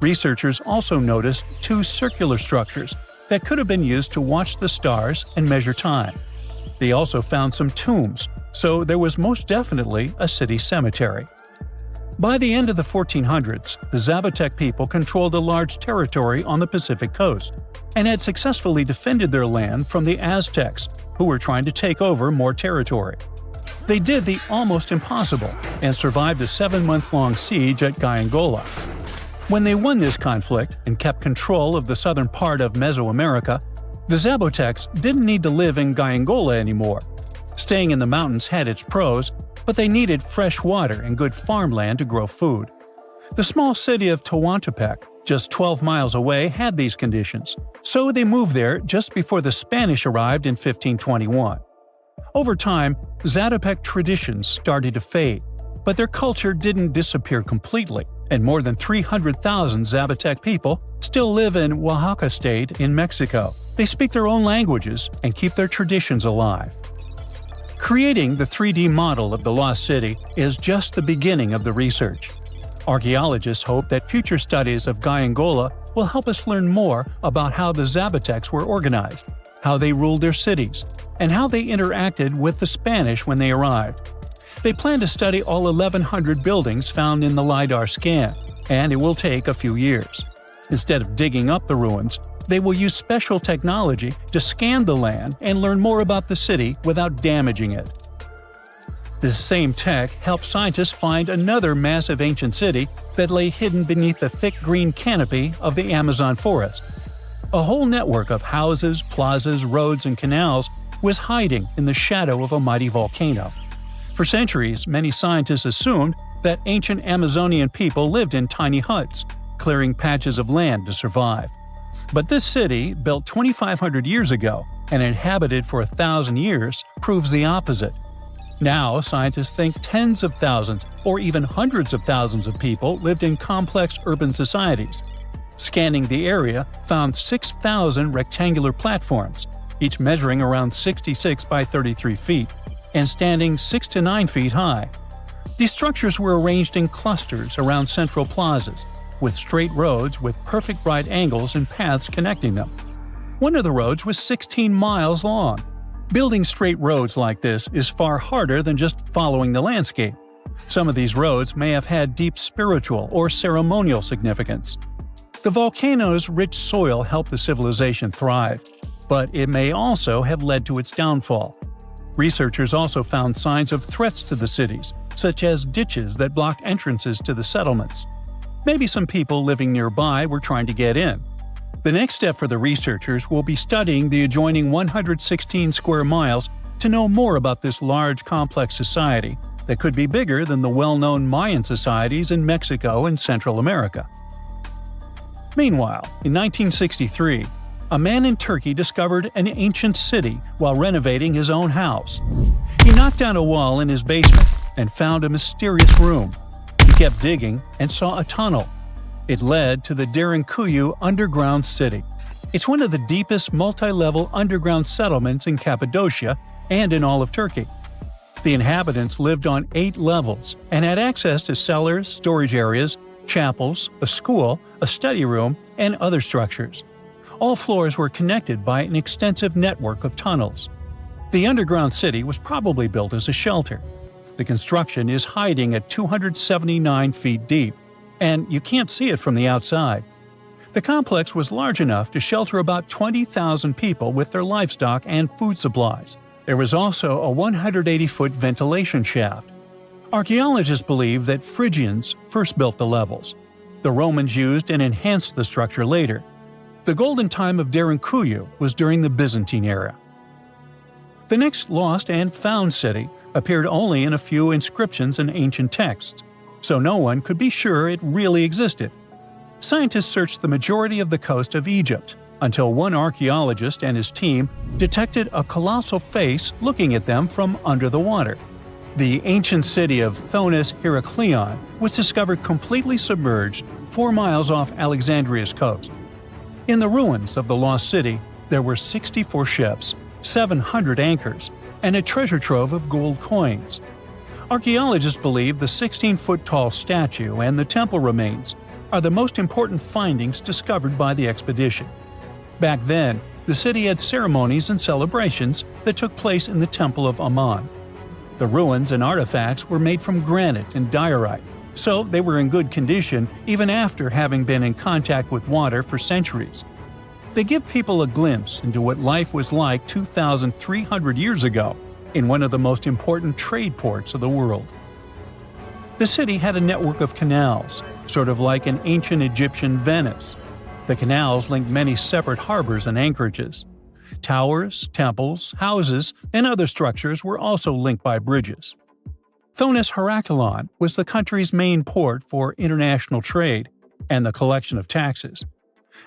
Researchers also noticed 2 circular structures that could have been used to watch the stars and measure time. They also found some tombs, so there was most definitely a city cemetery. By the end of the 1400s, the Zapotec people controlled a large territory on the Pacific coast and had successfully defended their land from the Aztecs, who were trying to take over more territory. They did the almost impossible and survived a 7-month-long siege at Gallangola. When they won this conflict and kept control of the southern part of Mesoamerica, the Zapotecs didn't need to live in Gallangola anymore. Staying in the mountains had its pros, but they needed fresh water and good farmland to grow food. The small city of Tehuantepec, just 12 miles away, had these conditions, so they moved there just before the Spanish arrived in 1521. Over time, Zapotec traditions started to fade, but their culture didn't disappear completely, and more than 300,000 Zapotec people still live in Oaxaca state in Mexico. They speak their own languages and keep their traditions alive. Creating the 3D model of the lost city is just the beginning of the research. Archaeologists hope that future studies of Gaiangola will help us learn more about how the Zapotecs were organized, how they ruled their cities, and how they interacted with the Spanish when they arrived. They plan to study all 1,100 buildings found in the LiDAR scan, and it will take a few years. Instead of digging up the ruins, they will use special technology to scan the land and learn more about the city without damaging it. This same tech helped scientists find another massive ancient city that lay hidden beneath the thick green canopy of the Amazon forest. A whole network of houses, plazas, roads, and canals was hiding in the shadow of a mighty volcano. For centuries, many scientists assumed that ancient Amazonian people lived in tiny huts, clearing patches of land to survive. But this city, built 2,500 years ago and inhabited for 1,000 years, proves the opposite. Now, scientists think tens of thousands or even hundreds of thousands of people lived in complex urban societies. Scanning the area found 6,000 rectangular platforms, each measuring around 66 by 33 feet, and standing 6 to 9 feet high. These structures were arranged in clusters around central plazas, with straight roads with perfect right angles and paths connecting them. One of the roads was 16 miles long. Building straight roads like this is far harder than just following the landscape. Some of these roads may have had deep spiritual or ceremonial significance. The volcano's rich soil helped the civilization thrive, but it may also have led to its downfall. Researchers also found signs of threats to the cities, such as ditches that blocked entrances to the settlements. Maybe some people living nearby were trying to get in. The next step for the researchers will be studying the adjoining 116 square miles to know more about this large, complex society that could be bigger than the well-known Mayan societies in Mexico and Central America. Meanwhile, in 1963, a man in Turkey discovered an ancient city while renovating his own house. He knocked down a wall in his basement and found a mysterious room. He kept digging and saw a tunnel. It led to the Derinkuyu underground city. It's one of the deepest multi-level underground settlements in Cappadocia and in all of Turkey. The inhabitants lived on 8 levels and had access to cellars, storage areas, chapels, a school, a study room, and other structures. All floors were connected by an extensive network of tunnels. The underground city was probably built as a shelter. The construction is hiding at 279 feet deep, and you can't see it from the outside. The complex was large enough to shelter about 20,000 people with their livestock and food supplies. There was also a 180-foot ventilation shaft. Archaeologists believe that Phrygians first built the levels. The Romans used and enhanced the structure later. The golden time of Derinkuyu was during the Byzantine era. The next lost and found city appeared only in a few inscriptions and ancient texts, so no one could be sure it really existed. Scientists searched the majority of the coast of Egypt until one archaeologist and his team detected a colossal face looking at them from under the water. The ancient city of Thonis Heraklion was discovered completely submerged 4 miles off Alexandria's coast. In the ruins of the lost city, there were 64 ships, 700 anchors, and a treasure trove of gold coins. Archaeologists believe the 16-foot-tall statue and the temple remains are the most important findings discovered by the expedition. Back then, the city had ceremonies and celebrations that took place in the Temple of Ammon. The ruins and artifacts were made from granite and diorite, so they were in good condition even after having been in contact with water for centuries. They give people a glimpse into what life was like 2,300 years ago in one of the most important trade ports of the world. The city had a network of canals, sort of like an ancient Egyptian Venice. The canals linked many separate harbors and anchorages. Towers, temples, houses, and other structures were also linked by bridges. Thonis Heraklion was the country's main port for international trade and the collection of taxes.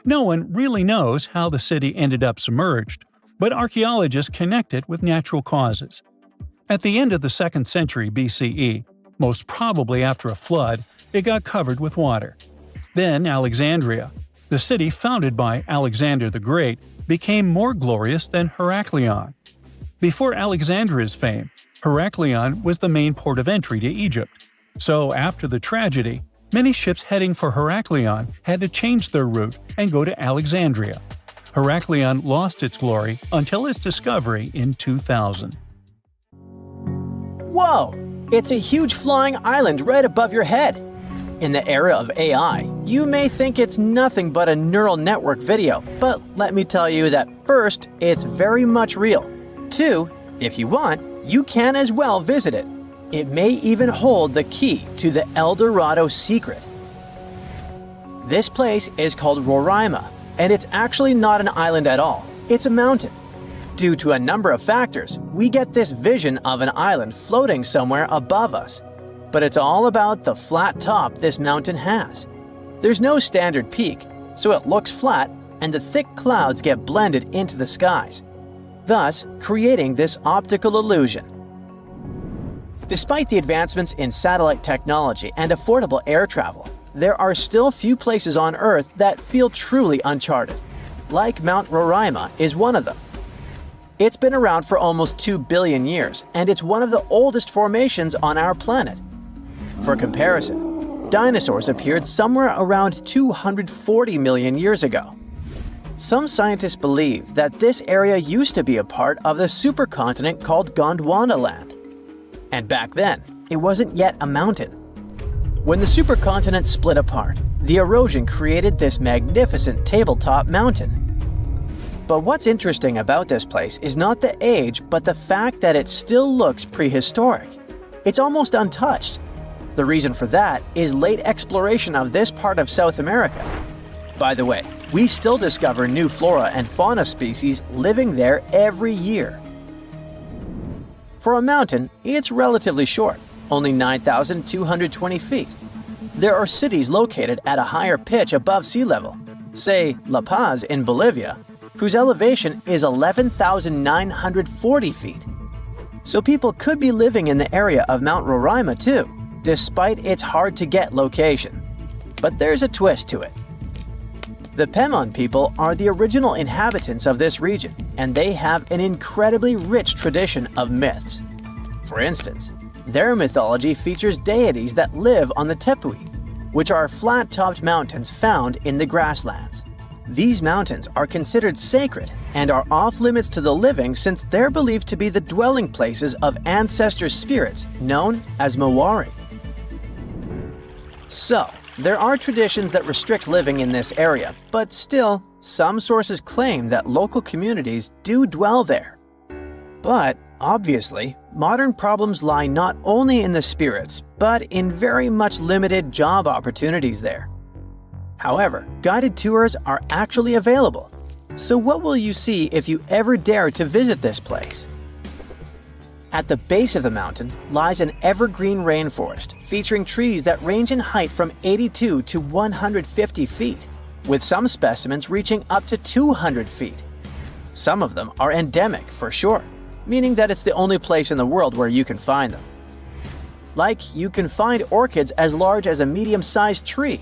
No one really knows how the city ended up submerged, but archaeologists connect it with natural causes. At the end of the 2nd century BCE, most probably after a flood, it got covered with water. Then Alexandria, the city founded by Alexander the Great, became more glorious than Heraklion. Before Alexandria's fame, Heraklion was the main port of entry to Egypt. So after the tragedy, many ships heading for Heraklion had to change their route and go to Alexandria. Heraklion lost its glory until its discovery in 2000. Whoa! It's a huge flying island right above your head. In the era of AI, you may think it's nothing but a neural network video, but let me tell you that first, it's very much real. Two, if you want, you can as well visit it. It may even hold the key to the El Dorado secret. This place is called Roraima, and it's actually not an island at all. It's a mountain. Due to a number of factors, we get this vision of an island floating somewhere above us. But it's all about the flat top this mountain has. There's no standard peak, so it looks flat and the thick clouds get blended into the skies, thus creating this optical illusion. Despite the advancements in satellite technology and affordable air travel, there are still few places on Earth that feel truly uncharted. Like Mount Roraima is one of them. It's been around for almost 2 billion years, and it's one of the oldest formations on our planet. For comparison, dinosaurs appeared somewhere around 240 million years ago. Some scientists believe that this area used to be a part of the supercontinent called Gondwanaland. And back then, it wasn't yet a mountain. When the supercontinent split apart, the erosion created this magnificent tabletop mountain. But what's interesting about this place is not the age, but the fact that it still looks prehistoric. It's almost untouched. The reason for that is late exploration of this part of South America. By the way, we still discover new flora and fauna species living there every year. For a mountain, it's relatively short, only 9,220 feet. There are cities located at a higher pitch above sea level, say La Paz in Bolivia, whose elevation is 11,940 feet. So people could be living in the area of Mount Roraima too, despite its hard-to-get location. But there's a twist to it. The Pemon people are the original inhabitants of this region, and they have an incredibly rich tradition of myths. For instance, their mythology features deities that live on the Tepui, which are flat-topped mountains found in the grasslands. These mountains are considered sacred and are off-limits to the living since they're believed to be the dwelling places of ancestor spirits known as Mawari. So, there are traditions that restrict living in this area, but still, some sources claim that local communities do dwell there. But, obviously, modern problems lie not only in the spirits, but in very much limited job opportunities there. However, guided tours are actually available. So what will you see if you ever dare to visit this place? At the base of the mountain lies an evergreen rainforest featuring trees that range in height from 82 to 150 feet, with some specimens reaching up to 200 feet. Some of them are endemic for sure, meaning that it's the only place in the world where you can find them. Like, you can find orchids as large as a medium-sized tree.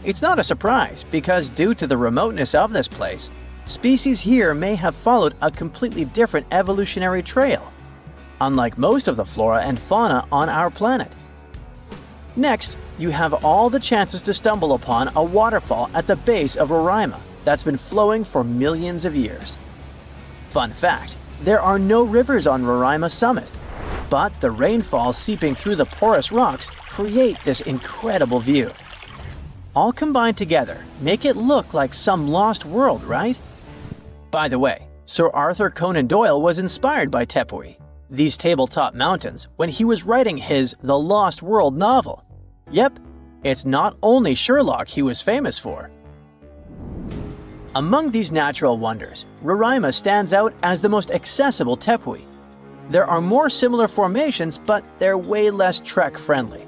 It's not a surprise because due to the remoteness of this place, species here may have followed a completely different evolutionary trail, unlike most of the flora and fauna on our planet. Next, you have all the chances to stumble upon a waterfall at the base of Roraima that's been flowing for millions of years. Fun fact, there are no rivers on Roraima summit, but the rainfall seeping through the porous rocks create this incredible view. All combined together make it look like some lost world, right? By the way, Sir Arthur Conan Doyle was inspired by Tepui, these tabletop mountains, when he was writing his The Lost World novel. Yep, it's not only Sherlock he was famous for. Among these natural wonders, Roraima stands out as the most accessible Tepui. There are more similar formations, but they're way less trek-friendly.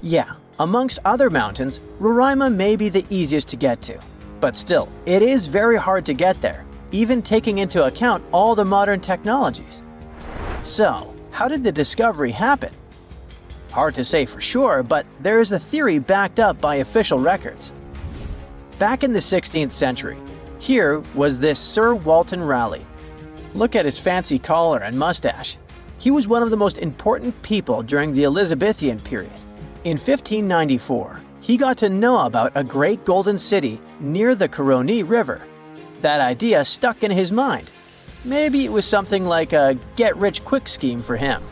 Yeah, amongst other mountains, Roraima may be the easiest to get to, but still, it is very hard to get there, even taking into account all the modern technologies. So, how did the discovery happen? Hard to say for sure, but there is a theory backed up by official records. Back in the 16th century, here was this Sir Walter Raleigh. Look at his fancy collar and mustache. He was one of the most important people during the Elizabethan period. In 1594, he got to know about a great golden city near the Caroni River. That idea stuck in his mind. Maybe it was something like a get-rich-quick scheme for him.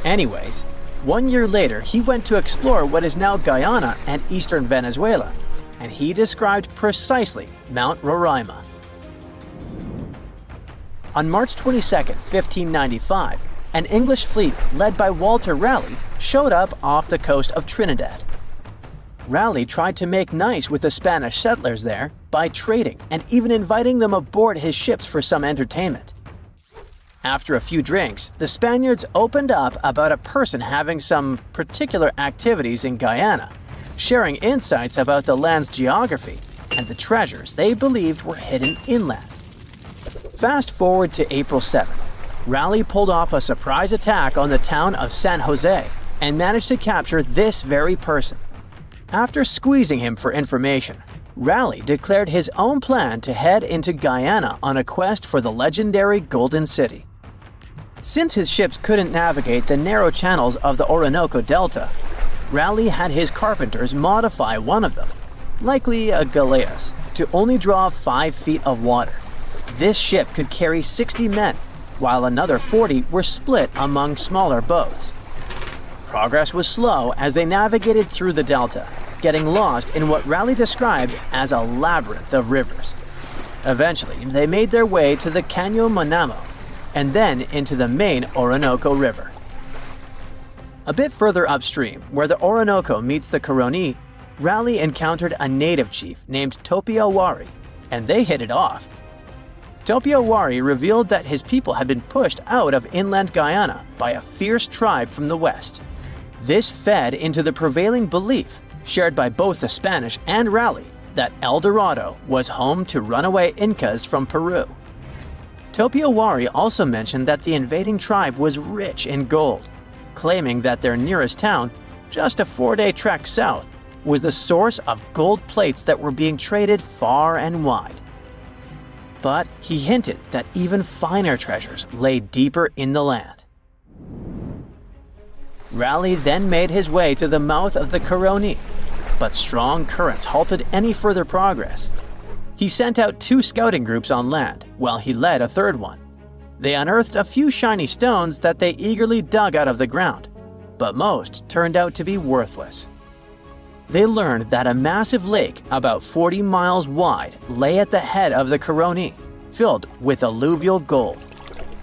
Anyways, 1 year later, he went to explore what is now Guyana and eastern Venezuela, and he described precisely Mount Roraima. On March 22, 1595, an English fleet led by Walter Raleigh showed up off the coast of Trinidad. Raleigh tried to make nice with the Spanish settlers there by trading and even inviting them aboard his ships for some entertainment. After a few drinks, the Spaniards opened up about a person having some particular activities in Guyana, sharing insights about the land's geography and the treasures they believed were hidden inland. Fast forward to April 7th. Raleigh pulled off a surprise attack on the town of San Jose and managed to capture this very person. After squeezing him for information, Raleigh declared his own plan to head into Guyana on a quest for the legendary Golden City. Since his ships couldn't navigate the narrow channels of the Orinoco Delta, Raleigh had his carpenters modify one of them, likely a galleass, to only draw 5 feet of water. This ship could carry 60 men, while another 40 were split among smaller boats. Progress was slow as they navigated through the delta, getting lost in what Raleigh described as a labyrinth of rivers. Eventually, they made their way to the Caño Manamo, and then into the main Orinoco River. A bit further upstream, where the Orinoco meets the Caroni, Raleigh encountered a native chief named Topiawari, and they hit it off. Topiawari revealed that his people had been pushed out of inland Guyana by a fierce tribe from the west. This fed into the prevailing belief, shared by both the Spanish and Raleigh, that El Dorado was home to runaway Incas from Peru. Topiawari also mentioned that the invading tribe was rich in gold, claiming that their nearest town, just a 4-day trek south, was the source of gold plates that were being traded far and wide. But he hinted that even finer treasures lay deeper in the land. Raleigh then made his way to the mouth of the Caroni, but strong currents halted any further progress. He sent out 2 scouting groups on land, while he led a 3rd one. They unearthed a few shiny stones that they eagerly dug out of the ground, but most turned out to be worthless. They learned that a massive lake about 40 miles wide lay at the head of the Caroni, filled with alluvial gold.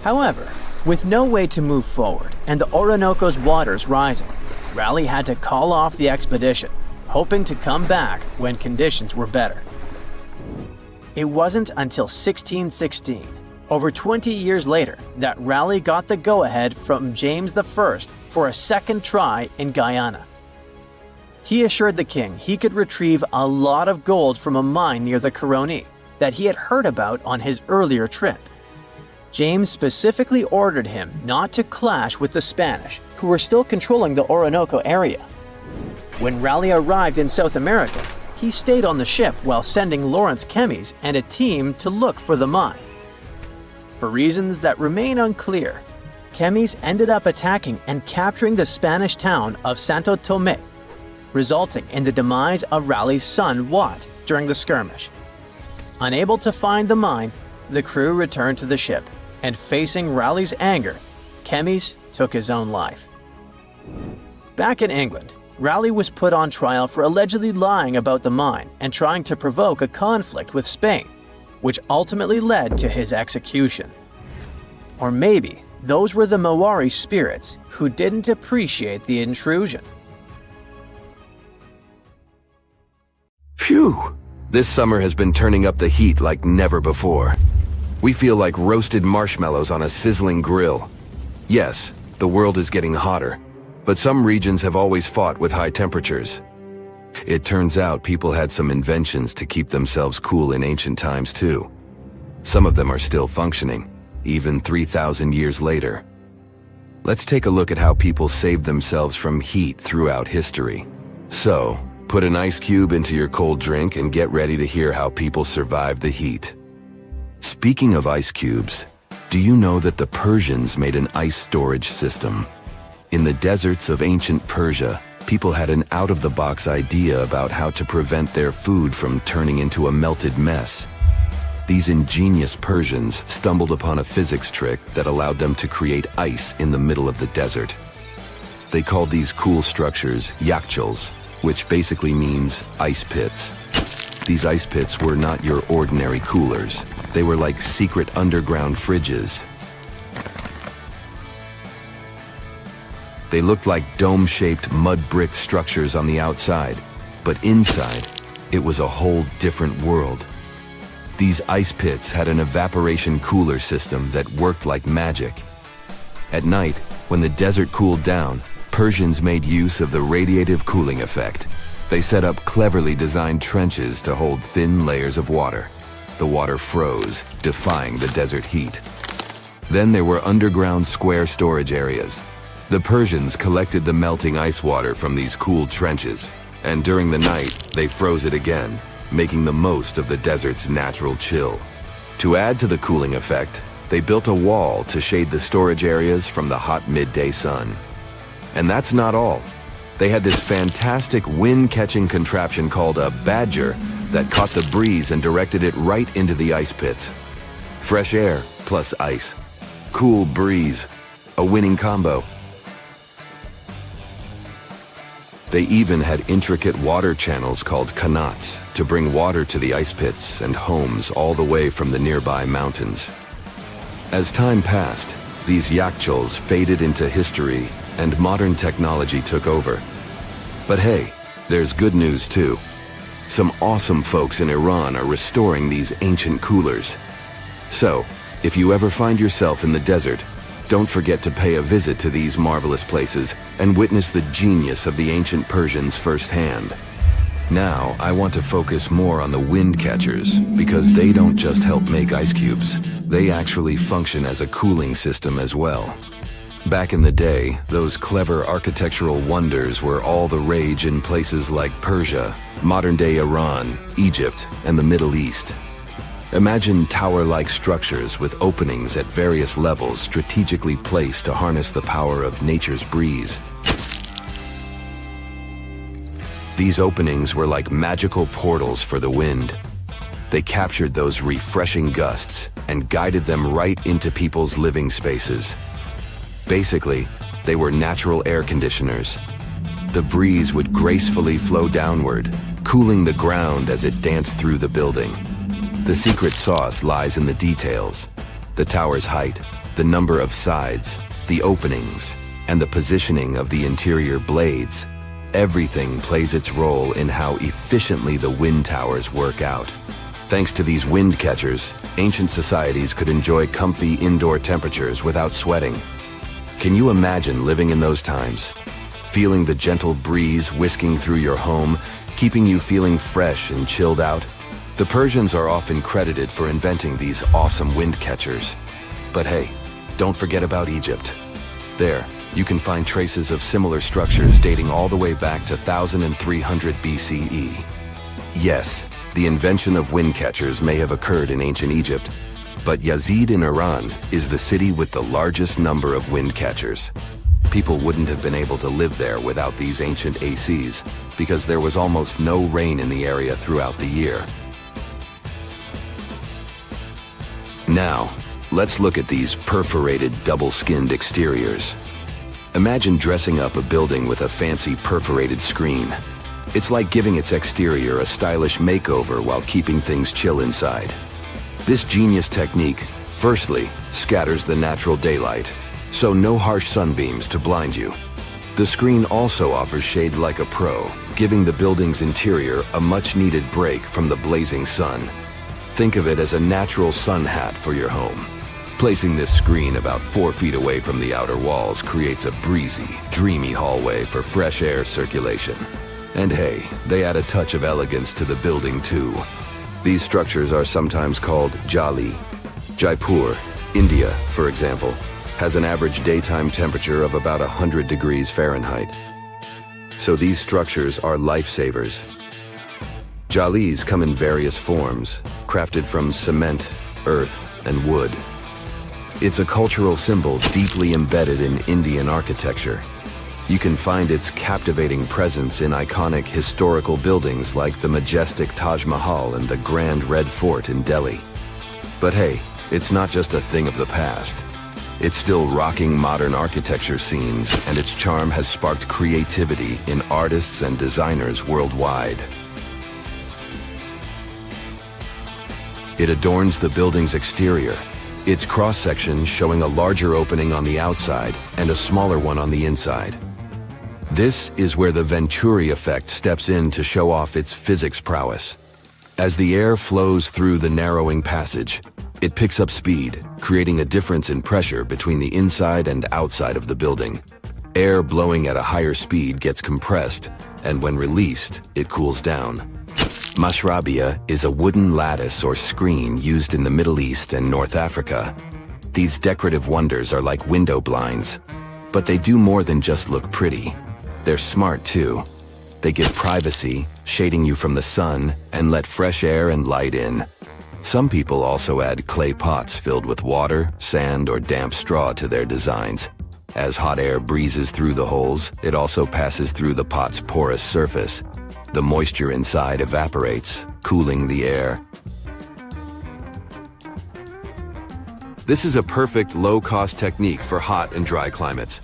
However, with no way to move forward and the Orinoco's waters rising, Raleigh had to call off the expedition, hoping to come back when conditions were better. It wasn't until 1616, over 20 years later, that Raleigh got the go-ahead from James I for a second try in Guyana. He assured the king he could retrieve a lot of gold from a mine near the Caroni that he had heard about on his earlier trip. James specifically ordered him not to clash with the Spanish, who were still controlling the Orinoco area. When Raleigh arrived in South America, he stayed on the ship while sending Lawrence Kemmys and a team to look for the mine. For reasons that remain unclear, Kemmys ended up attacking and capturing the Spanish town of Santo Tomé, resulting in the demise of Raleigh's son Watt during the skirmish. Unable to find the mine, the crew returned to the ship, and facing Raleigh's anger, Kemmys took his own life. Back in England, Raleigh was put on trial for allegedly lying about the mine and trying to provoke a conflict with Spain, which ultimately led to his execution. Or maybe those were the Maori spirits who didn't appreciate the intrusion. Phew! This summer has been turning up the heat like never before. We feel like roasted marshmallows on a sizzling grill. Yes, the world is getting hotter, but some regions have always fought with high temperatures. It turns out people had some inventions to keep themselves cool in ancient times too. Some of them are still functioning, even 3,000 years later. let's take a look at how people saved themselves from heat throughout history. So, put an ice cube into your cold drink and get ready to hear how people survived the heat. Speaking of ice cubes, do you know that the Persians made an ice storage system? In the deserts of ancient Persia, people had an out-of-the-box idea about how to prevent their food from turning into a melted mess. These ingenious Persians stumbled upon a physics trick that allowed them to create ice in the middle of the desert. They called these cool structures yakhchals, which basically means ice pits. These ice pits were not your ordinary coolers. They were like secret underground fridges. They looked like dome-shaped mud brick structures on the outside, but inside, it was a whole different world. These ice pits had an evaporation cooler system that worked like magic. At night, when the desert cooled down, Persians made use of the radiative cooling effect. They set up cleverly designed trenches to hold thin layers of water. The water froze, defying the desert heat. Then there were underground square storage areas. The Persians collected the melting ice water from these cool trenches, and during the night, they froze it again, making the most of the desert's natural chill. To add to the cooling effect, they built a wall to shade the storage areas from the hot midday sun. And that's not all. They had this fantastic wind-catching contraption called a badger that caught the breeze and directed it right into the ice pits. Fresh air plus ice. Cool breeze. A winning combo. They even had intricate water channels called qanats to bring water to the ice pits and homes all the way from the nearby mountains. As time passed, these yakhchals faded into history and modern technology took over. But hey, there's good news too. Some awesome folks in Iran are restoring these ancient coolers. So, if you ever find yourself in the desert, don't forget to pay a visit to these marvelous places and witness the genius of the ancient Persians firsthand. Now, I want to focus more on the wind catchers because they don't just help make ice cubes. They actually function as a cooling system as well. Back in the day, those clever architectural wonders were all the rage in places like Persia, modern-day Iran, Egypt, and the Middle East. Imagine tower-like structures with openings at various levels strategically placed to harness the power of nature's breeze. These openings were like magical portals for the wind. They captured those refreshing gusts and guided them right into people's living spaces. Basically, they were natural air conditioners. The breeze would gracefully flow downward, cooling the ground as it danced through the building. The secret sauce lies in the details. The tower's height, the number of sides, the openings, and the positioning of the interior blades. Everything plays its role in how efficiently the wind towers work out. Thanks to these wind catchers, ancient societies could enjoy comfy indoor temperatures without sweating. Can you imagine living in those times? Feeling the gentle breeze whisking through your home, keeping you feeling fresh and chilled out? The Persians are often credited for inventing these awesome wind catchers. But hey, don't forget about Egypt. There, you can find traces of similar structures dating all the way back to 1300 BCE. Yes, the invention of wind catchers may have occurred in ancient Egypt, but Yazid in Iran is the city with the largest number of wind catchers. People wouldn't have been able to live there without these ancient ACs because there was almost no rain in the area throughout the year. Now, let's look at these perforated double-skinned exteriors. Imagine dressing up a building with a fancy perforated screen. It's like giving its exterior a stylish makeover while keeping things chill inside. This genius technique, firstly, scatters the natural daylight, so no harsh sunbeams to blind you. The screen also offers shade like a pro, giving the building's interior a much-needed break from the blazing sun. Think of it as a natural sun hat for your home. Placing this screen about 4 feet away from the outer walls creates a breezy, dreamy hallway for fresh air circulation. And hey, they add a touch of elegance to the building too. These structures are sometimes called jali. Jaipur, India, for example, has an average daytime temperature of about 100 degrees Fahrenheit. So these structures are lifesavers. Jalis come in various forms, crafted from cement, earth, and wood. It's a cultural symbol deeply embedded in Indian architecture. You can find its captivating presence in iconic historical buildings like the majestic Taj Mahal and the Grand Red Fort in Delhi. But hey, it's not just a thing of the past. It's still rocking modern architecture scenes, and its charm has sparked creativity in artists and designers worldwide. It adorns the building's exterior, its cross-section showing a larger opening on the outside and a smaller one on the inside. This is where the Venturi effect steps in to show off its physics prowess. As the air flows through the narrowing passage, it picks up speed, creating a difference in pressure between the inside and outside of the building. Air blowing at a higher speed gets compressed, and when released, it cools down. Mashrabia is a wooden lattice or screen used in the Middle East and North Africa. These decorative wonders are like window blinds, but they do more than just look pretty. They're smart too. They give privacy, shading you from the sun, and let fresh air and light in. Some people also add clay pots filled with water, sand, or damp straw to their designs. As hot air breezes through the holes, it also passes through the pot's porous surface. The moisture inside evaporates, cooling the air. This is a perfect low-cost technique for hot and dry climates.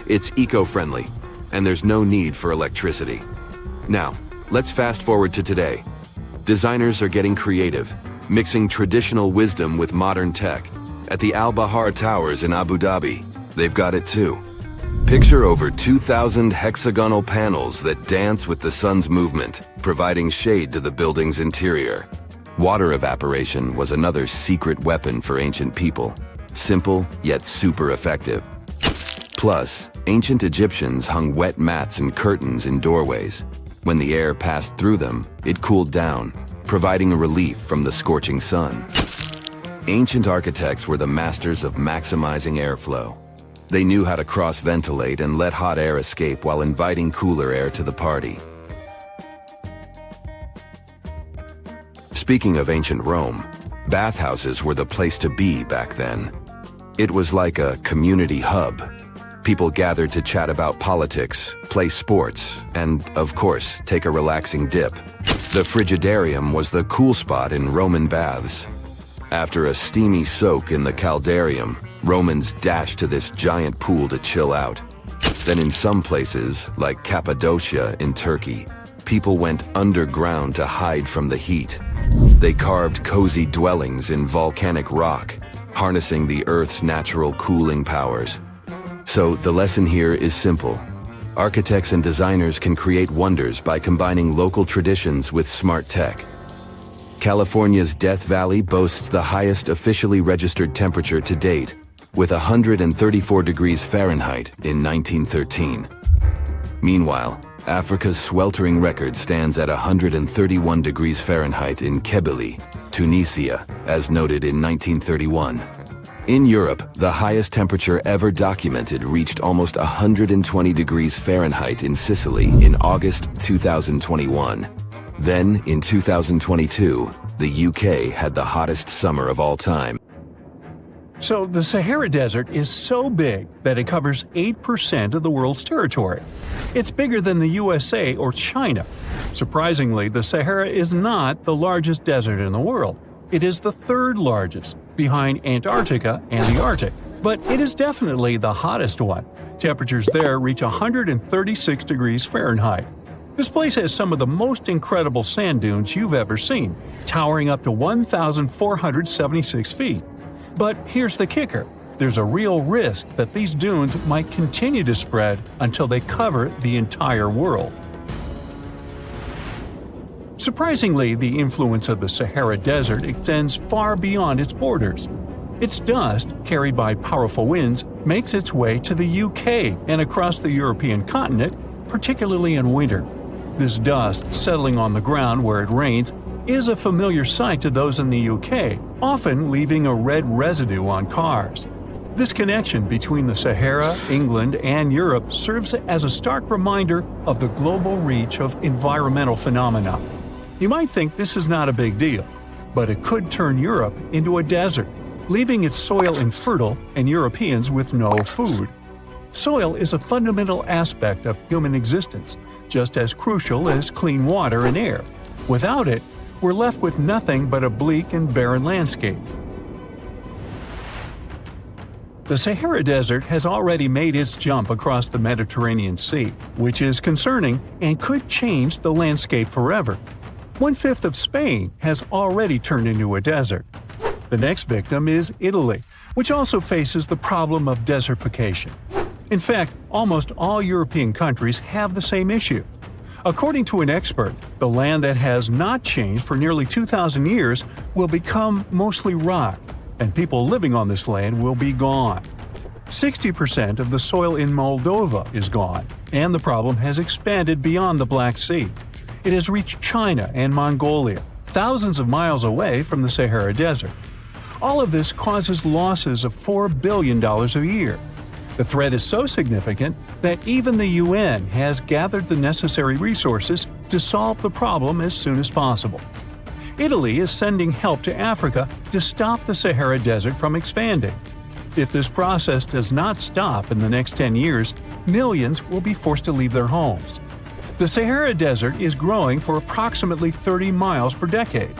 It's eco-friendly, and there's no need for electricity. Now, let's fast forward to today. Designers are getting creative, mixing traditional wisdom with modern tech. At the Al Bahar Towers in Abu Dhabi, they've got it too. Picture over 2,000 hexagonal panels that dance with the sun's movement, providing shade to the building's interior. Water evaporation was another secret weapon for ancient people. Simple, yet super effective. Plus, ancient Egyptians hung wet mats and curtains in doorways. When the air passed through them, it cooled down, providing a relief from the scorching sun. Ancient architects were the masters of maximizing airflow. They knew how to cross-ventilate and let hot air escape while inviting cooler air to the party. Speaking of ancient Rome, bathhouses were the place to be back then. It was like a community hub. People gathered to chat about politics, play sports, and, of course, take a relaxing dip. The frigidarium was the cool spot in Roman baths. After a steamy soak in the caldarium, Romans dashed to this giant pool to chill out. Then in some places, like Cappadocia in Turkey, people went underground to hide from the heat. They carved cozy dwellings in volcanic rock, harnessing the Earth's natural cooling powers. So the lesson here is simple. Architects and designers can create wonders by combining local traditions with smart tech. California's Death Valley boasts the highest officially registered temperature to date, with 134 degrees Fahrenheit in 1913. Meanwhile, Africa's sweltering record stands at 131 degrees Fahrenheit in Kebili, Tunisia, as noted in 1931. In Europe, the highest temperature ever documented reached almost 120 degrees Fahrenheit in Sicily in August 2021. Then, in 2022, the UK had the hottest summer of all time. So the Sahara Desert is so big that it covers 8% of the world's territory. It's bigger than the USA or China. Surprisingly, the Sahara is not the largest desert in the world. It is the third largest, behind Antarctica and the Arctic. But it is definitely the hottest one. Temperatures there reach 136 degrees Fahrenheit. This place has some of the most incredible sand dunes you've ever seen, towering up to 1,476 feet. But here's the kicker. There's a real risk that these dunes might continue to spread until they cover the entire world. Surprisingly, the influence of the Sahara Desert extends far beyond its borders. Its dust, carried by powerful winds, makes its way to the UK and across the European continent, particularly in winter. This dust, settling on the ground where it rains, is a familiar sight to those in the UK, often leaving a red residue on cars. This connection between the Sahara, England, and Europe serves as a stark reminder of the global reach of environmental phenomena. You might think this is not a big deal, but it could turn Europe into a desert, leaving its soil infertile and Europeans with no food. Soil is a fundamental aspect of human existence, just as crucial as clean water and air. Without it, we're left with nothing but a bleak and barren landscape. The Sahara Desert has already made its jump across the Mediterranean Sea, which is concerning and could change the landscape forever. 1/5 of Spain has already turned into a desert. The next victim is Italy, which also faces the problem of desertification. In fact, almost all European countries have the same issue. According to an expert, the land that has not changed for nearly 2,000 years will become mostly rock, and people living on this land will be gone. 60% of the soil in Moldova is gone, and the problem has expanded beyond the Black Sea. It has reached China and Mongolia, thousands of miles away from the Sahara Desert. All of this causes losses of $4 billion a year. The threat is so significant that even the UN has gathered the necessary resources to solve the problem as soon as possible. Italy is sending help to Africa to stop the Sahara Desert from expanding. If this process does not stop in the next 10 years, millions will be forced to leave their homes. The Sahara Desert is growing for approximately 30 miles per decade.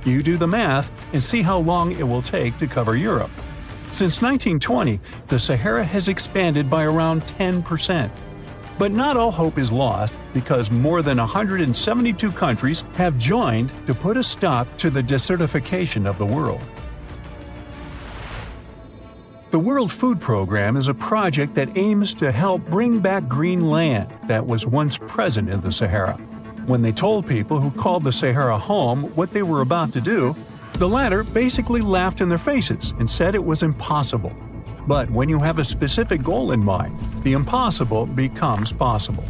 You do the math and see how long it will take to cover Europe. Since 1920, the Sahara has expanded by around 10%. But not all hope is lost because more than 172 countries have joined to put a stop to the desertification of the world. The World Food Program is a project that aims to help bring back green land that was once present in the Sahara. When they told people who called the Sahara home what they were about to do, the latter basically laughed in their faces and said it was impossible. But when you have a specific goal in mind, the impossible becomes possible.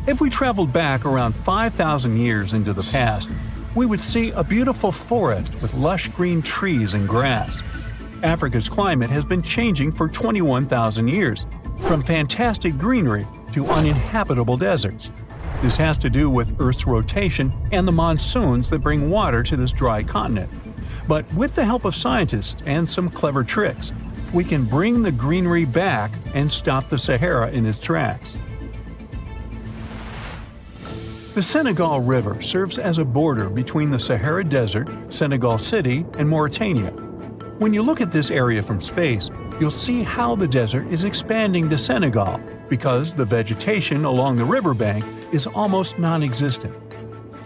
If we traveled back around 5,000 years into the past, we would see a beautiful forest with lush green trees and grass. Africa's climate has been changing for 21,000 years, from fantastic greenery to uninhabitable deserts. This has to do with Earth's rotation and the monsoons that bring water to this dry continent. But with the help of scientists and some clever tricks, we can bring the greenery back and stop the Sahara in its tracks. The Senegal River serves as a border between the Sahara Desert, Senegal City, and Mauritania. When you look at this area from space, you'll see how the desert is expanding to Senegal because the vegetation along the riverbank is almost non-existent.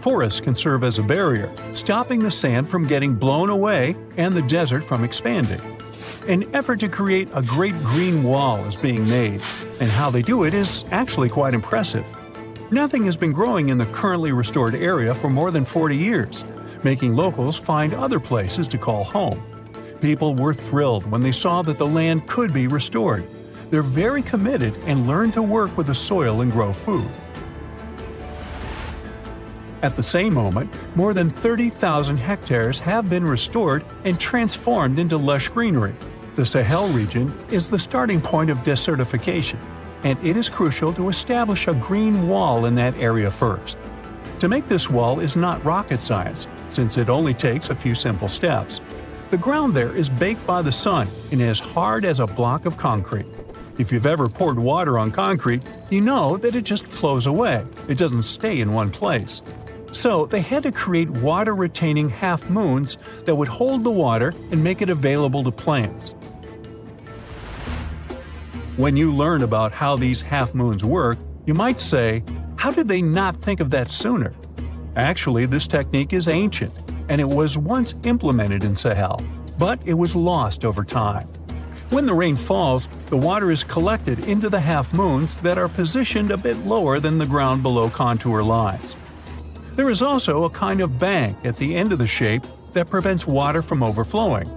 Forests can serve as a barrier, stopping the sand from getting blown away and the desert from expanding. An effort to create a great green wall is being made, and how they do it is actually quite impressive. Nothing has been growing in the currently restored area for more than 40 years, making locals find other places to call home. People were thrilled when they saw that the land could be restored. They're very committed and learn to work with the soil and grow food. At the same moment, more than 30,000 hectares have been restored and transformed into lush greenery. The Sahel region is the starting point of desertification, and it is crucial to establish a green wall in that area first. To make this wall is not rocket science, since it only takes a few simple steps. The ground there is baked by the sun and as hard as a block of concrete. If you've ever poured water on concrete, you know that it just flows away. It doesn't stay in one place. So they had to create water-retaining half-moons that would hold the water and make it available to plants. When you learn about how these half-moons work, you might say, how did they not think of that sooner? Actually, this technique is ancient, and it was once implemented in Sahel, but it was lost over time. When the rain falls, the water is collected into the half-moons that are positioned a bit lower than the ground below contour lines. There is also a kind of bank at the end of the shape that prevents water from overflowing.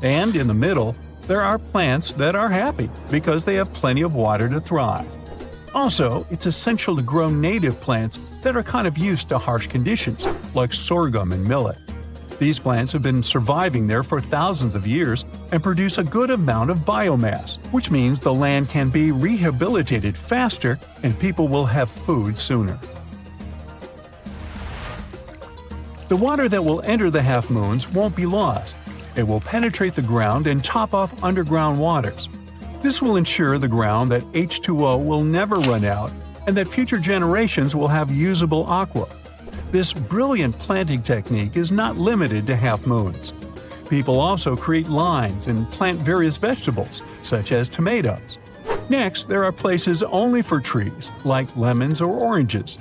And in the middle, there are plants that are happy because they have plenty of water to thrive. Also, it's essential to grow native plants that are kind of used to harsh conditions, like sorghum and millet. These plants have been surviving there for thousands of years and produce a good amount of biomass, which means the land can be rehabilitated faster and people will have food sooner. The water that will enter the half moons won't be lost. It will penetrate the ground and top off underground waters. This will ensure the ground that H2O will never run out and that future generations will have usable aqua. This brilliant planting technique is not limited to half moons. People also create lines and plant various vegetables, such as tomatoes. Next, there are places only for trees, like lemons or oranges.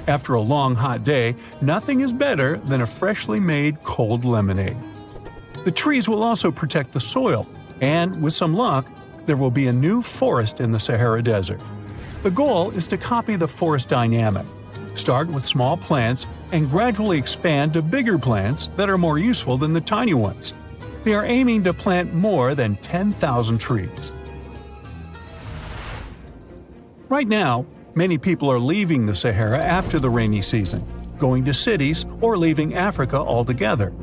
After a long hot day, nothing is better than a freshly made cold lemonade. The trees will also protect the soil, and with some luck, there will be a new forest in the Sahara Desert. The goal is to copy the forest dynamic. Start with small plants and gradually expand to bigger plants that are more useful than the tiny ones. They are aiming to plant more than 10,000 trees. Right now, many people are leaving the Sahara after the rainy season, going to cities or leaving Africa altogether.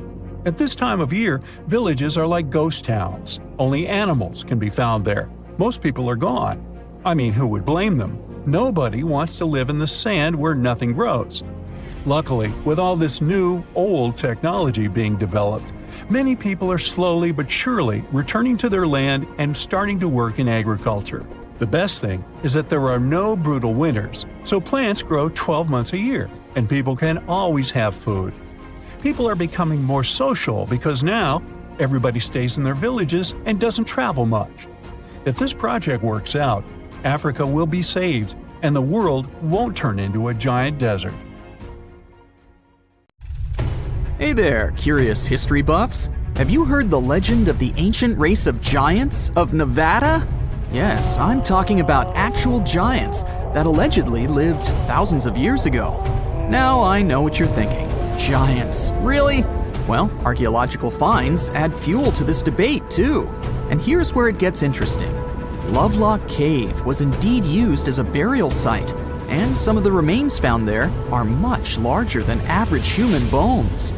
At this time of year, villages are like ghost towns. Only animals can be found there. Most people are gone. I mean, who would blame them? Nobody wants to live in the sand where nothing grows. Luckily, with all this new, old technology being developed, many people are slowly but surely returning to their land and starting to work in agriculture. The best thing is that there are no brutal winters, so plants grow 12 months a year, and people can always have food. People are becoming more social because now everybody stays in their villages and doesn't travel much. If this project works out, Africa will be saved, and the world won't turn into a giant desert. Hey there, curious history buffs! Have you heard the legend of the ancient race of giants of Nevada? Yes, I'm talking about actual giants that allegedly lived thousands of years ago. Now I know what you're thinking. Giants, really? Well, archaeological finds add fuel to this debate too. And here's where it gets interesting. Lovelock Cave was indeed used as a burial site, and some of the remains found there are much larger than average human bones.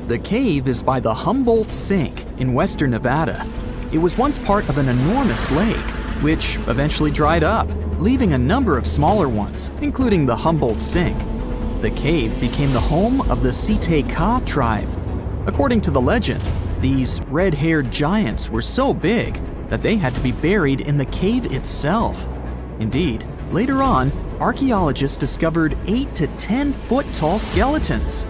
The cave is by the Humboldt Sink in western Nevada. It was once part of an enormous lake, which eventually dried up, leaving a number of smaller ones, including the Humboldt Sink. The cave became the home of the Site-Ka tribe. According to the legend, these red-haired giants were so big that they had to be buried in the cave itself. Indeed, later on, archaeologists discovered 8 to 10 foot tall skeletons.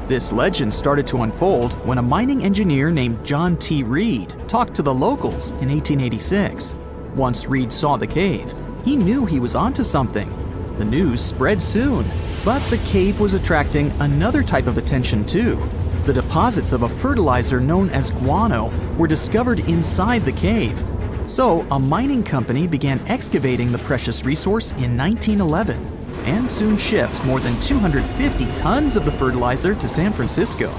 This legend started to unfold when a mining engineer named John T. Reed talked to the locals in 1886. Once Reed saw the cave, he knew he was onto something. The news spread soon, but the cave was attracting another type of attention too. The deposits of a fertilizer known as guano were discovered inside the cave. So a mining company began excavating the precious resource in 1911 and soon shipped more than 250 tons of the fertilizer to San Francisco.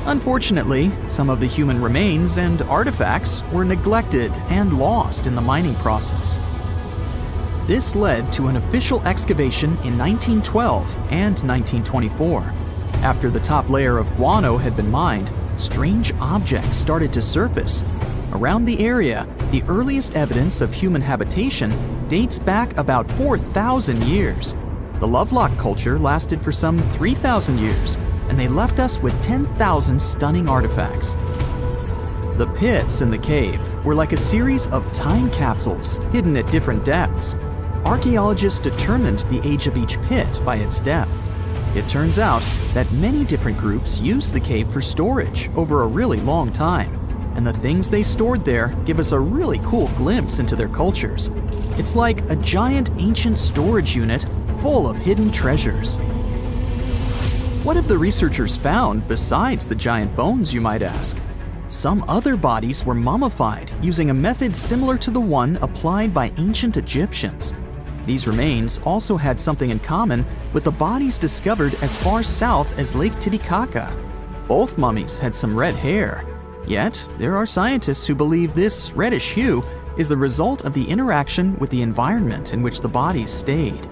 Unfortunately, some of the human remains and artifacts were neglected and lost in the mining process. This led to an official excavation in 1912 and 1924. After the top layer of guano had been mined, strange objects started to surface. Around the area, the earliest evidence of human habitation dates back about 4,000 years. The Lovelock culture lasted for some 3,000 years, and they left us with 10,000 stunning artifacts. The pits in the cave were like a series of time capsules hidden at different depths. Archaeologists determined the age of each pit by its depth. It turns out that many different groups used the cave for storage over a really long time, and the things they stored there give us a really cool glimpse into their cultures. It's like a giant ancient storage unit full of hidden treasures. What have the researchers found besides the giant bones, you might ask? Some other bodies were mummified using a method similar to the one applied by ancient Egyptians. These remains also had something in common with the bodies discovered as far south as Lake Titicaca. Both mummies had some red hair. Yet, there are scientists who believe this reddish hue is the result of the interaction with the environment in which the bodies stayed.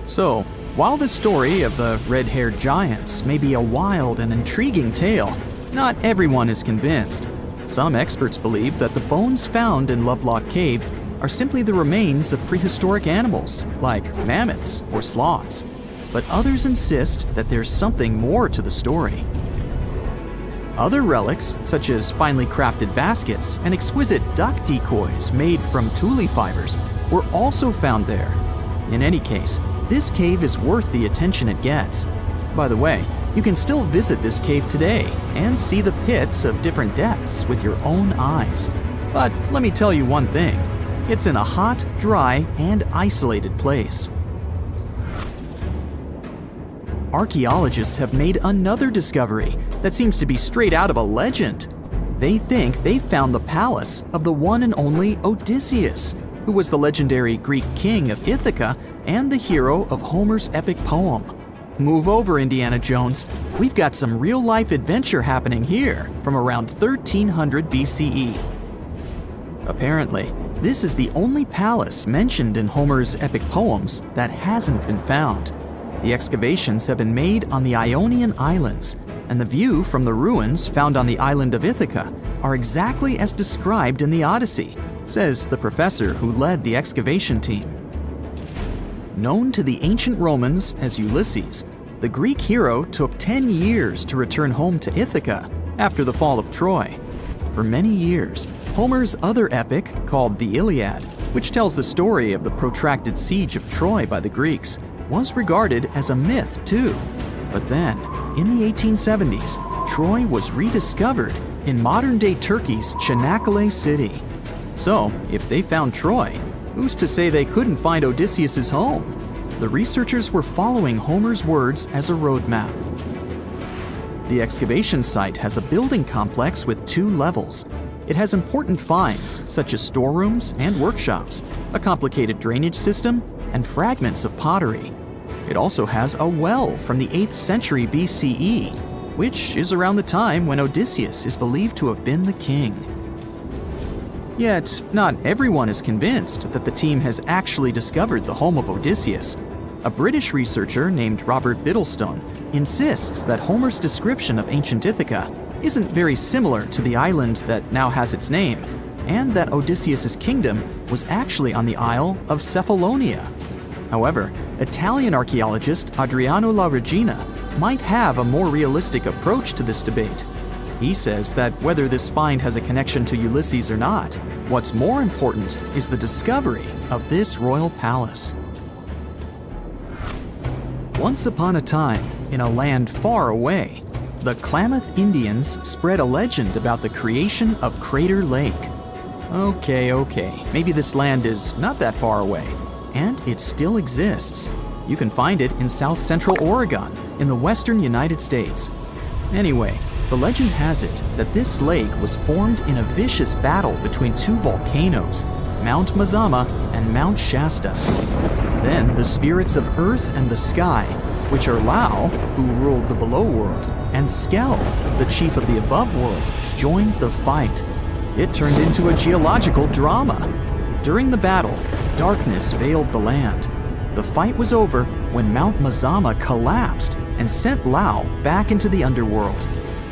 So, While the story of the red-haired giants may be a wild and intriguing tale, not everyone is convinced. Some experts believe that the bones found in Lovelock Cave are simply the remains of prehistoric animals, like mammoths or sloths. But others insist that there's something more to the story. Other relics, such as finely crafted baskets and exquisite duck decoys made from tule fibers, were also found there. In any case, this cave is worth the attention it gets. By the way, you can still visit this cave today and see the pits of different depths with your own eyes. But let me tell you one thing, it's in a hot, dry, and isolated place. Archaeologists have made another discovery that seems to be straight out of a legend. They think they found the palace of the one and only Odysseus, who was the legendary Greek king of Ithaca and the hero of Homer's epic poem. Move over, Indiana Jones. We've got some real-life adventure happening here from around 1300 BCE. Apparently, this is the only palace mentioned in Homer's epic poems that hasn't been found. The excavations have been made on the Ionian Islands, and the view from the ruins found on the island of Ithaca are exactly as described in the Odyssey, says the professor who led the excavation team. Known to the ancient Romans as Ulysses, the Greek hero took 10 years to return home to Ithaca after the fall of Troy. For many years, Homer's other epic, called the Iliad, which tells the story of the protracted siege of Troy by the Greeks, was regarded as a myth too. But then, in the 1870s, Troy was rediscovered in modern-day Turkey's Çanakkale city. So, if they found Troy, who's to say they couldn't find Odysseus's home? The researchers were following Homer's words as a roadmap. The excavation site has a building complex with 2 levels. It has important finds, such as storerooms and workshops, a complicated drainage system, and fragments of pottery. It also has a well from the 8th century BCE, which is around the time when Odysseus is believed to have been the king. Yet, not everyone is convinced that the team has actually discovered the home of Odysseus. A British researcher named Robert Biddlestone insists that Homer's description of ancient Ithaca isn't very similar to the island that now has its name, and that Odysseus's kingdom was actually on the Isle of Cephalonia. However, Italian archaeologist Adriano La Regina might have a more realistic approach to this debate. He says that whether this find has a connection to Ulysses or not, what's more important is the discovery of this royal palace. Once upon a time, in a land far away, the Klamath Indians spread a legend about the creation of Crater Lake. Okay, maybe this land is not that far away, and it still exists. You can find it in south-central Oregon, in the western United States. Anyway, the legend has it that this lake was formed in a vicious battle between 2 volcanoes, Mount Mazama and Mount Shasta. Then the spirits of Earth and the Sky, which are Lau, who ruled the below world, and Skell, the chief of the above world, joined the fight. It turned into a geological drama. During the battle, darkness veiled the land. The fight was over when Mount Mazama collapsed and sent Lau back into the underworld.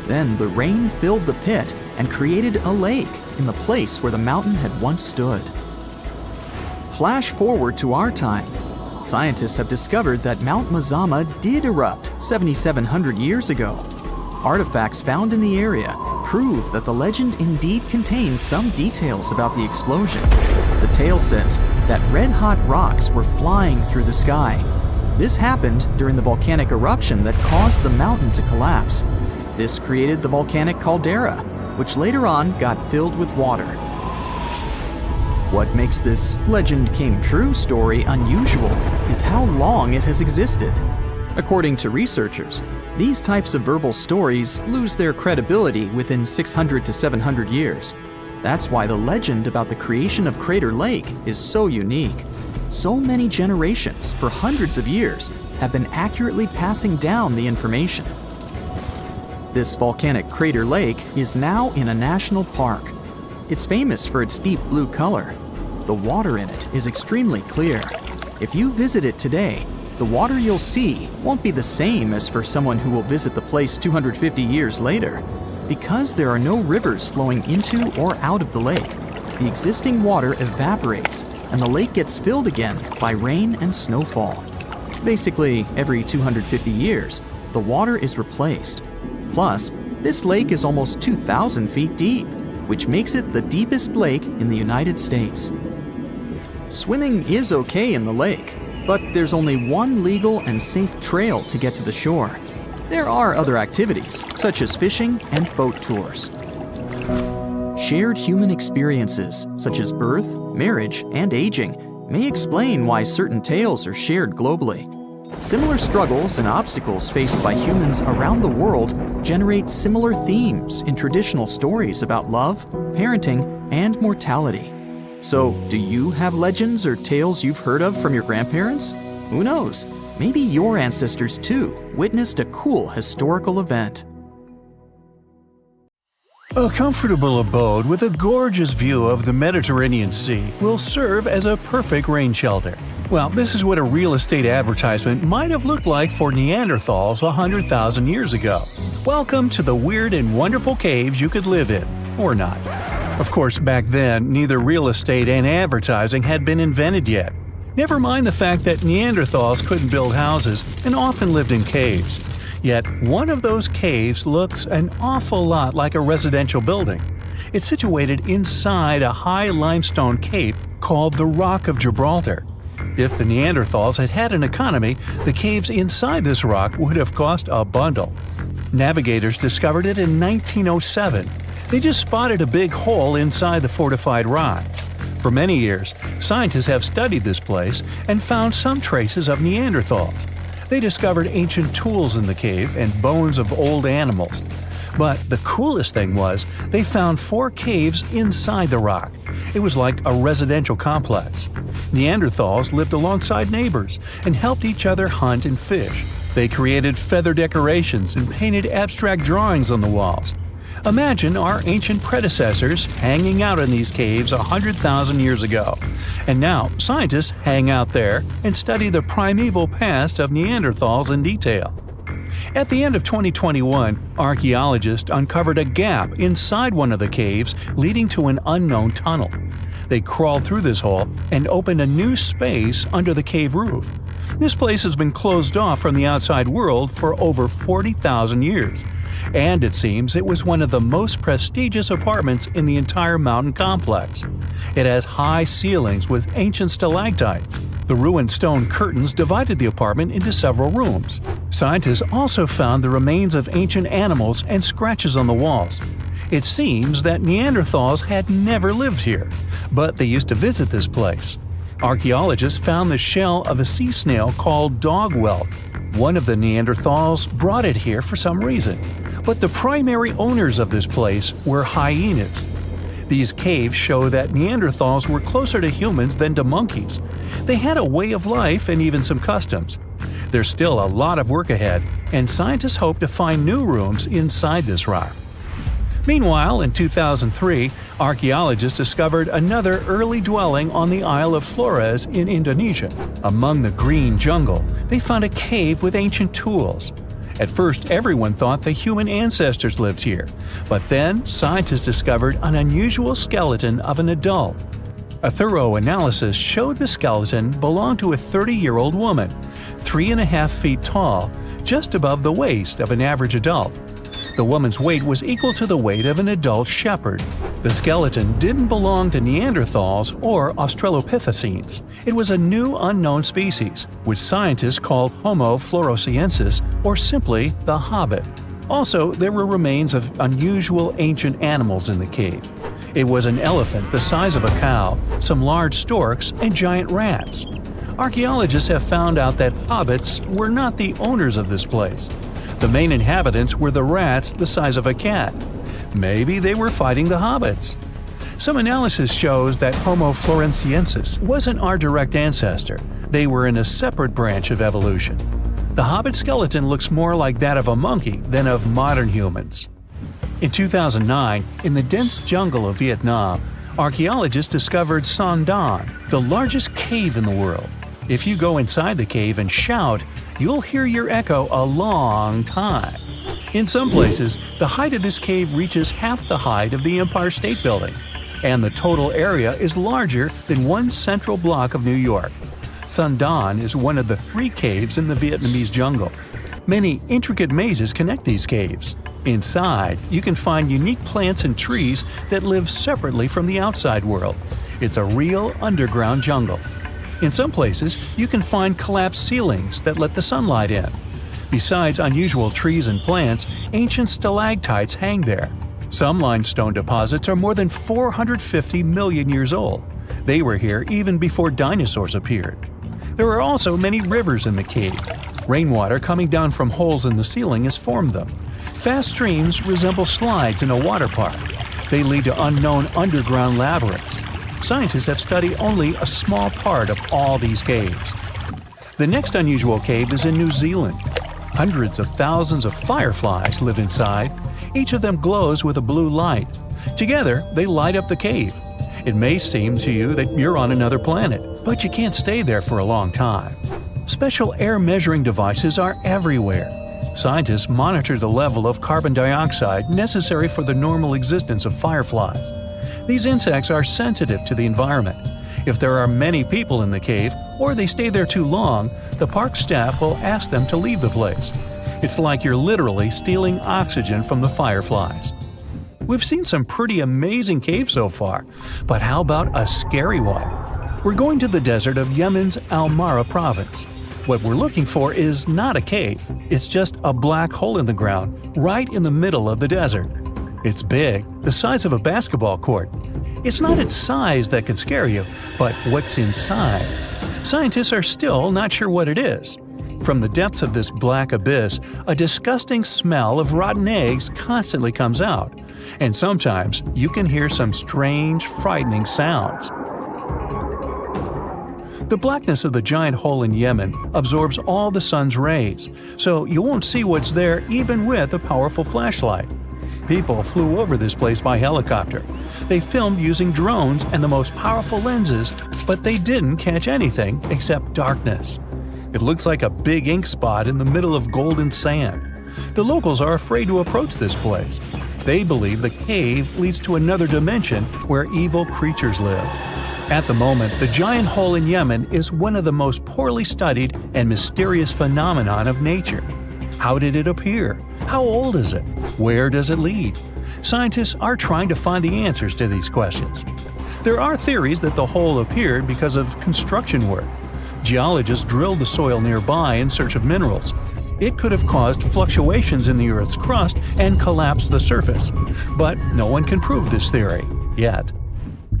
Then the rain filled the pit and created a lake in the place where the mountain had once stood. Flash forward to our time. Scientists have discovered that Mount Mazama did erupt 7,700 years ago. Artifacts found in the area prove that the legend indeed contains some details about the explosion. The tale says that red-hot rocks were flying through the sky. This happened during the volcanic eruption that caused the mountain to collapse. This created the volcanic caldera, which later on got filled with water. What makes this legend came true story unusual is how long it has existed. According to researchers, these types of verbal stories lose their credibility within 600 to 700 years. That's why the legend about the creation of Crater Lake is so unique. So many generations, for hundreds of years, have been accurately passing down the information. This volcanic crater lake is now in a national park. It's famous for its deep blue color. The water in it is extremely clear. If you visit it today, the water you'll see won't be the same as for someone who will visit the place 250 years later. Because there are no rivers flowing into or out of the lake, the existing water evaporates and the lake gets filled again by rain and snowfall. Basically, every 250 years, the water is replaced. Plus, this lake is almost 2,000 feet deep, which makes it the deepest lake in the United States. Swimming is okay in the lake, but there's only one legal and safe trail to get to the shore. There are other activities, such as fishing and boat tours. Shared human experiences, such as birth, marriage, and aging, may explain why certain tales are shared globally. Similar struggles and obstacles faced by humans around the world generate similar themes in traditional stories about love, parenting, and mortality. So, do you have legends or tales you've heard of from your grandparents? Who knows? Maybe your ancestors too witnessed a cool historical event. A comfortable abode with a gorgeous view of the Mediterranean Sea will serve as a perfect rain shelter. Well, this is what a real estate advertisement might have looked like for Neanderthals 100,000 years ago. Welcome to the weird and wonderful caves you could live in, or not. Of course, back then, neither real estate and advertising had been invented yet. Never mind the fact that Neanderthals couldn't build houses and often lived in caves. Yet, one of those caves looks an awful lot like a residential building. It's situated inside a high limestone cape called the Rock of Gibraltar. If the Neanderthals had had an economy, the caves inside this rock would have cost a bundle. Navigators discovered it in 1907. They just spotted a big hole inside the fortified rock. For many years, scientists have studied this place and found some traces of Neanderthals. They discovered ancient tools in the cave and bones of old animals. But the coolest thing was, they found 4 caves inside the rock. It was like a residential complex. Neanderthals lived alongside neighbors and helped each other hunt and fish. They created feather decorations and painted abstract drawings on the walls. Imagine our ancient predecessors hanging out in these caves 100,000 years ago. And now, scientists hang out there and study the primeval past of Neanderthals in detail. At the end of 2021, archaeologists uncovered a gap inside one of the caves leading to an unknown tunnel. They crawled through this hole and opened a new space under the cave roof. This place has been closed off from the outside world for over 40,000 years. And it seems it was one of the most prestigious apartments in the entire mountain complex. It has high ceilings with ancient stalactites. The ruined stone curtains divided the apartment into several rooms. Scientists also found the remains of ancient animals and scratches on the walls. It seems that Neanderthals had never lived here, but they used to visit this place. Archaeologists found the shell of a sea snail called dog whelk. One of the Neanderthals brought it here for some reason, but the primary owners of this place were hyenas. These caves show that Neanderthals were closer to humans than to monkeys. They had a way of life and even some customs. There's still a lot of work ahead, and scientists hope to find new rooms inside this rock. Meanwhile, in 2003, archaeologists discovered another early dwelling on the Isle of Flores in Indonesia. Among the green jungle, they found a cave with ancient tools. At first, everyone thought the human ancestors lived here, but then scientists discovered an unusual skeleton of an adult. A thorough analysis showed the skeleton belonged to a 30-year-old woman, 3.5 feet tall, just above the waist of an average adult. The woman's weight was equal to the weight of an adult shepherd. The skeleton didn't belong to Neanderthals or Australopithecines. It was a new unknown species, which scientists called Homo floresiensis, or simply the Hobbit. Also, there were remains of unusual ancient animals in the cave. It was an elephant the size of a cow, some large storks, and giant rats. Archaeologists have found out that hobbits were not the owners of this place. The main inhabitants were the rats the size of a cat. Maybe they were fighting the hobbits. Some analysis shows that Homo floresiensis wasn't our direct ancestor. They were in a separate branch of evolution. The hobbit skeleton looks more like that of a monkey than of modern humans. In 2009, in the dense jungle of Vietnam, archaeologists discovered Son Don, the largest cave in the world. If you go inside the cave and shout, you'll hear your echo a long time. In some places, the height of this cave reaches half the height of the Empire State Building, and the total area is larger than one central block of New York. Sundan is one of the 3 caves in the Vietnamese jungle. Many intricate mazes connect these caves. Inside, you can find unique plants and trees that live separately from the outside world. It's a real underground jungle. In some places, you can find collapsed ceilings that let the sunlight in. Besides unusual trees and plants, ancient stalactites hang there. Some limestone deposits are more than 450 million years old. They were here even before dinosaurs appeared. There are also many rivers in the cave. Rainwater coming down from holes in the ceiling has formed them. Fast streams resemble slides in a water park. They lead to unknown underground labyrinths. Scientists have studied only a small part of all these caves. The next unusual cave is in New Zealand. Hundreds of thousands of fireflies live inside. Each of them glows with a blue light. Together, they light up the cave. It may seem to you that you're on another planet, but you can't stay there for a long time. Special air measuring devices are everywhere. Scientists monitor the level of carbon dioxide necessary for the normal existence of fireflies. These insects are sensitive to the environment. If there are many people in the cave, or they stay there too long, the park staff will ask them to leave the place. It's like you're literally stealing oxygen from the fireflies. We've seen some pretty amazing caves so far, but how about a scary one? We're going to the desert of Yemen's Al-Mara province. What we're looking for is not a cave, it's just a black hole in the ground, right in the middle of the desert. It's big, the size of a basketball court. It's not its size that could scare you, but what's inside. Scientists are still not sure what it is. From the depths of this black abyss, a disgusting smell of rotten eggs constantly comes out, and sometimes you can hear some strange, frightening sounds. The blackness of the giant hole in Yemen absorbs all the sun's rays, so you won't see what's there even with a powerful flashlight. People flew over this place by helicopter. They filmed using drones and the most powerful lenses, but they didn't catch anything except darkness. It looks like a big ink spot in the middle of golden sand. The locals are afraid to approach this place. They believe the cave leads to another dimension where evil creatures live. At the moment, the giant hole in Yemen is one of the most poorly studied and mysterious phenomenon of nature. How did it appear? How old is it? Where does it lead? Scientists are trying to find the answers to these questions. There are theories that the hole appeared because of construction work. Geologists drilled the soil nearby in search of minerals. It could have caused fluctuations in the Earth's crust and collapsed the surface. But no one can prove this theory, yet.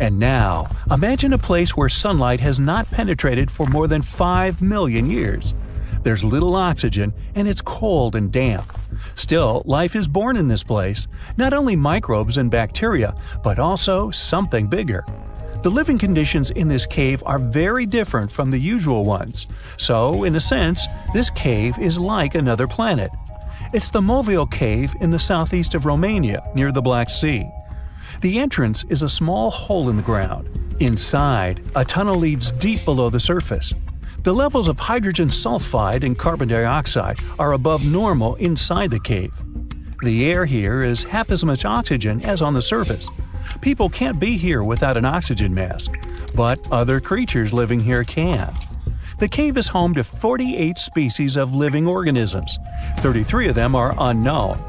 And now, imagine a place where sunlight has not penetrated for more than 5 million years. There's little oxygen, and it's cold and damp. Still, life is born in this place, not only microbes and bacteria, but also something bigger. The living conditions in this cave are very different from the usual ones, so, in a sense, this cave is like another planet. It's the Movil Cave in the southeast of Romania, near the Black Sea. The entrance is a small hole in the ground. Inside, a tunnel leads deep below the surface. The levels of hydrogen sulfide and carbon dioxide are above normal inside the cave. The air here is half as much oxygen as on the surface. People can't be here without an oxygen mask, but other creatures living here can. The cave is home to 48 species of living organisms. 33 of them are unknown.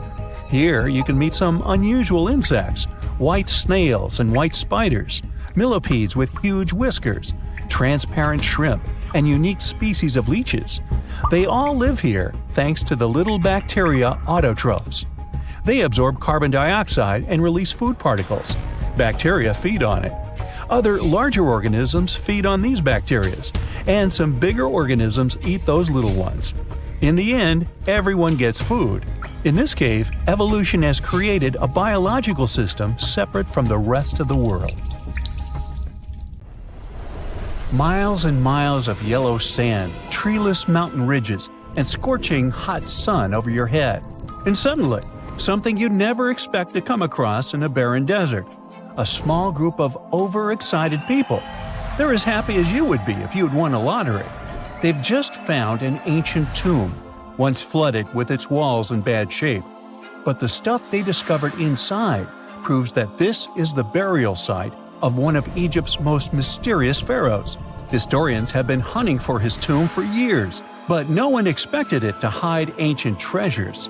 Here you can meet some unusual insects, white snails and white spiders, millipedes with huge whiskers, transparent shrimp, and unique species of leeches. They all live here thanks to the little bacteria autotrophs. They absorb carbon dioxide and release food particles. Bacteria feed on it. Other larger organisms feed on these bacteria, and some bigger organisms eat those little ones. In the end, everyone gets food. In this cave, evolution has created a biological system separate from the rest of the world. Miles and miles of yellow sand, treeless mountain ridges, and scorching hot sun over your head. And suddenly, something you'd never expect to come across in a barren desert. A small group of overexcited people. They're as happy as you would be if you had won a lottery. They've just found an ancient tomb, once flooded with its walls in bad shape. But the stuff they discovered inside proves that this is the burial site of one of Egypt's most mysterious pharaohs. Historians have been hunting for his tomb for years, but no one expected it to hide ancient treasures.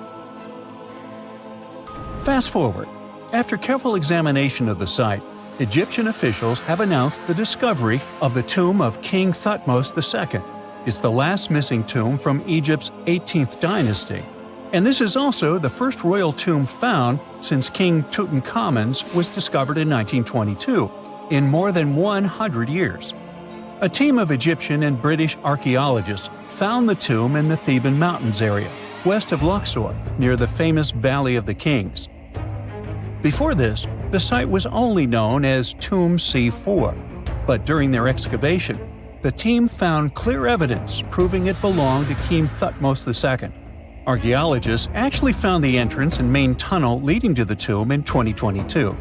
Fast forward. After careful examination of the site, Egyptian officials have announced the discovery of the tomb of King Thutmose II. It's the last missing tomb from Egypt's 18th dynasty. And this is also the first royal tomb found since King Tutankhamun's was discovered in 1922, in more than 100 years. A team of Egyptian and British archaeologists found the tomb in the Theban Mountains area, west of Luxor, near the famous Valley of the Kings. Before this, the site was only known as Tomb C4, but during their excavation, the team found clear evidence proving it belonged to King Thutmose II. Archaeologists actually found the entrance and main tunnel leading to the tomb in 2022.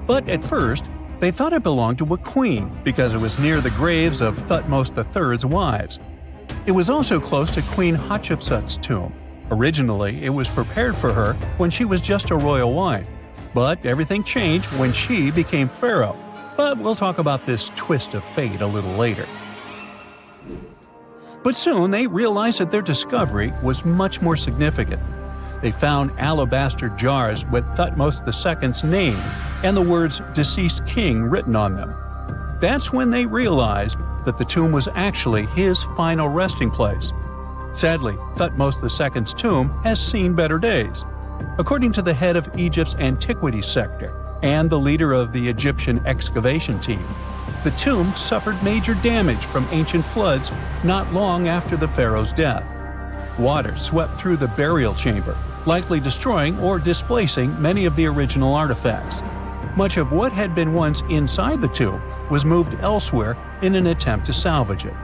But at first, they thought it belonged to a queen because it was near the graves of Thutmose III's wives. It was also close to Queen Hatshepsut's tomb. Originally, it was prepared for her when she was just a royal wife. But everything changed when she became pharaoh. But we'll talk about this twist of fate a little later. But soon they realized that their discovery was much more significant. They found alabaster jars with Thutmose II's name and the words "deceased king" written on them. That's when they realized that the tomb was actually his final resting place. Sadly, Thutmose II's tomb has seen better days. According to the head of Egypt's antiquities sector and the leader of the Egyptian excavation team, the tomb suffered major damage from ancient floods not long after the pharaoh's death. Water swept through the burial chamber, likely destroying or displacing many of the original artifacts. Much of what had been once inside the tomb was moved elsewhere in an attempt to salvage it.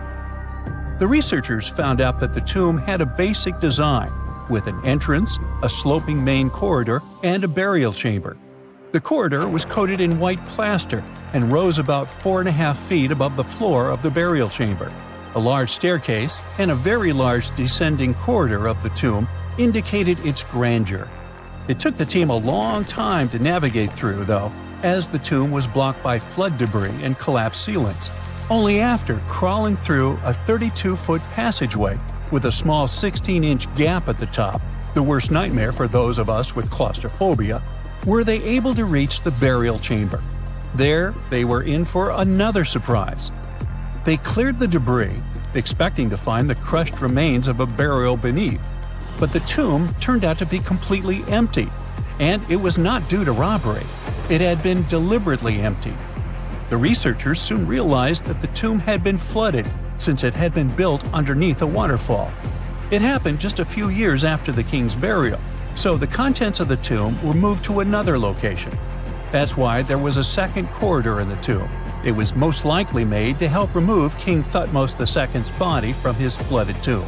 The researchers found out that the tomb had a basic design, with an entrance, a sloping main corridor, and a burial chamber. The corridor was coated in white plaster and rose about 4.5 feet above the floor of the burial chamber. A large staircase and a very large descending corridor of the tomb indicated its grandeur. It took the team a long time to navigate through, though, as the tomb was blocked by flood debris and collapsed ceilings. Only after crawling through a 32-foot passageway with a small 16-inch gap at the top, the worst nightmare for those of us with claustrophobia, were they able to reach the burial chamber. There, they were in for another surprise. They cleared the debris, expecting to find the crushed remains of a burial beneath. But the tomb turned out to be completely empty, and it was not due to robbery. It had been deliberately emptied. The researchers soon realized that the tomb had been flooded since it had been built underneath a waterfall. It happened just a few years after the king's burial, so the contents of the tomb were moved to another location. That's why there was a second corridor in the tomb. It was most likely made to help remove King Thutmose II's body from his flooded tomb.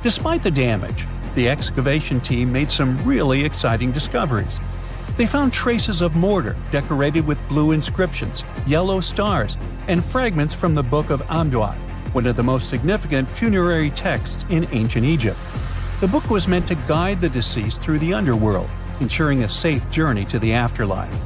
Despite the damage, the excavation team made some really exciting discoveries. They found traces of mortar decorated with blue inscriptions, yellow stars, and fragments from the Book of Amduat, one of the most significant funerary texts in ancient Egypt. The book was meant to guide the deceased through the underworld, ensuring a safe journey to the afterlife.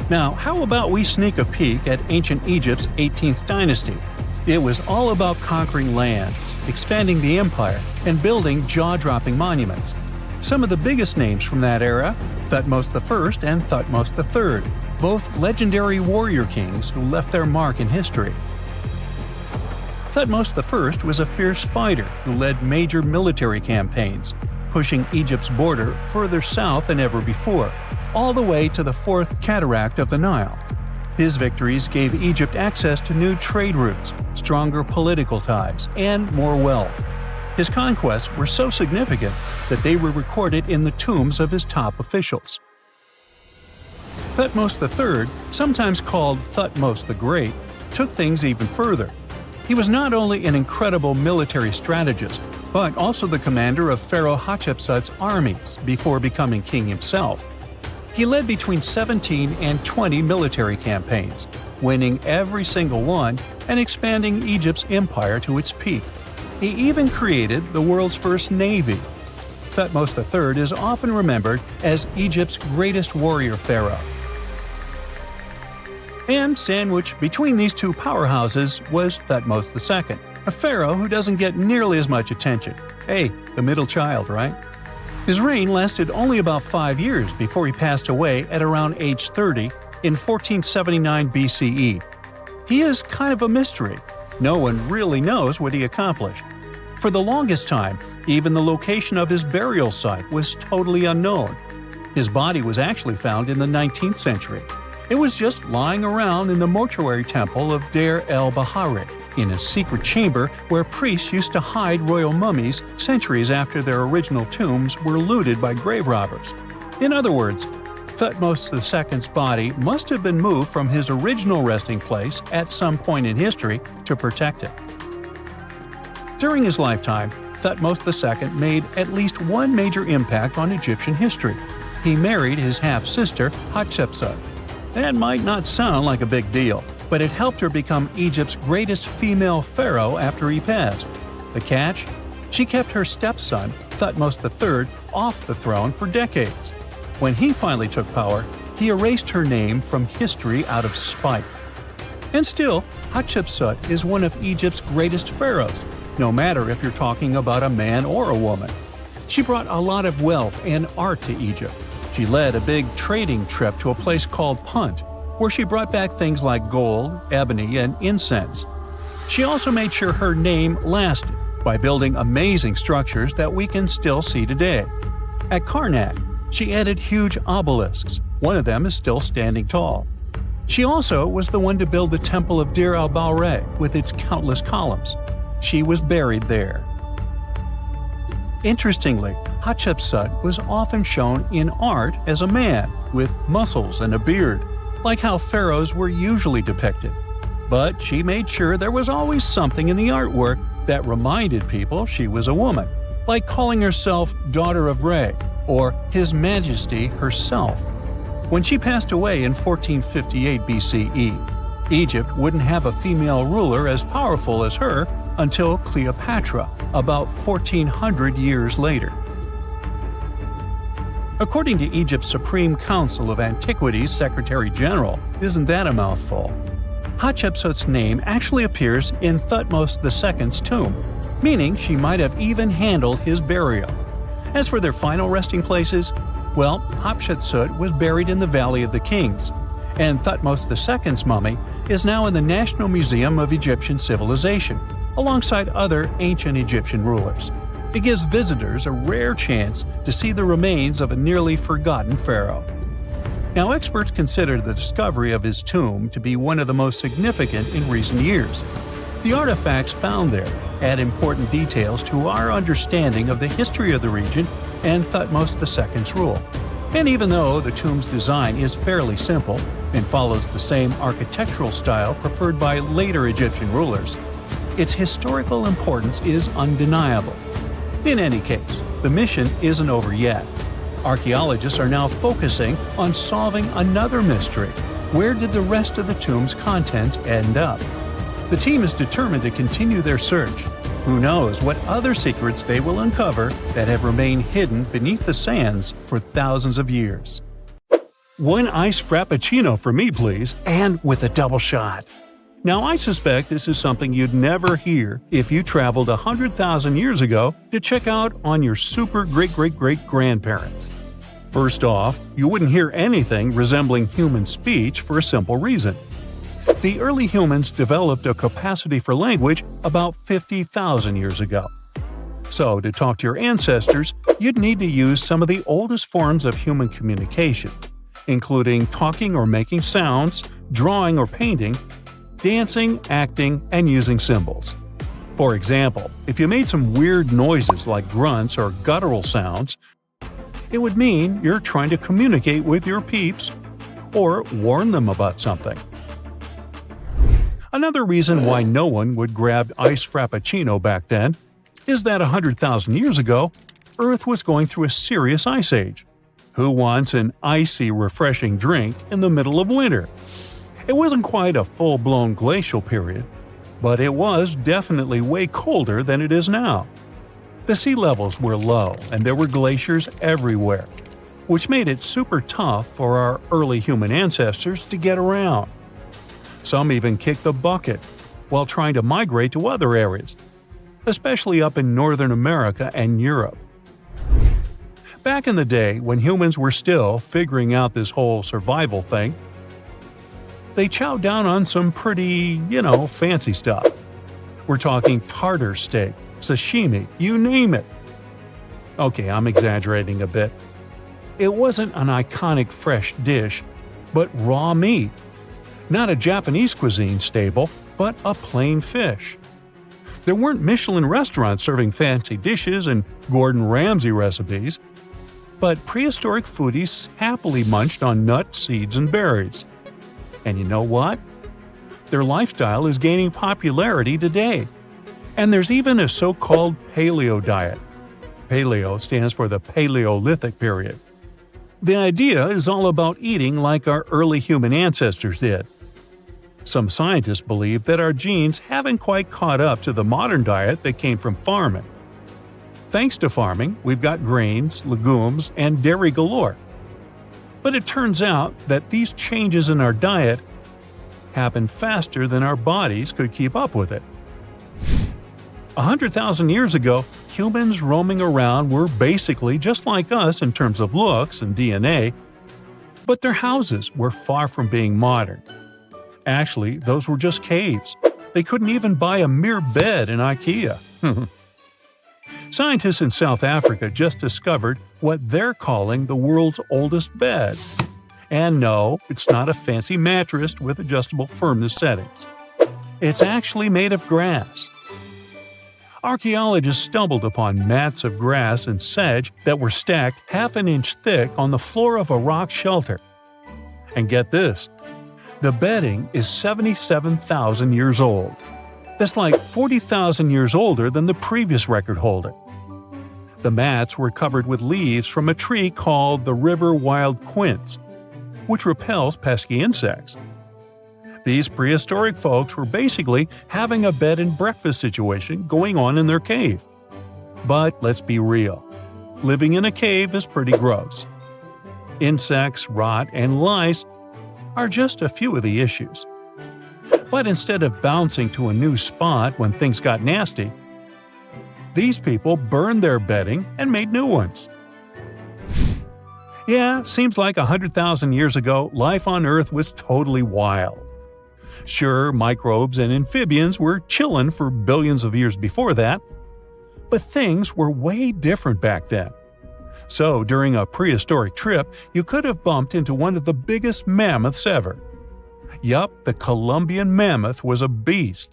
Now, how about we sneak a peek at ancient Egypt's 18th dynasty? It was all about conquering lands, expanding the empire, and building jaw-dropping monuments. Some of the biggest names from that era, Thutmose I and Thutmose III, both legendary warrior kings who left their mark in history. Thutmose I was a fierce fighter who led major military campaigns, pushing Egypt's border further south than ever before, all the way to the fourth cataract of the Nile. His victories gave Egypt access to new trade routes, stronger political ties, and more wealth. His conquests were so significant that they were recorded in the tombs of his top officials. Thutmose III, sometimes called Thutmose the Great, took things even further. He was not only an incredible military strategist, but also the commander of Pharaoh Hatshepsut's armies before becoming king himself. He led between 17 and 20 military campaigns, winning every single one and expanding Egypt's empire to its peak. He even created the world's first navy. Thutmose III is often remembered as Egypt's greatest warrior pharaoh. And sandwiched between these two powerhouses was Thutmose II, a pharaoh who doesn't get nearly as much attention. Hey, the middle child, right? His reign lasted only about 5 years before he passed away at around age 30 in 1479 BCE. He is kind of a mystery. No one really knows what he accomplished. For the longest time, even the location of his burial site was totally unknown. His body was actually found in the 19th century. It was just lying around in the mortuary temple of Deir el-Bahari, in a secret chamber where priests used to hide royal mummies centuries after their original tombs were looted by grave robbers. In other words, Thutmose II's body must have been moved from his original resting place at some point in history to protect it. During his lifetime, Thutmose II made at least one major impact on Egyptian history. He married his half-sister Hatshepsut. That might not sound like a big deal, but it helped her become Egypt's greatest female pharaoh after he passed. The catch? She kept her stepson, Thutmose III, off the throne for decades. When he finally took power, he erased her name from history out of spite. And still, Hatshepsut is one of Egypt's greatest pharaohs, no matter if you're talking about a man or a woman. She brought a lot of wealth and art to Egypt. She led a big trading trip to a place called Punt, where she brought back things like gold, ebony, and incense. She also made sure her name lasted by building amazing structures that we can still see today. At Karnak, she added huge obelisks. One of them is still standing tall. She also was the one to build the Temple of Deir el-Bahari with its countless columns. She was buried there. Interestingly, Hatshepsut was often shown in art as a man with muscles and a beard, like how pharaohs were usually depicted. But she made sure there was always something in the artwork that reminded people she was a woman, like calling herself Daughter of Re or His Majesty herself. When she passed away in 1458 BCE, Egypt wouldn't have a female ruler as powerful as her until Cleopatra, about 1400 years later. According to Egypt's Supreme Council of Antiquities Secretary General, isn't that a mouthful? Hatshepsut's name actually appears in Thutmose II's tomb, meaning she might have even handled his burial. As for their final resting places, well, Hatshepsut was buried in the Valley of the Kings, and Thutmose II's mummy is now in the National Museum of Egyptian Civilization, alongside other ancient Egyptian rulers. It gives visitors a rare chance to see the remains of a nearly forgotten pharaoh. Now, experts consider the discovery of his tomb to be one of the most significant in recent years. The artifacts found there add important details to our understanding of the history of the region and Thutmose II's rule. And even though the tomb's design is fairly simple and follows the same architectural style preferred by later Egyptian rulers, its historical importance is undeniable. In any case, the mission isn't over yet. Archaeologists are now focusing on solving another mystery. Where did the rest of the tomb's contents end up? The team is determined to continue their search. Who knows what other secrets they will uncover that have remained hidden beneath the sands for thousands of years. One iced frappuccino for me, please, and with a double shot. Now, I suspect this is something you'd never hear if you traveled 100,000 years ago to check out on your super great-great-great-grandparents. First off, you wouldn't hear anything resembling human speech for a simple reason. The early humans developed a capacity for language about 50,000 years ago. So, to talk to your ancestors, you'd need to use some of the oldest forms of human communication, including talking or making sounds, drawing or painting, dancing, acting, and using symbols. For example, if you made some weird noises like grunts or guttural sounds, it would mean you're trying to communicate with your peeps or warn them about something. Another reason why no one would grab iced frappuccino back then is that 100,000 years ago, Earth was going through a serious ice age. Who wants an icy, refreshing drink in the middle of winter? It wasn't quite a full-blown glacial period, but it was definitely way colder than it is now. The sea levels were low and there were glaciers everywhere, which made it super tough for our early human ancestors to get around. Some even kicked the bucket while trying to migrate to other areas, especially up in Northern America and Europe. Back in the day, when humans were still figuring out this whole survival thing, they chowed down on some pretty, fancy stuff. We're talking tartar steak, sashimi, you name it. Okay, I'm exaggerating a bit. It wasn't an iconic fresh dish, but raw meat. Not a Japanese cuisine staple, but a plain fish. There weren't Michelin restaurants serving fancy dishes and Gordon Ramsay recipes, but prehistoric foodies happily munched on nuts, seeds, and berries. And you know what? Their lifestyle is gaining popularity today. And there's even a so-called paleo diet. Paleo stands for the Paleolithic period. The idea is all about eating like our early human ancestors did. Some scientists believe that our genes haven't quite caught up to the modern diet that came from farming. Thanks to farming, we've got grains, legumes, and dairy galore. But it turns out that these changes in our diet happen faster than our bodies could keep up with it. 100,000 years ago, humans roaming around were basically just like us in terms of looks and DNA, but their houses were far from being modern. Actually, those were just caves. They couldn't even buy a mere bed in IKEA. Scientists in South Africa just discovered what they're calling the world's oldest bed. And no, it's not a fancy mattress with adjustable firmness settings. It's actually made of grass. Archaeologists stumbled upon mats of grass and sedge that were stacked half an inch thick on the floor of a rock shelter. And get this, the bedding is 77,000 years old. That's like 40,000 years older than the previous record holder. The mats were covered with leaves from a tree called the river wild quince, which repels pesky insects. These prehistoric folks were basically having a bed and breakfast situation going on in their cave. But let's be real, living in a cave is pretty gross. Insects, rot, and lice are just a few of the issues. But instead of bouncing to a new spot when things got nasty, these people burned their bedding and made new ones. Yeah, seems like 100,000 years ago, life on Earth was totally wild. Sure, microbes and amphibians were chillin' for billions of years before that, but things were way different back then. So during a prehistoric trip, you could have bumped into one of the biggest mammoths ever. Yup, the Columbian mammoth was a beast.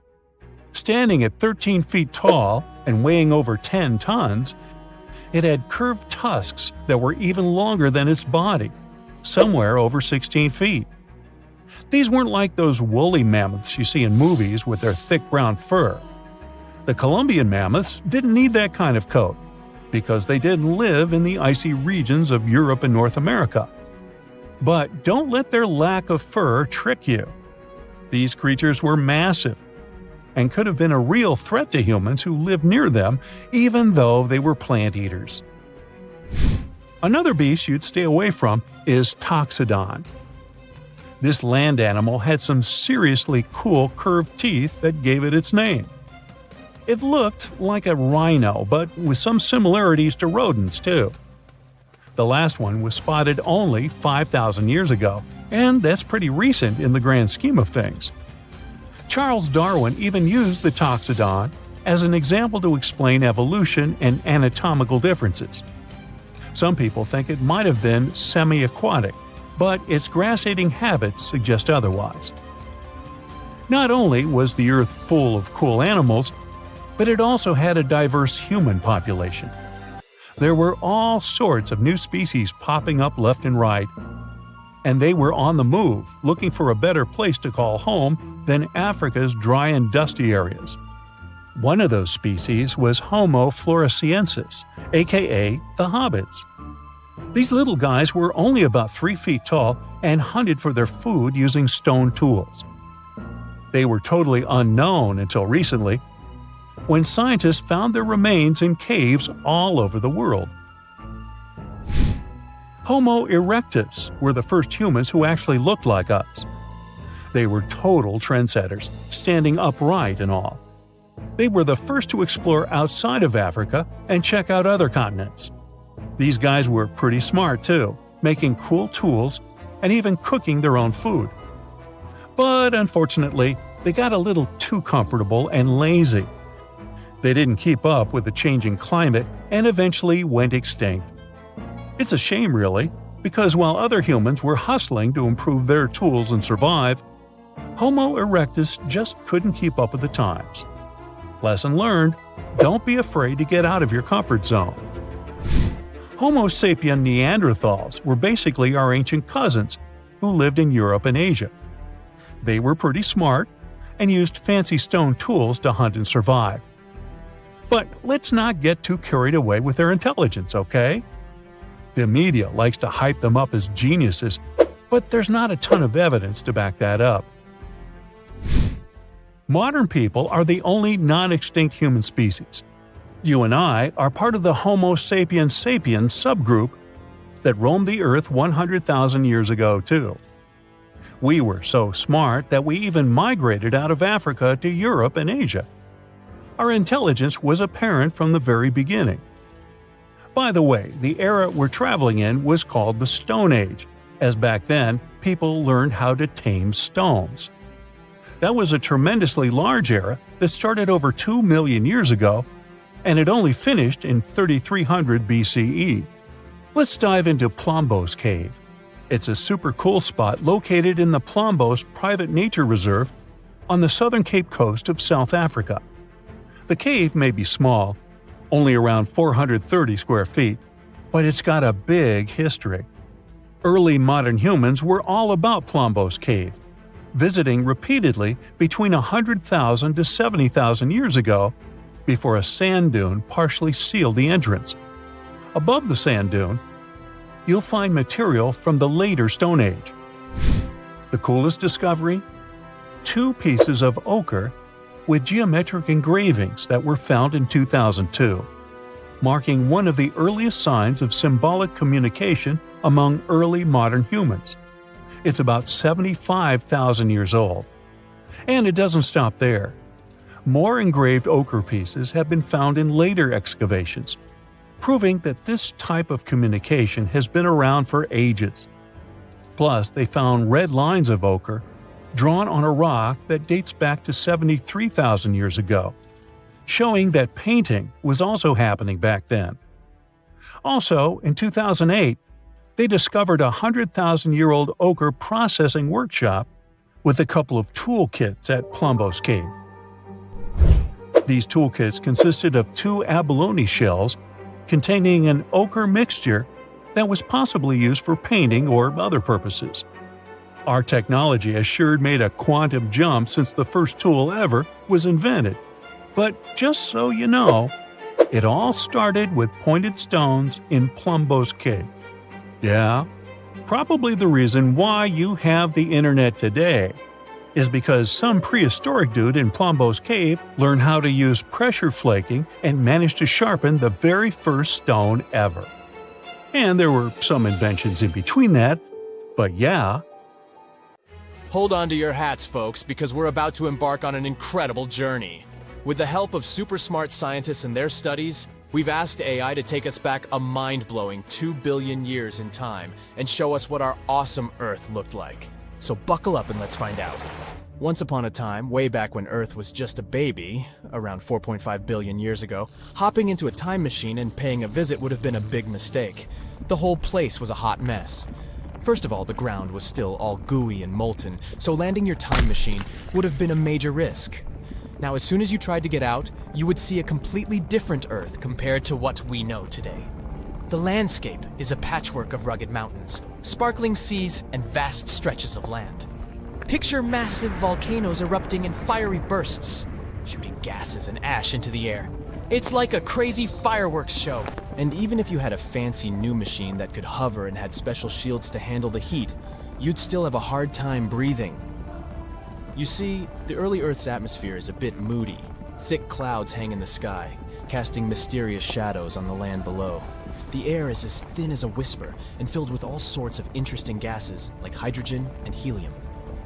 Standing at 13 feet tall and weighing over 10 tons, it had curved tusks that were even longer than its body, somewhere over 16 feet. These weren't like those woolly mammoths you see in movies with their thick brown fur. The Columbian mammoths didn't need that kind of coat, because they didn't live in the icy regions of Europe and North America. But don't let their lack of fur trick you. These creatures were massive and could have been a real threat to humans who lived near them, even though they were plant eaters. Another beast you'd stay away from is Toxodon. This land animal had some seriously cool curved teeth that gave it its name. It looked like a rhino, but with some similarities to rodents too. The last one was spotted only 5,000 years ago, and that's pretty recent in the grand scheme of things. Charles Darwin even used the Toxodon as an example to explain evolution and anatomical differences. Some people think it might have been semi-aquatic, but its grass-eating habits suggest otherwise. Not only was the Earth full of cool animals, but it also had a diverse human population. There were all sorts of new species popping up left and right, and they were on the move, looking for a better place to call home than Africa's dry and dusty areas. One of those species was Homo floresiensis, aka the hobbits. These little guys were only about 3 feet tall and hunted for their food using stone tools. They were totally unknown until recently, when scientists found their remains in caves all over the world. Homo erectus were the first humans who actually looked like us. They were total trendsetters, standing upright and all. They were the first to explore outside of Africa and check out other continents. These guys were pretty smart too, making cool tools and even cooking their own food. But unfortunately, they got a little too comfortable and lazy. They didn't keep up with the changing climate and eventually went extinct. It's a shame really, because while other humans were hustling to improve their tools and survive, Homo erectus just couldn't keep up with the times. Lesson learned, don't be afraid to get out of your comfort zone. Homo sapien Neanderthals were basically our ancient cousins who lived in Europe and Asia. They were pretty smart and used fancy stone tools to hunt and survive. But let's not get too carried away with their intelligence, okay? The media likes to hype them up as geniuses, but there's not a ton of evidence to back that up. Modern people are the only non-extinct human species. You and I are part of the Homo sapiens sapiens subgroup that roamed the Earth 100,000 years ago, too. We were so smart that we even migrated out of Africa to Europe and Asia. Our intelligence was apparent from the very beginning. By the way, the era we're traveling in was called the Stone Age, as back then people learned how to tame stones. That was a tremendously large era that started over 2 million years ago, and it only finished in 3300 BCE. Let's dive into Plombos Cave. It's a super cool spot located in the Plombos Private Nature Reserve on the southern Cape Coast of South Africa. The cave may be small, only around 430 square feet, but it's got a big history. Early modern humans were all about Plombos Cave, visiting repeatedly between 100,000 to 70,000 years ago before a sand dune partially sealed the entrance. Above the sand dune, you'll find material from the later Stone Age. The coolest discovery? 2 pieces of ochre with geometric engravings that were found in 2002, marking one of the earliest signs of symbolic communication among early modern humans. It's about 75,000 years old. And it doesn't stop there. More engraved ochre pieces have been found in later excavations, proving that this type of communication has been around for ages. Plus, they found red lines of ochre drawn on a rock that dates back to 73,000 years ago, showing that painting was also happening back then. Also, in 2008, they discovered a 100,000-year-old ochre processing workshop with a couple of toolkits at Plombos Cave. These toolkits consisted of 2 abalone shells containing an ochre mixture that was possibly used for painting or other purposes. Our technology has sure made a quantum jump since the first tool ever was invented. But just so you know, it all started with pointed stones in Plombos Cave. Yeah, probably the reason why you have the internet today is because some prehistoric dude in Plombos Cave learned how to use pressure flaking and managed to sharpen the very first stone ever. And there were some inventions in between that, but yeah. Hold on to your hats, folks, because we're about to embark on an incredible journey. With the help of super smart scientists and their studies, we've asked AI to take us back a mind-blowing 2 billion years in time and show us what our awesome Earth looked like. So buckle up and let's find out. Once upon a time, way back when Earth was just a baby, around 4.5 billion years ago, hopping into a time machine and paying a visit would have been a big mistake. The whole place was a hot mess. First of all, the ground was still all gooey and molten, so landing your time machine would have been a major risk. Now, as soon as you tried to get out, you would see a completely different Earth compared to what we know today. The landscape is a patchwork of rugged mountains, sparkling seas, and vast stretches of land. Picture massive volcanoes erupting in fiery bursts, shooting gases and ash into the air. It's like a crazy fireworks show. And even if you had a fancy new machine that could hover and had special shields to handle the heat, you'd still have a hard time breathing. You see, the early Earth's atmosphere is a bit moody. Thick clouds hang in the sky, casting mysterious shadows on the land below. The air is as thin as a whisper and filled with all sorts of interesting gases like hydrogen and helium.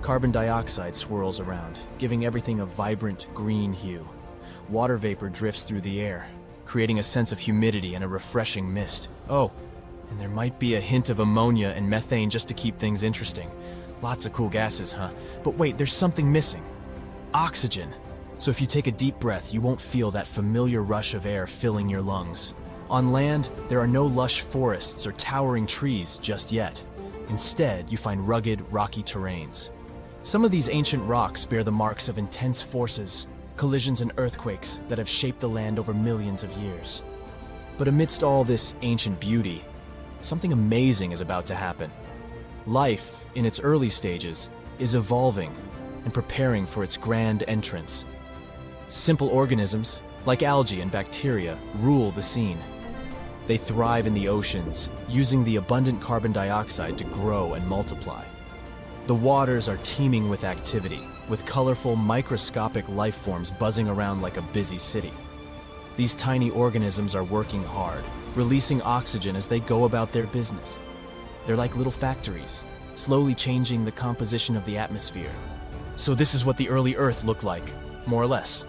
Carbon dioxide swirls around, giving everything a vibrant green hue. Water vapor drifts through the air, creating a sense of humidity and a refreshing mist. Oh, and there might be a hint of ammonia and methane just to keep things interesting. Lots of cool gases, huh? But wait, there's something missing. Oxygen. So if you take a deep breath, you won't feel that familiar rush of air filling your lungs. On land, there are no lush forests or towering trees just yet. Instead, you find rugged, rocky terrains. Some of these ancient rocks bear the marks of intense forces, collisions and earthquakes that have shaped the land over millions of years. But amidst all this ancient beauty, something amazing is about to happen. Life, in its early stages, is evolving and preparing for its grand entrance. Simple organisms, like algae and bacteria, rule the scene. They thrive in the oceans, using the abundant carbon dioxide to grow and multiply. The waters are teeming with activity, with colorful, microscopic life forms buzzing around like a busy city. These tiny organisms are working hard, releasing oxygen as they go about their business. They're like little factories, slowly changing the composition of the atmosphere. So this is what the early Earth looked like, more or less.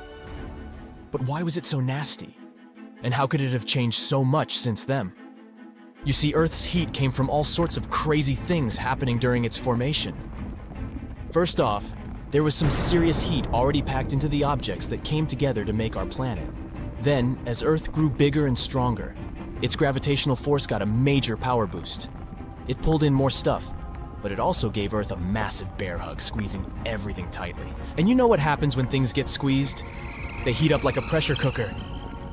But why was it so nasty? And how could it have changed so much since then? You see, Earth's heat came from all sorts of crazy things happening during its formation. First off, there was some serious heat already packed into the objects that came together to make our planet. Then, as Earth grew bigger and stronger, its gravitational force got a major power boost. It pulled in more stuff, but it also gave Earth a massive bear hug, squeezing everything tightly. And you know what happens when things get squeezed? They heat up like a pressure cooker.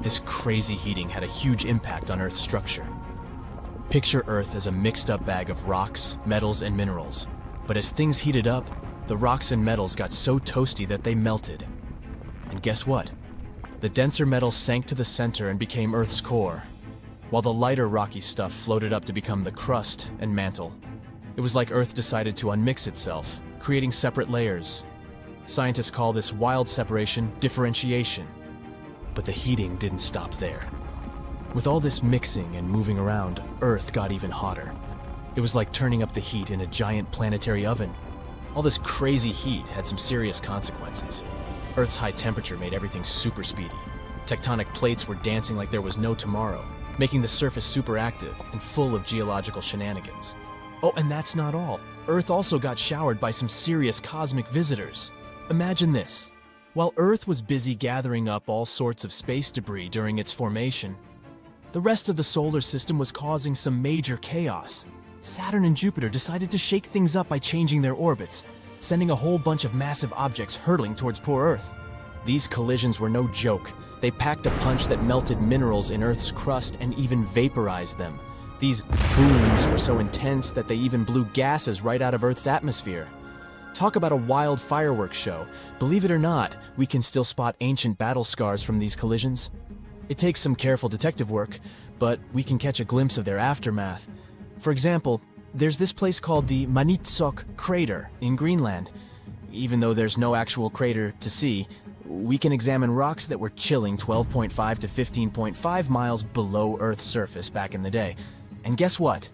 This crazy heating had a huge impact on Earth's structure. Picture Earth as a mixed-up bag of rocks, metals, and minerals. But as things heated up, the rocks and metals got so toasty that they melted. And guess what? The denser metals sank to the center and became Earth's core, while the lighter rocky stuff floated up to become the crust and mantle. It was like Earth decided to unmix itself, creating separate layers. Scientists call this wild separation differentiation. But the heating didn't stop there. With all this mixing and moving around, Earth got even hotter. It was like turning up the heat in a giant planetary oven. All this crazy heat had some serious consequences. Earth's high temperature made everything super speedy. Tectonic plates were dancing like there was no tomorrow, making the surface super active and full of geological shenanigans. Oh, and that's not all. Earth also got showered by some serious cosmic visitors. Imagine this. While Earth was busy gathering up all sorts of space debris during its formation, the rest of the solar system was causing some major chaos. Saturn and Jupiter decided to shake things up by changing their orbits, sending a whole bunch of massive objects hurtling towards poor Earth. These collisions were no joke. They packed a punch that melted minerals in Earth's crust and even vaporized them. These booms were so intense that they even blew gases right out of Earth's atmosphere. Talk about a wild fireworks show. Believe it or not, we can still spot ancient battle scars from these collisions. It takes some careful detective work, but we can catch a glimpse of their aftermath. For example, there's this place called the Manitsok Crater in Greenland. Even though there's no actual crater to see, we can examine rocks that were chilling 12.5 to 15.5 miles below Earth's surface back in the day. And guess what?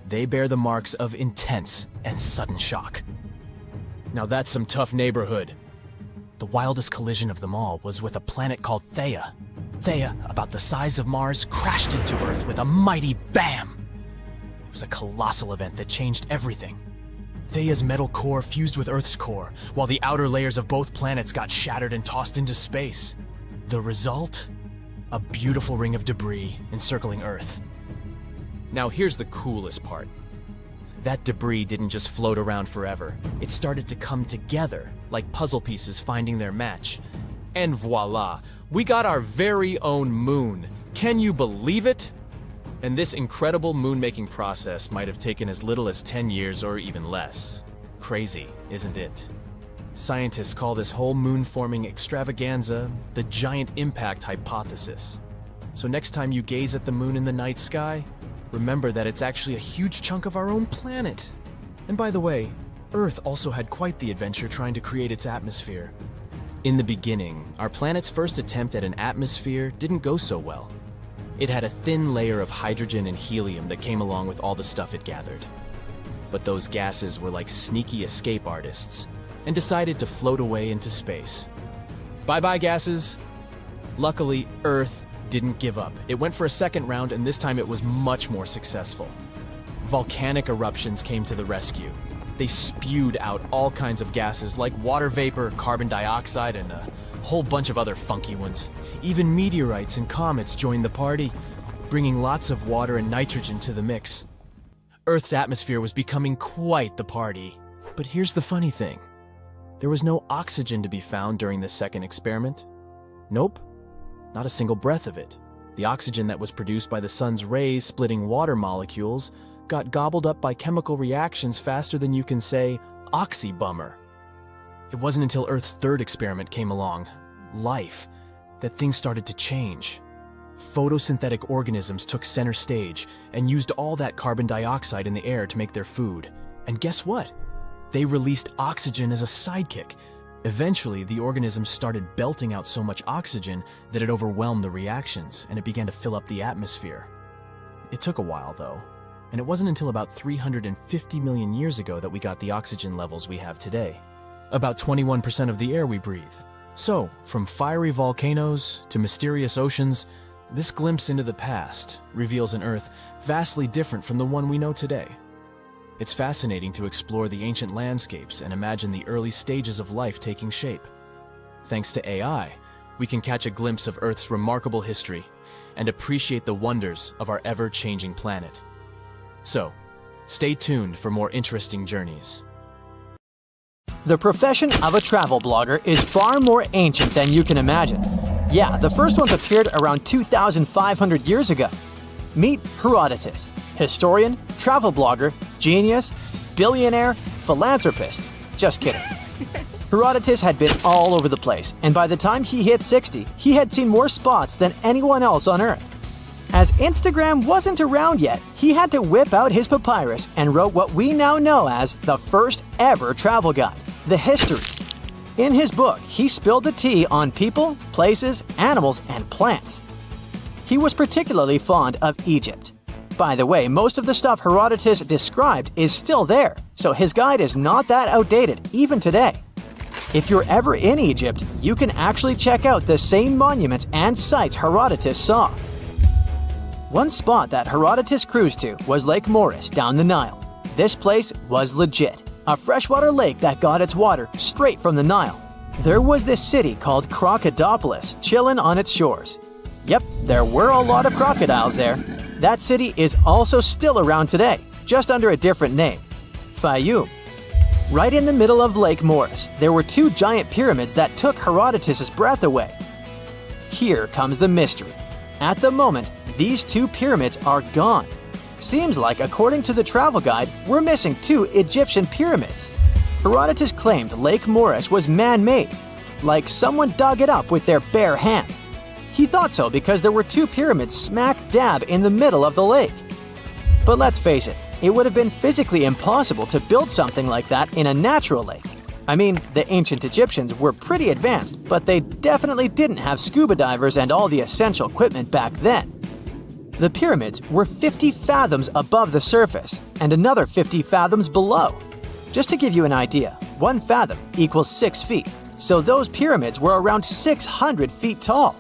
They bear the marks of intense and sudden shock. Now that's some tough neighborhood. The wildest collision of them all was with a planet called Theia. Theia, about the size of Mars, crashed into Earth with a mighty bam! It was a colossal event that changed everything. Theia's metal core fused with Earth's core, while the outer layers of both planets got shattered and tossed into space. The result? A beautiful ring of debris encircling Earth. Now here's the coolest part. That debris didn't just float around forever. It started to come together, like puzzle pieces finding their match. And voila, we got our very own moon. Can you believe it? And this incredible moon-making process might have taken as little as 10 years or even less. Crazy, isn't it? Scientists call this whole moon-forming extravaganza the giant impact hypothesis. So next time you gaze at the moon in the night sky, remember that it's actually a huge chunk of our own planet. And by the way, Earth also had quite the adventure trying to create its atmosphere. In the beginning, our planet's first attempt at an atmosphere didn't go so well. It had a thin layer of hydrogen and helium that came along with all the stuff it gathered. But those gases were like sneaky escape artists and decided to float away into space. Bye-bye, gases. Luckily, Earth didn't give up. It went for a second round, and this time it was much more successful. Volcanic eruptions came to the rescue. They spewed out all kinds of gases like water vapor, carbon dioxide, and a whole bunch of other funky ones. Even meteorites and comets joined the party, bringing lots of water and nitrogen to the mix. Earth's atmosphere was becoming quite the party. But here's the funny thing. There was no oxygen to be found during this second experiment. Nope, not a single breath of it. The oxygen that was produced by the sun's rays splitting water molecules got gobbled up by chemical reactions faster than you can say, oxy-bummer. It wasn't until Earth's third experiment came along, life, that things started to change. Photosynthetic organisms took center stage and used all that carbon dioxide in the air to make their food. And guess what? They released oxygen as a sidekick. Eventually, the organisms started belting out so much oxygen that it overwhelmed the reactions, and it began to fill up the atmosphere. It took a while, though, and it wasn't until about 350 million years ago that we got the oxygen levels we have today. About 21% of the air we breathe. So, from fiery volcanoes to mysterious oceans, this glimpse into the past reveals an Earth vastly different from the one we know today. It's fascinating to explore the ancient landscapes and imagine the early stages of life taking shape. Thanks to AI, we can catch a glimpse of Earth's remarkable history and appreciate the wonders of our ever-changing planet. So, stay tuned for more interesting journeys. The profession of a travel blogger is far more ancient than you can imagine. Yeah, the first ones appeared around 2,500 years ago. Meet Herodotus, historian, travel blogger, genius, billionaire, philanthropist. Just kidding. Herodotus had been all over the place, and by the time he hit 60, he had seen more spots than anyone else on Earth. As Instagram wasn't around yet, he had to whip out his papyrus and wrote what we now know as the first ever travel guide, the Histories. In his book, he spilled the tea on people, places, animals, and plants. He was particularly fond of Egypt. By the way, most of the stuff Herodotus described is still there, so his guide is not that outdated even today. If you're ever in Egypt, you can actually check out the same monuments and sites Herodotus saw. One spot that Herodotus cruised to was Lake Moeris down the Nile. This place was legit, a freshwater lake that got its water straight from the Nile. There was this city called Crocodilopolis chilling on its shores. Yep, there were a lot of crocodiles there. That city is also still around today, just under a different name, Fayum. Right in the middle of Lake Moeris, there were two giant pyramids that took Herodotus' breath away. Here comes the mystery. At the moment, these two pyramids are gone. Seems like, according to the travel guide, we're missing two Egyptian pyramids. Herodotus claimed Lake Moeris was man-made, like someone dug it up with their bare hands. He thought so because there were two pyramids smack dab in the middle of the lake. But let's face it, it would have been physically impossible to build something like that in a natural lake. I mean, the ancient Egyptians were pretty advanced, but they definitely didn't have scuba divers and all the essential equipment back then. The pyramids were 50 fathoms above the surface and another 50 fathoms below. Just to give you an idea, 1 fathom equals 6 feet, so those pyramids were around 600 feet tall.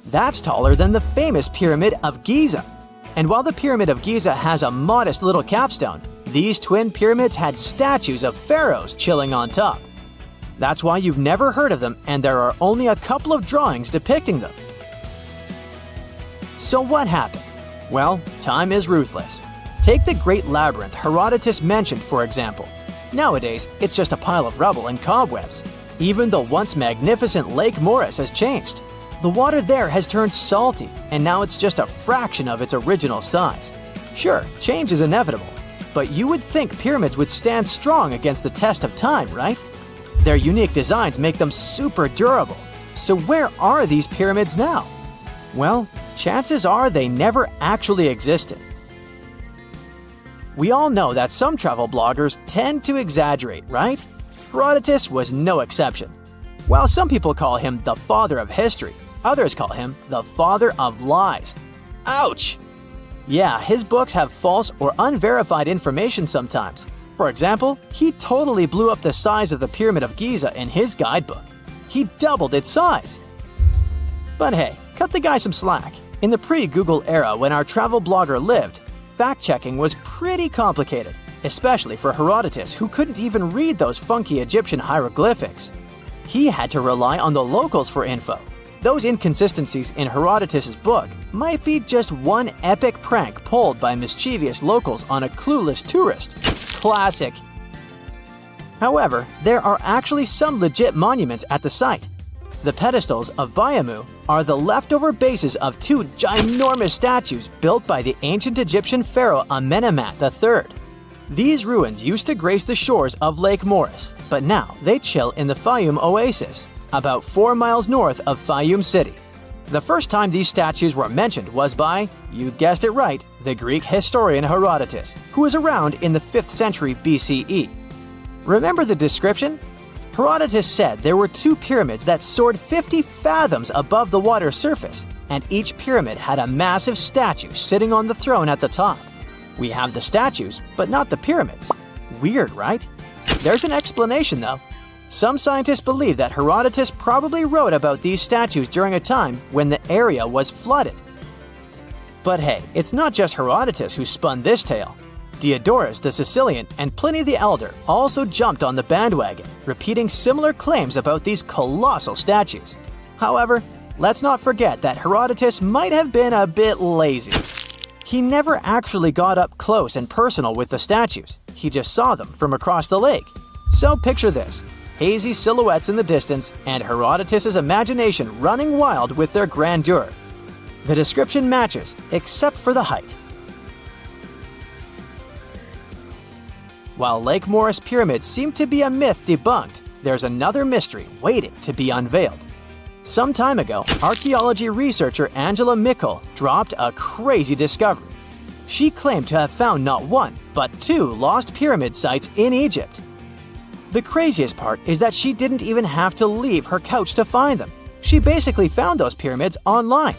That's taller than the famous Pyramid of Giza. And while the Pyramid of Giza has a modest little capstone, these twin pyramids had statues of pharaohs chilling on top. That's why you've never heard of them, and there are only a couple of drawings depicting them. So what happened? Well, time is ruthless. Take the Great Labyrinth Herodotus mentioned, for example. Nowadays, it's just a pile of rubble and cobwebs. Even the once magnificent Lake Moeris has changed. The water there has turned salty, and now it's just a fraction of its original size. Sure, change is inevitable, but you would think pyramids would stand strong against the test of time, right? Their unique designs make them super durable. So where are these pyramids now? Well, chances are they never actually existed. We all know that some travel bloggers tend to exaggerate, right? Herodotus was no exception. While some people call him the father of history, others call him the father of lies. Ouch! Yeah, his books have false or unverified information sometimes. For example, he totally blew up the size of the Pyramid of Giza in his guidebook. He doubled its size. But hey, cut the guy some slack. In the pre-Google era when our travel blogger lived, fact-checking was pretty complicated, especially for Herodotus, who couldn't even read those funky Egyptian hieroglyphics. He had to rely on the locals for info. Those inconsistencies in Herodotus' book might be just one epic prank pulled by mischievous locals on a clueless tourist. Classic. However, there are actually some legit monuments at the site. The pedestals of Baiamu are the leftover bases of two ginormous statues built by the ancient Egyptian pharaoh Amenemhat III. These ruins used to grace the shores of Lake Moeris, but now they chill in the Fayum Oasis, about 4 miles north of Fayum City. The first time these statues were mentioned was by, you guessed it right, the Greek historian Herodotus, who was around in the 5th century BCE. Remember the description? Herodotus said there were two pyramids that soared 50 fathoms above the water surface, and each pyramid had a massive statue sitting on the throne at the top. We have the statues, but not the pyramids. Weird, right? There's an explanation, though. Some scientists believe that Herodotus probably wrote about these statues during a time when the area was flooded. But hey, it's not just Herodotus who spun this tale. Diodorus the Sicilian and Pliny the Elder also jumped on the bandwagon, repeating similar claims about these colossal statues. However, let's not forget that Herodotus might have been a bit lazy. He never actually got up close and personal with the statues. He just saw them from across the lake. So picture this: hazy silhouettes in the distance and Herodotus' imagination running wild with their grandeur. The description matches, except for the height. While Lake Moeris pyramids seem to be a myth debunked, there's another mystery waiting to be unveiled. Some time ago, archaeology researcher Angela Mickle dropped a crazy discovery. She claimed to have found not one, but two lost pyramid sites in Egypt. The craziest part is that she didn't even have to leave her couch to find them. She basically found those pyramids online.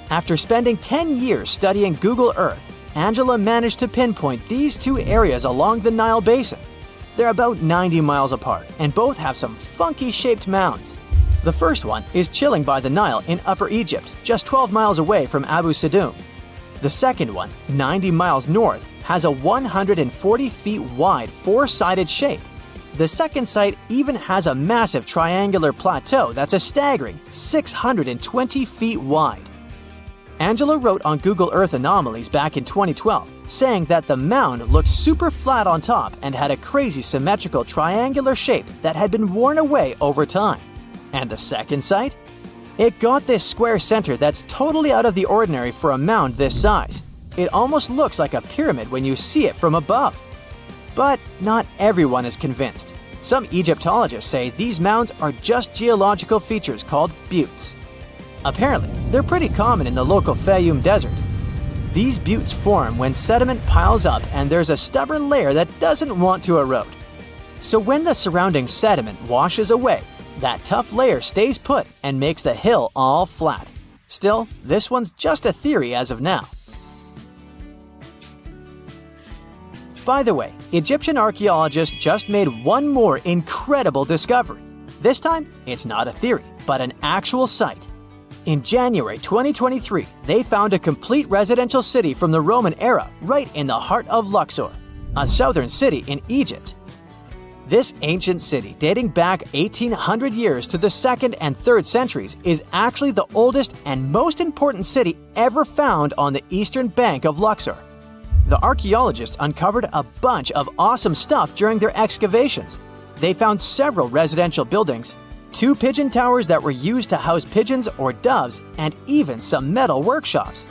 After spending 10 years studying Google Earth, Angela managed to pinpoint these two areas along the Nile Basin. They're about 90 miles apart, and both have some funky-shaped mounds. The first one is chilling by the Nile in Upper Egypt, just 12 miles away from Abu Sidoum. The second one, 90 miles north, has a 140 feet wide four-sided shape. The second site even has a massive triangular plateau that's a staggering 620 feet wide. Angela wrote on Google Earth Anomalies back in 2012, saying that the mound looked super flat on top and had a crazy symmetrical triangular shape that had been worn away over time. And the second site? It got this square center that's totally out of the ordinary for a mound this size. It almost looks like a pyramid when you see it from above. But not everyone is convinced. Some Egyptologists say these mounds are just geological features called buttes. Apparently, they're pretty common in the local Fayum Desert. These buttes form when sediment piles up and there's a stubborn layer that doesn't want to erode. So when the surrounding sediment washes away, that tough layer stays put and makes the hill all flat. Still, this one's just a theory as of now. By the way, Egyptian archaeologists just made one more incredible discovery. This time, it's not a theory, but an actual site. In January 2023, they found a complete residential city from the Roman era right in the heart of Luxor, a southern city in Egypt. This ancient city, dating back 1800 years to the 2nd and 3rd centuries, is actually the oldest and most important city ever found on the eastern bank of Luxor. The archaeologists uncovered a bunch of awesome stuff during their excavations. They found several residential buildings, 2 pigeon towers that were used to house pigeons or doves, and even some metal workshops.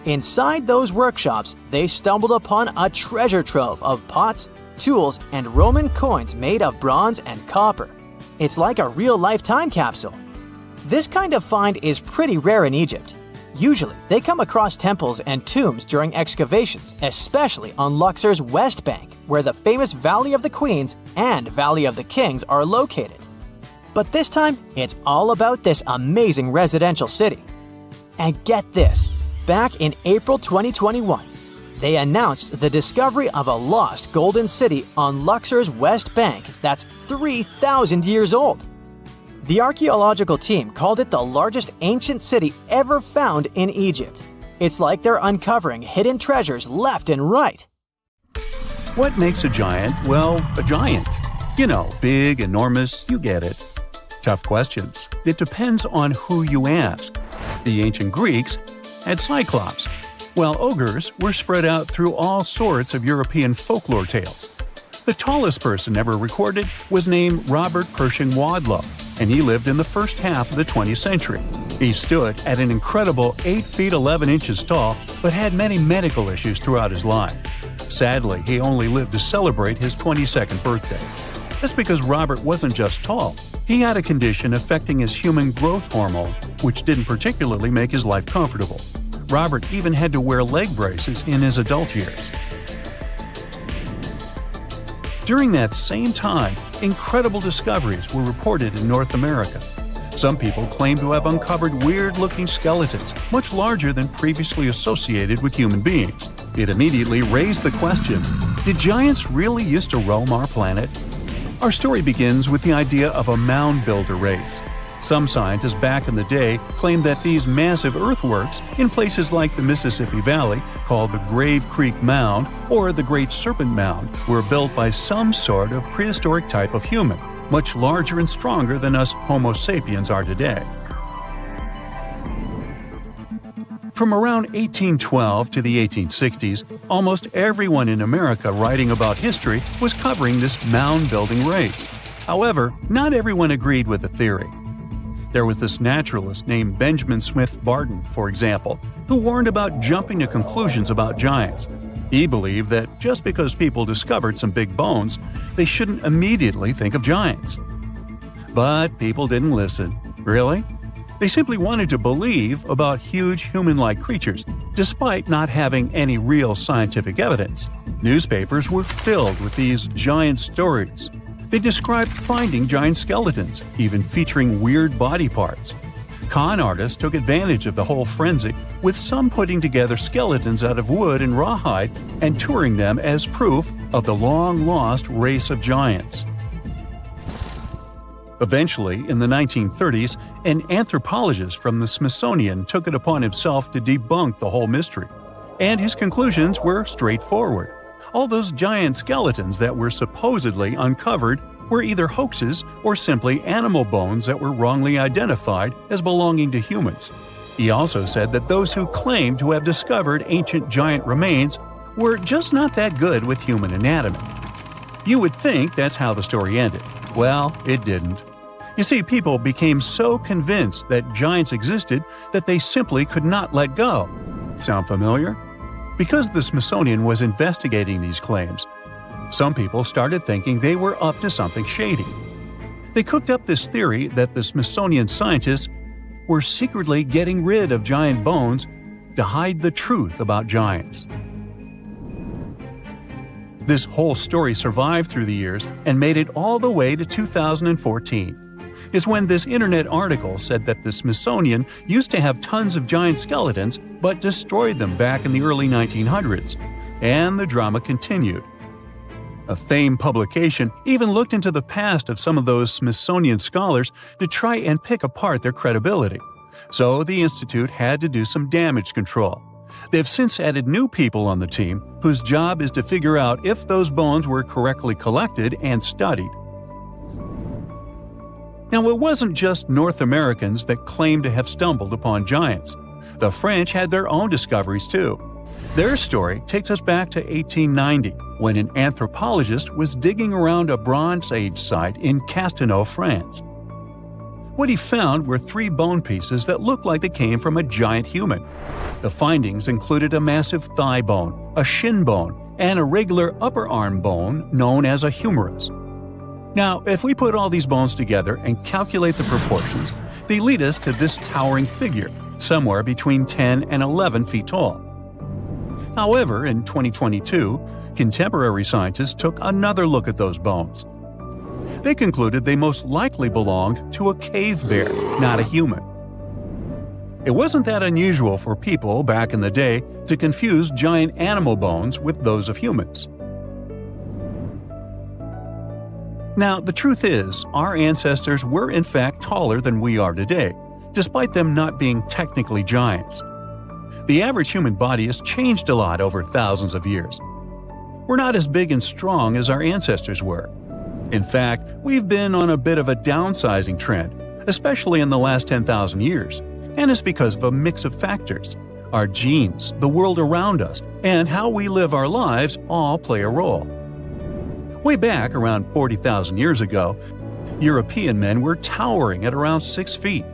Inside those workshops, they stumbled upon a treasure trove of pots, tools, and Roman coins made of bronze and copper. It's like a real-life time capsule. This kind of find is pretty rare in Egypt. Usually, they come across temples and tombs during excavations, especially on Luxor's West Bank, where the famous Valley of the Queens and Valley of the Kings are located. But this time, it's all about this amazing residential city. And get this, back in April 2021, they announced the discovery of a lost golden city on Luxor's West Bank that's 3,000 years old. The archaeological team called it the largest ancient city ever found in Egypt. It's like they're uncovering hidden treasures left and right. What makes a giant, well, a giant? You know, big, enormous, you get it. Tough questions. It depends on who you ask. The ancient Greeks had cyclops, while ogres were spread out through all sorts of European folklore tales. The tallest person ever recorded was named Robert Pershing Wadlow, and he lived in the first half of the 20th century. He stood at an incredible 8 feet 11 inches tall, but had many medical issues throughout his life. Sadly, he only lived to celebrate his 22nd birthday. That's because Robert wasn't just tall. He had a condition affecting his human growth hormone, which didn't particularly make his life comfortable. Robert even had to wear leg braces in his adult years. During that same time, incredible discoveries were reported in North America. Some people claim to have uncovered weird-looking skeletons, much larger than previously associated with human beings. It immediately raised the question, did giants really used to roam our planet? Our story begins with the idea of a mound builder race. Some scientists back in the day claimed that these massive earthworks in places like the Mississippi Valley, called the Grave Creek Mound or the Great Serpent Mound, were built by some sort of prehistoric type of human, much larger and stronger than us Homo sapiens are today. From around 1812 to the 1860s, almost everyone in America writing about history was covering this mound-building race. However, not everyone agreed with the theory. There was this naturalist named Benjamin Smith Barton, for example, who warned about jumping to conclusions about giants. He believed that just because people discovered some big bones, they shouldn't immediately think of giants. But people didn't listen. Really? They simply wanted to believe about huge human-like creatures, despite not having any real scientific evidence. Newspapers were filled with these giant stories. They described finding giant skeletons, even featuring weird body parts. Con artists took advantage of the whole frenzy, with some putting together skeletons out of wood and rawhide and touring them as proof of the long-lost race of giants. Eventually, in the 1930s, an anthropologist from the Smithsonian took it upon himself to debunk the whole mystery. And his conclusions were straightforward. All those giant skeletons that were supposedly uncovered were either hoaxes or simply animal bones that were wrongly identified as belonging to humans. He also said that those who claimed to have discovered ancient giant remains were just not that good with human anatomy. You would think that's how the story ended. Well, it didn't. You see, people became so convinced that giants existed that they simply could not let go. Sound familiar? Because the Smithsonian was investigating these claims, some people started thinking they were up to something shady. They cooked up this theory that the Smithsonian scientists were secretly getting rid of giant bones to hide the truth about giants. This whole story survived through the years and made it all the way to 2014. Is when this internet article said that the Smithsonian used to have tons of giant skeletons but destroyed them back in the early 1900s. And the drama continued. A famed publication even looked into the past of some of those Smithsonian scholars to try and pick apart their credibility. So the Institute had to do some damage control. They've since added new people on the team whose job is to figure out if those bones were correctly collected and studied. Now, it wasn't just North Americans that claimed to have stumbled upon giants. The French had their own discoveries too. Their story takes us back to 1890, when an anthropologist was digging around a Bronze Age site in Castelnau, France. What he found were 3 bone pieces that looked like they came from a giant human. The findings included a massive thigh bone, a shin bone, and a regular upper arm bone known as a humerus. Now, if we put all these bones together and calculate the proportions, they lead us to this towering figure, somewhere between 10 and 11 feet tall. However, in 2022, contemporary scientists took another look at those bones. They concluded they most likely belonged to a cave bear, not a human. It wasn't that unusual for people back in the day to confuse giant animal bones with those of humans. Now, the truth is, our ancestors were in fact taller than we are today, despite them not being technically giants. The average human body has changed a lot over thousands of years. We're not as big and strong as our ancestors were. In fact, we've been on a bit of a downsizing trend, especially in the last 10,000 years, and it's because of a mix of factors. Our genes, the world around us, and how we live our lives all play a role. Way back around 40,000 years ago, European men were towering at around 6 feet.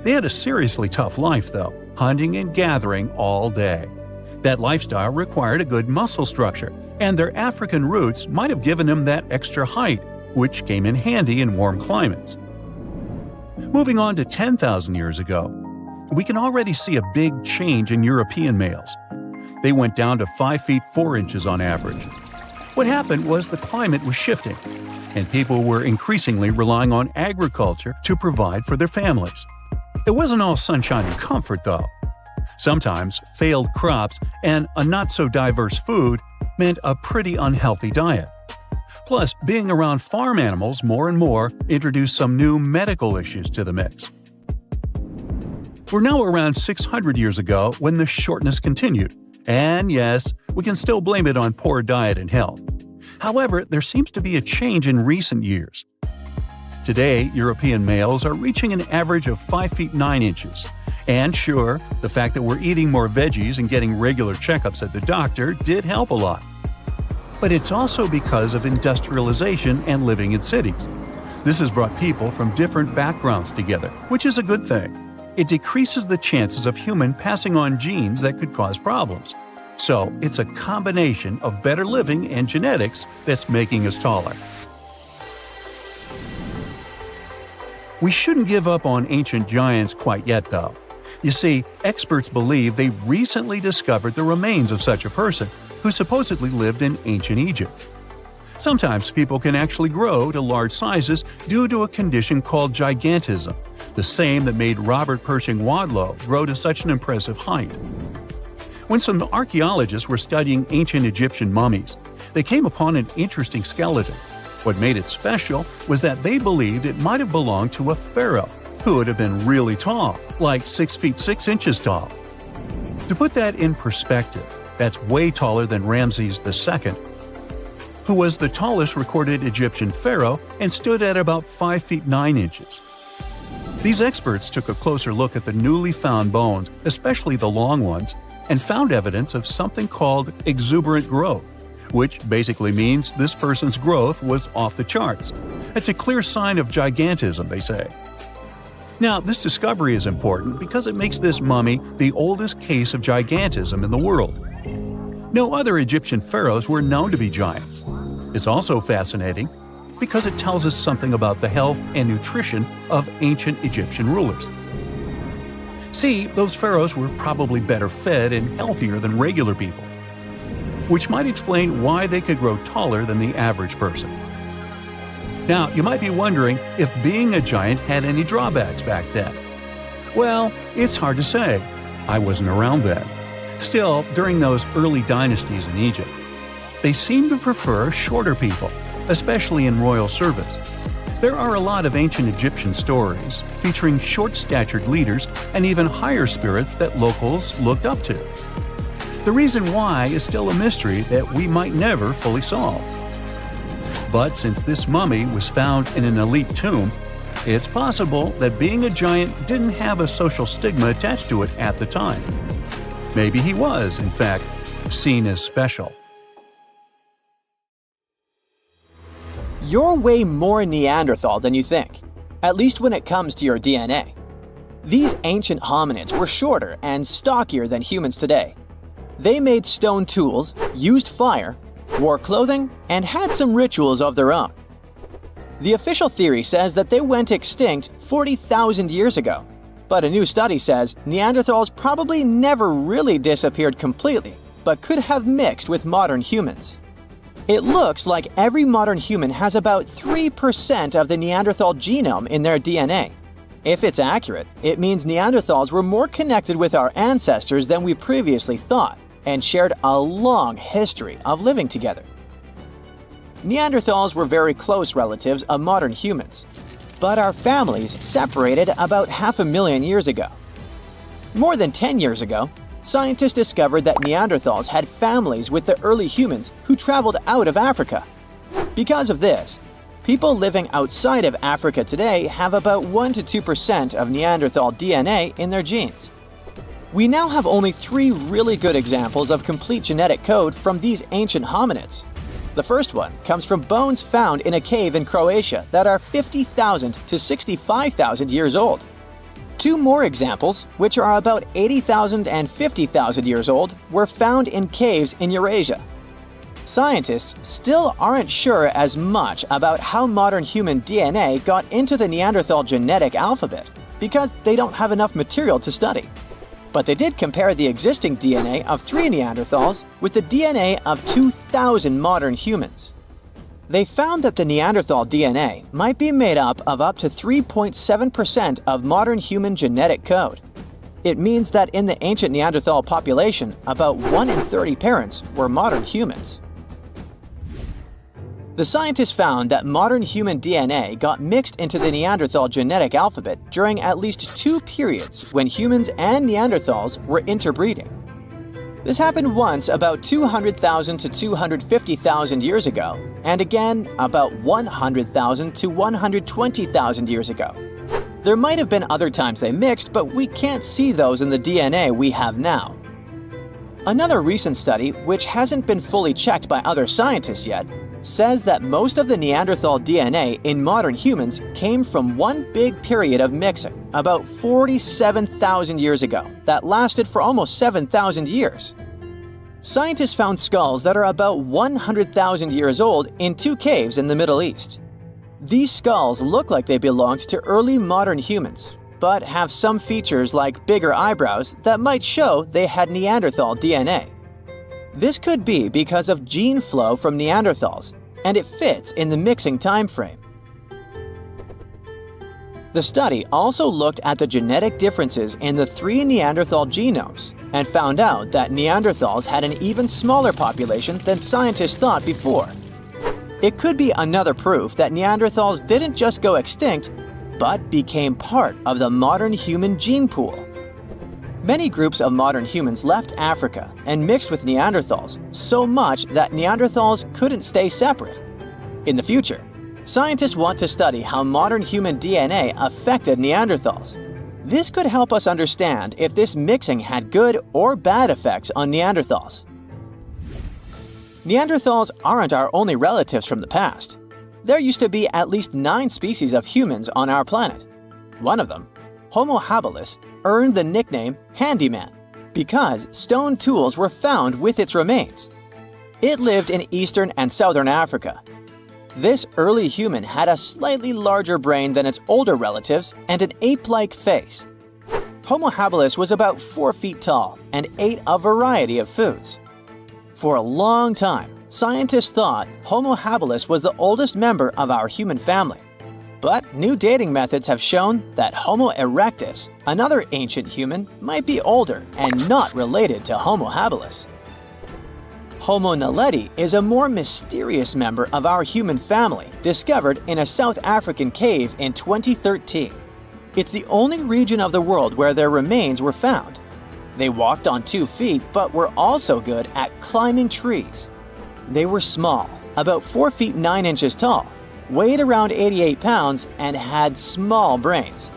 They had a seriously tough life, though, hunting and gathering all day. That lifestyle required a good muscle structure, and their African roots might have given them that extra height, which came in handy in warm climates. Moving on to 10,000 years ago, we can already see a big change in European males. They went down to 5 feet 4 inches on average. What happened was the climate was shifting, and people were increasingly relying on agriculture to provide for their families. It wasn't all sunshine and comfort, though. Sometimes failed crops and a not-so-diverse food meant a pretty unhealthy diet. Plus, being around farm animals more and more introduced some new medical issues to the mix. We're now around 600 years ago when the shortness continued. And yes, we can still blame it on poor diet and health. However, there seems to be a change in recent years. Today, European males are reaching an average of 5 feet 9 inches. And sure, the fact that we're eating more veggies and getting regular checkups at the doctor did help a lot. But it's also because of industrialization and living in cities. This has brought people from different backgrounds together, which is a good thing. It decreases the chances of human passing on genes that could cause problems. So, it's a combination of better living and genetics that's making us taller. We shouldn't give up on ancient giants quite yet, though. You see, experts believe they recently discovered the remains of such a person who supposedly lived in ancient Egypt. Sometimes people can actually grow to large sizes due to a condition called gigantism, the same that made Robert Pershing Wadlow grow to such an impressive height. When some archaeologists were studying ancient Egyptian mummies, they came upon an interesting skeleton. What made it special was that they believed it might have belonged to a pharaoh, who would have been really tall, like 6 feet 6 inches tall. To put that in perspective, that's way taller than Ramses II, who was the tallest recorded Egyptian pharaoh and stood at about 5 feet 9 inches. These experts took a closer look at the newly found bones, especially the long ones, and found evidence of something called exuberant growth, which basically means this person's growth was off the charts. It's a clear sign of gigantism, they say. Now, this discovery is important because it makes this mummy the oldest case of gigantism in the world. No other Egyptian pharaohs were known to be giants. It's also fascinating because it tells us something about the health and nutrition of ancient Egyptian rulers. See, those pharaohs were probably better fed and healthier than regular people, which might explain why they could grow taller than the average person. Now, you might be wondering if being a giant had any drawbacks back then. Well, it's hard to say. I wasn't around then. Still, during those early dynasties in Egypt, they seemed to prefer shorter people, especially in royal service. There are a lot of ancient Egyptian stories featuring short-statured leaders and even higher spirits that locals looked up to. The reason why is still a mystery that we might never fully solve. But since this mummy was found in an elite tomb, it's possible that being a giant didn't have a social stigma attached to it at the time. Maybe he was, in fact, seen as special. You're way more Neanderthal than you think, at least when it comes to your DNA. These ancient hominids were shorter and stockier than humans today. They made stone tools, used fire, wore clothing, and had some rituals of their own. The official theory says that they went extinct 40,000 years ago. But a new study says Neanderthals probably never really disappeared completely, but could have mixed with modern humans. It looks like every modern human has about 3% of the Neanderthal genome in their DNA. If it's accurate, it means Neanderthals were more connected with our ancestors than we previously thought, and shared a long history of living together. Neanderthals were very close relatives of modern humans, but our families separated about 500,000 years ago. More than 10 years ago, scientists discovered that Neanderthals had families with the early humans who traveled out of Africa. Because of this, people living outside of Africa today have about 1 to 2% of Neanderthal DNA in their genes. We now have only 3 really good examples of complete genetic code from these ancient hominids. The first one comes from bones found in a cave in Croatia that are 50,000 to 65,000 years old. 2 more examples, which are about 80,000 and 50,000 years old, were found in caves in Eurasia. Scientists still aren't sure as much about how modern human DNA got into the Neanderthal genetic alphabet because they don't have enough material to study. But they did compare the existing DNA of 3 Neanderthals with the DNA of 2,000 modern humans. They found that the Neanderthal DNA might be made up to 3.7% of modern human genetic code. It means that in the ancient Neanderthal population, about 1 in 30 parents were modern humans. The scientists found that modern human DNA got mixed into the Neanderthal genetic alphabet during at least 2 periods when humans and Neanderthals were interbreeding. This happened once about 200,000 to 250,000 years ago, and again about 100,000 to 120,000 years ago. There might have been other times they mixed, but we can't see those in the DNA we have now. Another recent study, which hasn't been fully checked by other scientists yet, says that most of the Neanderthal DNA in modern humans came from one big period of mixing, about 47,000 years ago, that lasted for almost 7,000 years. Scientists found skulls that are about 100,000 years old in 2 caves in the Middle East. These skulls look like they belonged to early modern humans, but have some features like bigger eyebrows that might show they had Neanderthal DNA. This could be because of gene flow from Neanderthals, and it fits in the mixing time frame. The study also looked at the genetic differences in the 3 Neanderthal genomes and found out that Neanderthals had an even smaller population than scientists thought before. It could be another proof that Neanderthals didn't just go extinct, but became part of the modern human gene pool. Many groups of modern humans left Africa and mixed with Neanderthals so much that Neanderthals couldn't stay separate. In the future, scientists want to study how modern human DNA affected Neanderthals. This could help us understand if this mixing had good or bad effects on Neanderthals. Neanderthals aren't our only relatives from the past. There used to be at least 9 species of humans on our planet. One of them, Homo habilis, earned the nickname Handyman because stone tools were found with its remains. It lived in eastern and southern Africa. This early human had a slightly larger brain than its older relatives and an ape-like face. Homo habilis was about 4 feet tall and ate a variety of foods. For a long time, scientists thought Homo habilis was the oldest member of our human family. But new dating methods have shown that Homo erectus, another ancient human, might be older and not related to Homo habilis. Homo naledi is a more mysterious member of our human family, discovered in a South African cave in 2013. It's the only region of the world where their remains were found. They walked on 2 feet, but were also good at climbing trees. They were small, about 4 feet 9 inches tall, weighed around 88 pounds, and had small brains.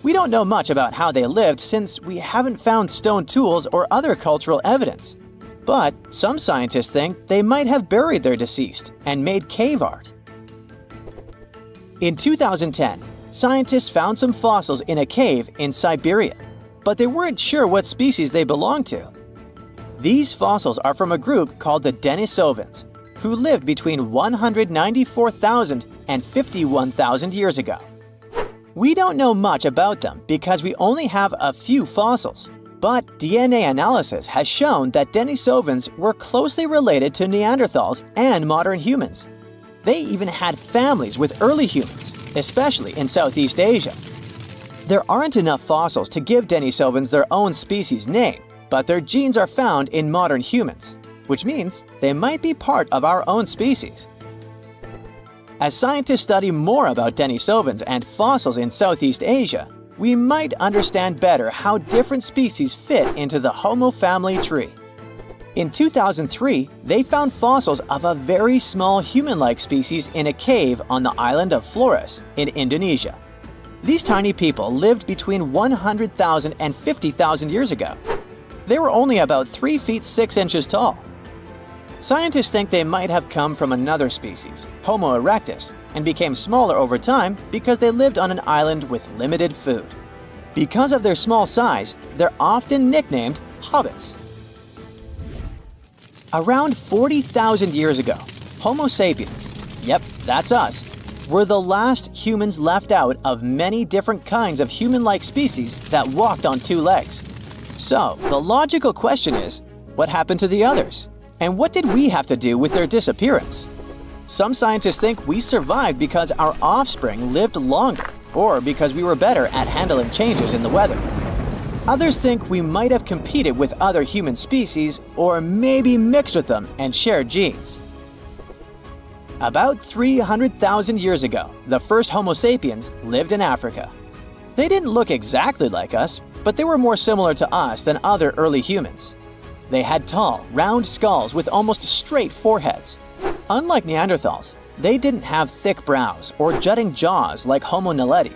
We don't know much about how they lived since we haven't found stone tools or other cultural evidence. But some scientists think they might have buried their deceased and made cave art. In 2010, scientists found some fossils in a cave in Siberia, but they weren't sure what species they belonged to. These fossils are from a group called the Denisovans, who lived between 194,000 and 51,000 years ago. We don't know much about them because we only have a few fossils. But DNA analysis has shown that Denisovans were closely related to Neanderthals and modern humans. They even had families with early humans, especially in Southeast Asia. There aren't enough fossils to give Denisovans their own species name, but their genes are found in modern humans, which means they might be part of our own species. As scientists study more about Denisovans and fossils in Southeast Asia, we might understand better how different species fit into the Homo family tree. In 2003, they found fossils of a very small human-like species in a cave on the island of Flores in Indonesia. These tiny people lived between 100,000 and 50,000 years ago. They were only about 3 feet 6 inches tall. Scientists think they might have come from another species, Homo erectus, and became smaller over time because they lived on an island with limited food. Because of their small size, they're often nicknamed hobbits. Around 40,000 years ago, Homo sapiens, yep, that's us, were the last humans left out of many different kinds of human-like species that walked on 2 legs. So, the logical question is, what happened to the others? And what did we have to do with their disappearance? Some scientists think we survived because our offspring lived longer, or because we were better at handling changes in the weather. Others think we might have competed with other human species, or maybe mixed with them and shared genes. About 300,000 years ago, the first Homo sapiens lived in Africa. They didn't look exactly like us, but they were more similar to us than other early humans. They had tall, round skulls with almost straight foreheads. Unlike Neanderthals, they didn't have thick brows or jutting jaws like Homo naledi.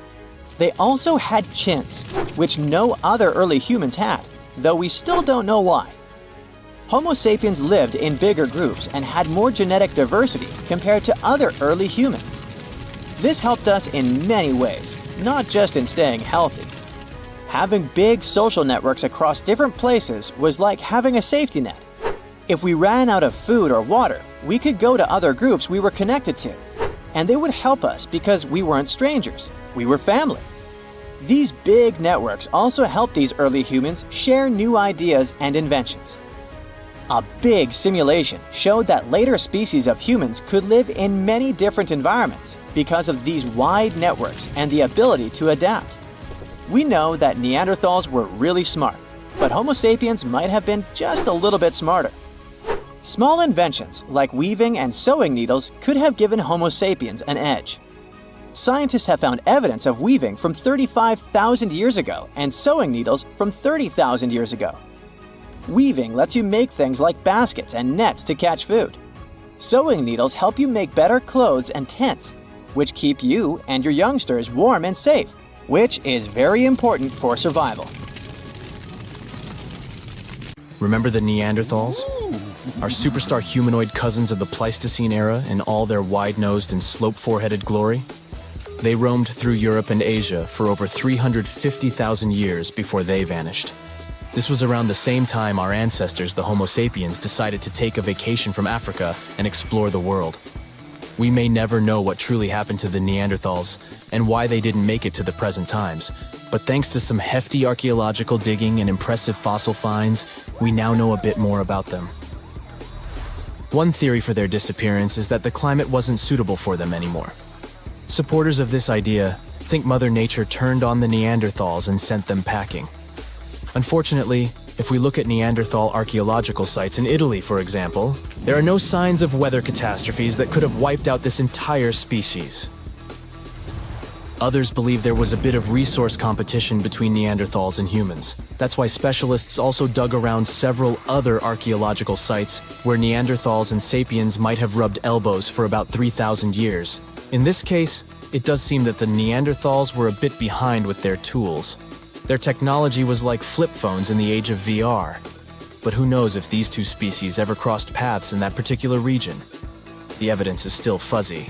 They also had chins, which no other early humans had, though we still don't know why. Homo sapiens lived in bigger groups and had more genetic diversity compared to other early humans. This helped us in many ways, not just in staying healthy. Having big social networks across different places was like having a safety net. If we ran out of food or water, we could go to other groups we were connected to, and they would help us because we weren't strangers, we were family. These big networks also helped these early humans share new ideas and inventions. A big simulation showed that later species of humans could live in many different environments because of these wide networks and the ability to adapt. We know that Neanderthals were really smart, but Homo sapiens might have been just a little bit smarter. Small inventions like weaving and sewing needles could have given Homo sapiens an edge. Scientists have found evidence of weaving from 35,000 years ago and sewing needles from 30,000 years ago. Weaving lets you make things like baskets and nets to catch food. Sewing needles help you make better clothes and tents, which keep you and your youngsters warm and safe, which is very important for survival. Remember the Neanderthals? Our superstar humanoid cousins of the Pleistocene era in all their wide-nosed and slope-foreheaded glory? They roamed through Europe and Asia for over 350,000 years before they vanished. This was around the same time our ancestors, the Homo sapiens, decided to take a vacation from Africa and explore the world. We may never know what truly happened to the Neanderthals and why they didn't make it to the present times, but thanks to some hefty archaeological digging and impressive fossil finds, we now know a bit more about them. One theory for their disappearance is that the climate wasn't suitable for them anymore. Supporters of this idea think Mother Nature turned on the Neanderthals and sent them packing. Unfortunately, if we look at Neanderthal archaeological sites in Italy, for example, there are no signs of weather catastrophes that could have wiped out this entire species. Others believe there was a bit of resource competition between Neanderthals and humans. That's why specialists also dug around several other archaeological sites where Neanderthals and sapiens might have rubbed elbows for about 3,000 years. In this case, it does seem that the Neanderthals were a bit behind with their tools. Their technology was like flip phones in the age of VR. But who knows if these two species ever crossed paths in that particular region? The evidence is still fuzzy.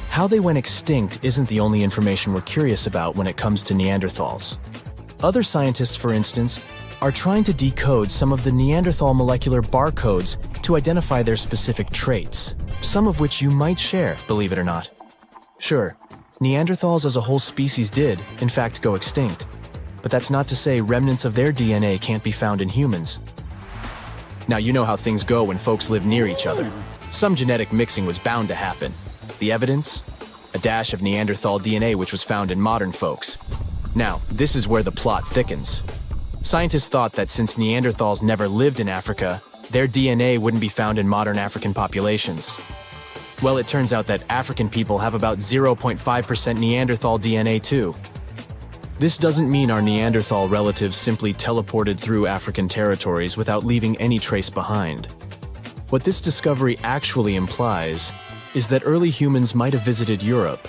How they went extinct isn't the only information we're curious about when it comes to Neanderthals. Other scientists, for instance, are trying to decode some of the Neanderthal molecular barcodes to identify their specific traits, some of which you might share, believe it or not. Sure, Neanderthals as a whole species did, in fact, go extinct. But that's not to say remnants of their DNA can't be found in humans. Now, you know how things go when folks live near each other. Some genetic mixing was bound to happen. The evidence? A dash of Neanderthal DNA which was found in modern folks. Now, this is where the plot thickens. Scientists thought that since Neanderthals never lived in Africa, their DNA wouldn't be found in modern African populations. Well, it turns out that African people have about 0.5% Neanderthal DNA too. This doesn't mean our Neanderthal relatives simply teleported through African territories without leaving any trace behind. What this discovery actually implies is that early humans might have visited Europe,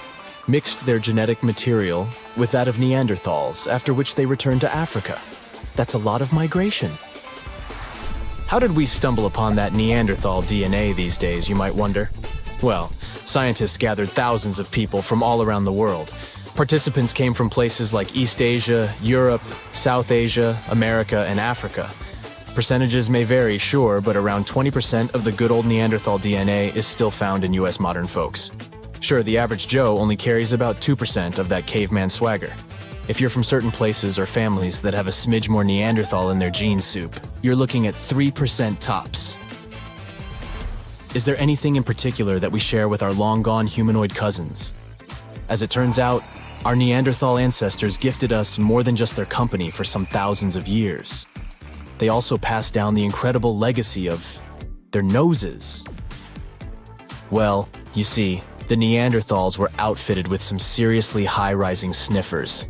mixed their genetic material with that of Neanderthals, after which they returned to Africa. That's a lot of migration. How did we stumble upon that Neanderthal DNA these days, you might wonder? Well, scientists gathered thousands of people from all around the world. Participants came from places like East Asia, Europe, South Asia, America, and Africa. Percentages may vary, sure, but around 20% of the good old Neanderthal DNA is still found in US modern folks. Sure, the average Joe only carries about 2% of that caveman swagger. If you're from certain places or families that have a smidge more Neanderthal in their gene soup, you're looking at 3% tops. Is there anything in particular that we share with our long-gone humanoid cousins? As it turns out, our Neanderthal ancestors gifted us more than just their company for some thousands of years. They also passed down the incredible legacy of their noses. Well, you see, the Neanderthals were outfitted with some seriously high-rising sniffers.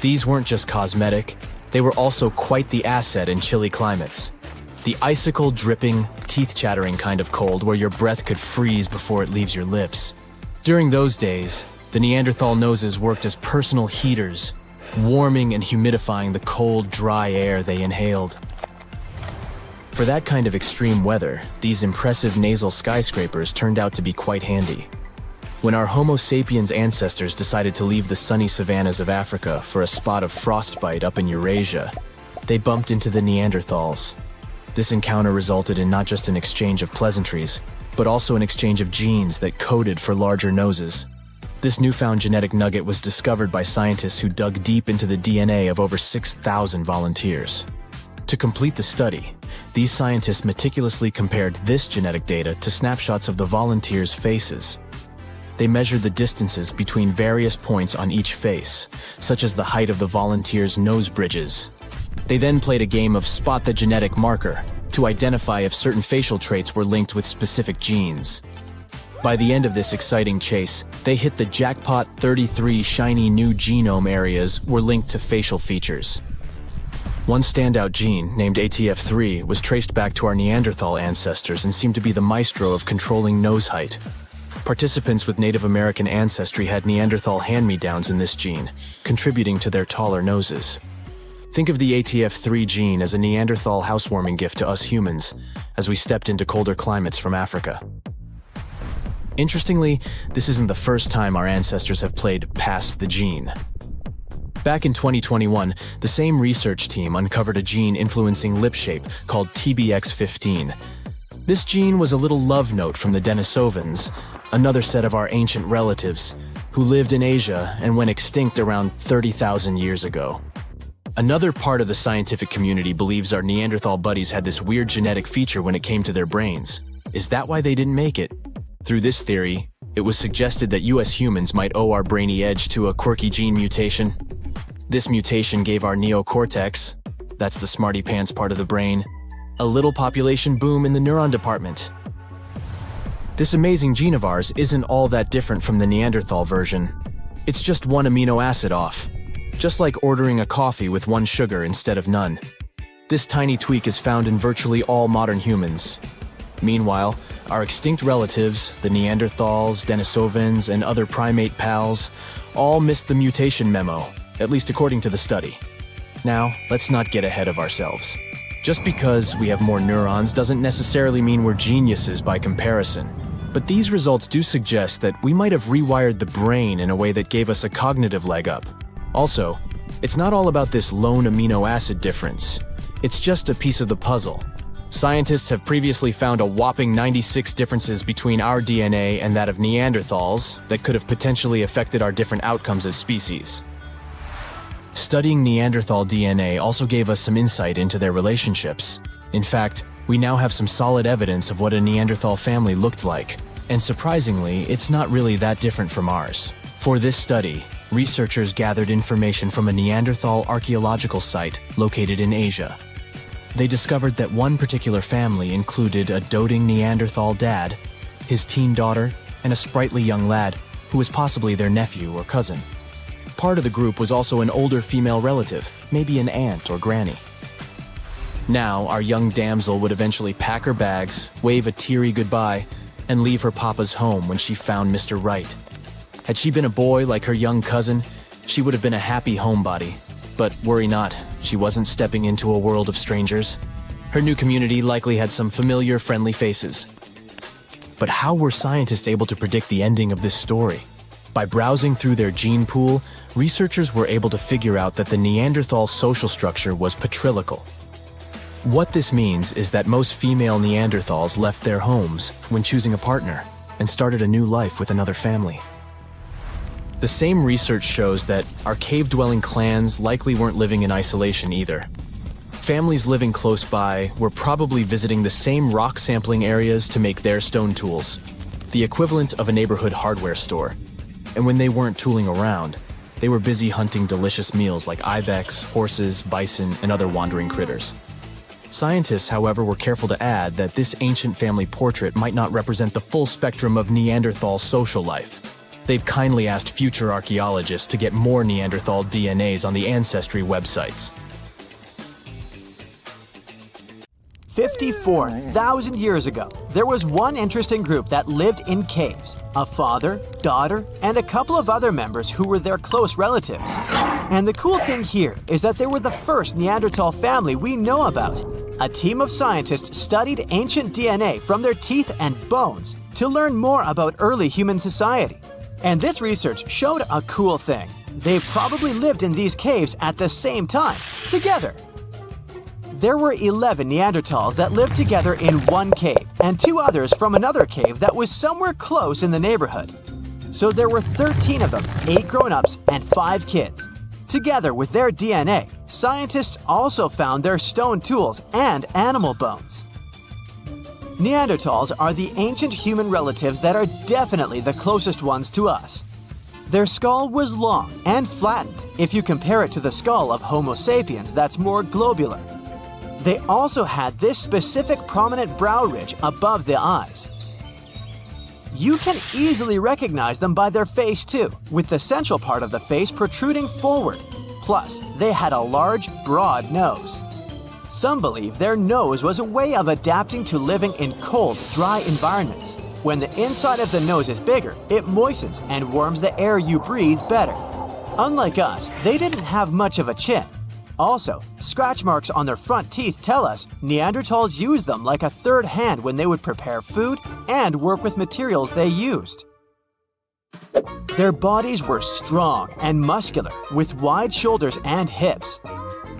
These weren't just cosmetic, they were also quite the asset in chilly climates. The icicle-dripping, teeth-chattering kind of cold where your breath could freeze before it leaves your lips. During those days, the Neanderthal noses worked as personal heaters, warming and humidifying the cold, dry air they inhaled. For that kind of extreme weather, these impressive nasal skyscrapers turned out to be quite handy. When our Homo sapiens ancestors decided to leave the sunny savannas of Africa for a spot of frostbite up in Eurasia, they bumped into the Neanderthals. This encounter resulted in not just an exchange of pleasantries, but also an exchange of genes that coded for larger noses. This newfound genetic nugget was discovered by scientists who dug deep into the DNA of over 6,000 volunteers. To complete the study, these scientists meticulously compared this genetic data to snapshots of the volunteers' faces. They measured the distances between various points on each face, such as the height of the volunteers' nose bridges. They then played a game of spot the genetic marker to identify if certain facial traits were linked with specific genes. By the end of this exciting chase, they hit the jackpot. 33 shiny new genome areas were linked to facial features. One standout gene, named ATF3, was traced back to our Neanderthal ancestors and seemed to be the maestro of controlling nose height. Participants with Native American ancestry had Neanderthal hand-me-downs in this gene, contributing to their taller noses. Think of the ATF3 gene as a Neanderthal housewarming gift to us humans, as we stepped into colder climates from Africa. Interestingly, this isn't the first time our ancestors have played pass the gene. Back in 2021, the same research team uncovered a gene influencing lip shape called TBX15. This gene was a little love note from the Denisovans, another set of our ancient relatives, who lived in Asia and went extinct around 30,000 years ago. Another part of the scientific community believes our Neanderthal buddies had this weird genetic feature when it came to their brains. Is that why they didn't make it? Through this theory, it was suggested that US humans might owe our brainy edge to a quirky gene mutation. This mutation gave our neocortex, that's the smarty pants part of the brain, a little population boom in the neuron department. This amazing gene of ours isn't all that different from the Neanderthal version. It's just one amino acid off, just like ordering a coffee with one sugar instead of none. This tiny tweak is found in virtually all modern humans. Meanwhile, our extinct relatives, the Neanderthals, Denisovans, and other primate pals, all missed the mutation memo, at least according to the study. Now, let's not get ahead of ourselves. Just because we have more neurons doesn't necessarily mean we're geniuses by comparison. But these results do suggest that we might have rewired the brain in a way that gave us a cognitive leg up. Also, it's not all about this lone amino acid difference. It's just a piece of the puzzle. Scientists have previously found a whopping 96 differences between our DNA and that of Neanderthals that could have potentially affected our different outcomes as species. Studying Neanderthal DNA also gave us some insight into their relationships. In fact, we now have some solid evidence of what a Neanderthal family looked like, and surprisingly, it's not really that different from ours. For this study, researchers gathered information from a Neanderthal archaeological site located in Asia. They discovered that one particular family included a doting Neanderthal dad, his teen daughter, and a sprightly young lad who was possibly their nephew or cousin. Part of the group was also an older female relative, maybe an aunt or granny. Now, our young damsel would eventually pack her bags, wave a teary goodbye, and leave her papa's home when she found Mr. Right. Had she been a boy like her young cousin, she would have been a happy homebody. But worry not, she wasn't stepping into a world of strangers. Her new community likely had some familiar, friendly faces. But how were scientists able to predict the ending of this story? By browsing through their gene pool, researchers were able to figure out that the Neanderthal social structure was patrilical. What this means is that most female Neanderthals left their homes when choosing a partner and started a new life with another family. The same research shows that our cave-dwelling clans likely weren't living in isolation either. Families living close by were probably visiting the same rock sampling areas to make their stone tools, the equivalent of a neighborhood hardware store. And when they weren't tooling around, they were busy hunting delicious meals like ibex, horses, bison, and other wandering critters. Scientists, however, were careful to add that this ancient family portrait might not represent the full spectrum of Neanderthal social life. They've kindly asked future archaeologists to get more Neanderthal DNAs on the Ancestry websites. 54,000 years ago, there was one interesting group that lived in caves. A father, daughter, and a couple of other members who were their close relatives. And the cool thing here is that they were the first Neanderthal family we know about. A team of scientists studied ancient DNA from their teeth and bones to learn more about early human society. And this research showed a cool thing. They probably lived in these caves at the same time, together. There were 11 Neanderthals that lived together in one cave, and 2 others from another cave that was somewhere close in the neighborhood. So there were 13 of them, 8 grown-ups and 5 kids. Together with their DNA, scientists also found their stone tools and animal bones. Neanderthals are the ancient human relatives that are definitely the closest ones to us. Their skull was long and flattened if you compare it to the skull of Homo sapiens that's more globular. They also had this specific prominent brow ridge above the eyes. You can easily recognize them by their face too, with the central part of the face protruding forward. Plus, they had a large, broad nose. Some believe their nose was a way of adapting to living in cold, dry environments. When the inside of the nose is bigger, it moistens and warms the air you breathe better. Unlike us, they didn't have much of a chin. Also, scratch marks on their front teeth tell us Neanderthals used them like a third hand when they would prepare food and work with materials they used. Their bodies were strong and muscular, with wide shoulders and hips.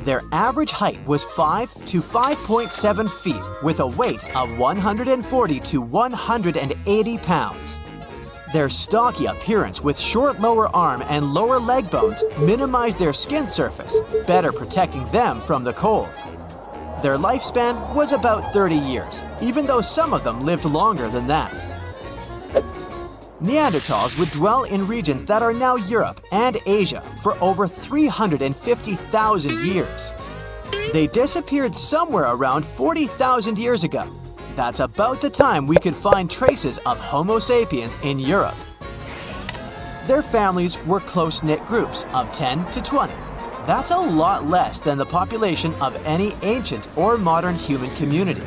Their average height was 5 to 5.7 feet, with a weight of 140 to 180 pounds. Their stocky appearance with short lower arm and lower leg bones minimized their skin surface, better protecting them from the cold. Their lifespan was about 30 years, even though some of them lived longer than that. Neanderthals would dwell in regions that are now Europe and Asia for over 350,000 years. They disappeared somewhere around 40,000 years ago. That's about the time we could find traces of Homo sapiens in Europe. Their families were close-knit groups of 10 to 20. That's a lot less than the population of any ancient or modern human community.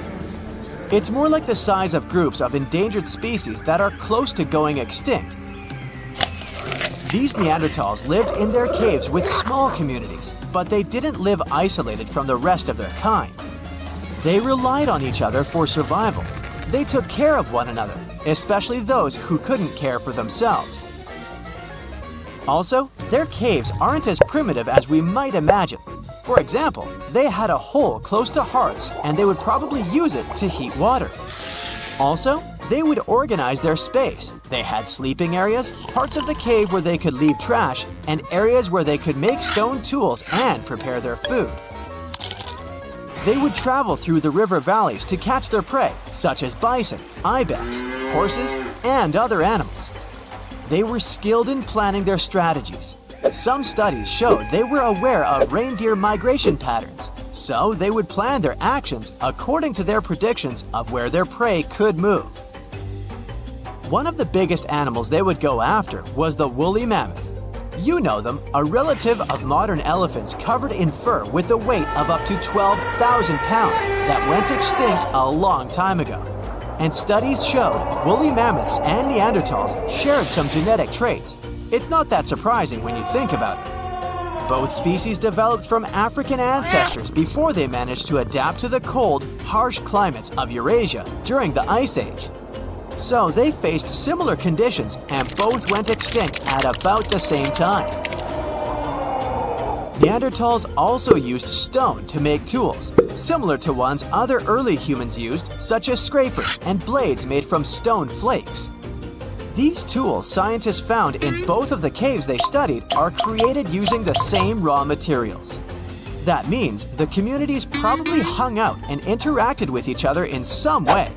It's more like the size of groups of endangered species that are close to going extinct. These Neanderthals lived in their caves with small communities, but they didn't live isolated from the rest of their kind. They relied on each other for survival. They took care of one another, especially those who couldn't care for themselves. Also, their caves aren't as primitive as we might imagine. For example, they had a hole close to hearths and they would probably use it to heat water. Also, they would organize their space. They had sleeping areas, parts of the cave where they could leave trash, and areas where they could make stone tools and prepare their food. They would travel through the river valleys to catch their prey, such as bison, ibex, horses, and other animals. They were skilled in planning their strategies. Some studies showed they were aware of reindeer migration patterns, so they would plan their actions according to their predictions of where their prey could move. One of the biggest animals they would go after was the woolly mammoth. You know them, a relative of modern elephants covered in fur with a weight of up to 12,000 pounds that went extinct a long time ago. And studies showed woolly mammoths and Neanderthals shared some genetic traits. It's not that surprising when you think about it. Both species developed from African ancestors before they managed to adapt to the cold, harsh climates of Eurasia during the Ice Age. So they faced similar conditions and both went extinct at about the same time. Neanderthals also used stone to make tools, similar to ones other early humans used, such as scrapers and blades made from stone flakes. These tools scientists found in both of the caves they studied are created using the same raw materials. That means the communities probably hung out and interacted with each other in some way.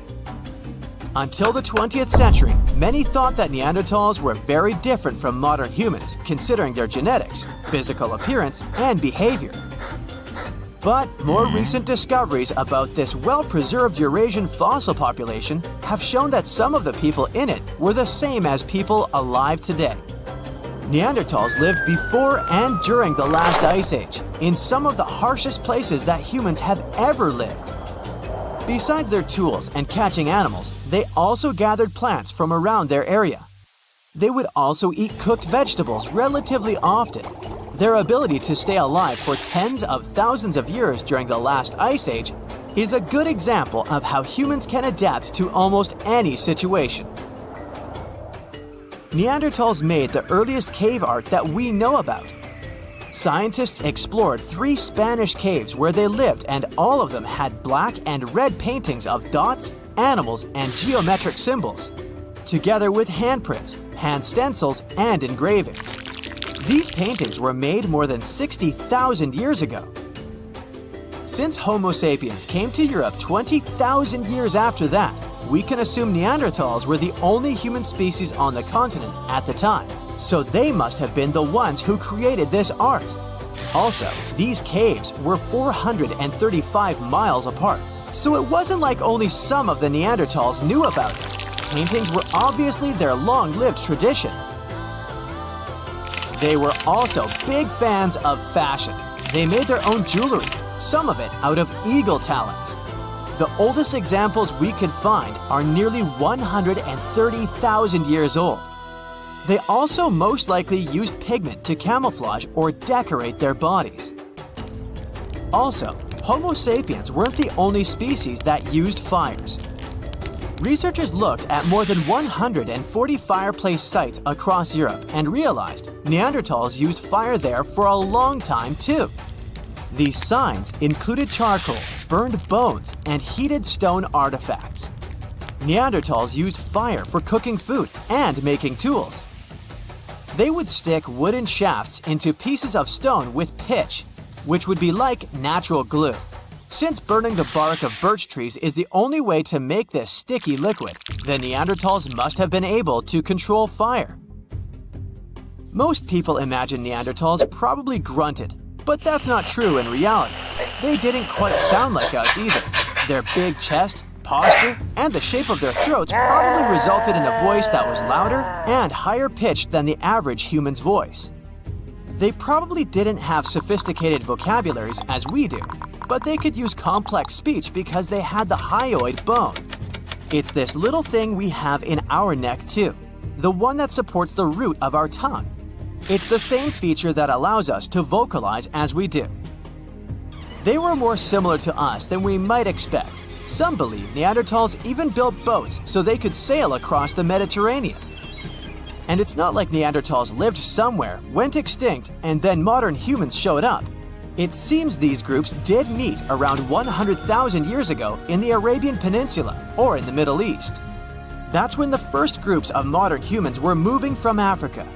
Until the 20th century, many thought that Neanderthals were very different from modern humans, considering their genetics, physical appearance, and behavior. But more recent discoveries about this well-preserved Eurasian fossil population have shown that some of the people in it were the same as people alive today. Neanderthals lived before and during the last ice age, in some of the harshest places that humans have ever lived. Besides their tools and catching animals, they also gathered plants from around their area. They would also eat cooked vegetables relatively often. Their ability to stay alive for tens of thousands of years during the last ice age is a good example of how humans can adapt to almost any situation. Neanderthals made the earliest cave art that we know about. Scientists explored 3 Spanish caves where they lived, and all of them had black and red paintings of dots, animals, and geometric symbols, together with handprints, hand stencils, and engravings. These paintings were made more than 60,000 years ago. Since Homo sapiens came to Europe 20,000 years after that, we can assume Neanderthals were the only human species on the continent at the time. So they must have been the ones who created this art. Also, these caves were 435 miles apart, so it wasn't like only some of the Neanderthals knew about it. Paintings were obviously their long-lived tradition. They were also big fans of fashion. They made their own jewelry, some of it out of eagle talons. The oldest examples we could find are nearly 130,000 years old. They also most likely used pigment to camouflage or decorate their bodies. Also, Homo sapiens weren't the only species that used fires. Researchers looked at more than 140 fireplace sites across Europe and realized Neanderthals used fire there for a long time too. These signs included charcoal, burned bones, and heated stone artifacts. Neanderthals used fire for cooking food and making tools. They would stick wooden shafts into pieces of stone with pitch, which would be like natural glue. Since burning the bark of birch trees is the only way to make this sticky liquid, the Neanderthals must have been able to control fire. Most people imagine Neanderthals probably grunted, but that's not true in reality. They didn't quite sound like us either. Their big chest, posture, and the shape of their throats probably resulted in a voice that was louder and higher pitched than the average human's voice. They probably didn't have sophisticated vocabularies as we do, but they could use complex speech because they had the hyoid bone. It's this little thing we have in our neck too, the one that supports the root of our tongue. It's the same feature that allows us to vocalize as we do. They were more similar to us than we might expect. Some believe Neanderthals even built boats so they could sail across the Mediterranean. And it's not like Neanderthals lived somewhere, went extinct, and then modern humans showed up. It seems these groups did meet around 100,000 years ago in the Arabian Peninsula or in the Middle East. That's when the first groups of modern humans were moving from Africa.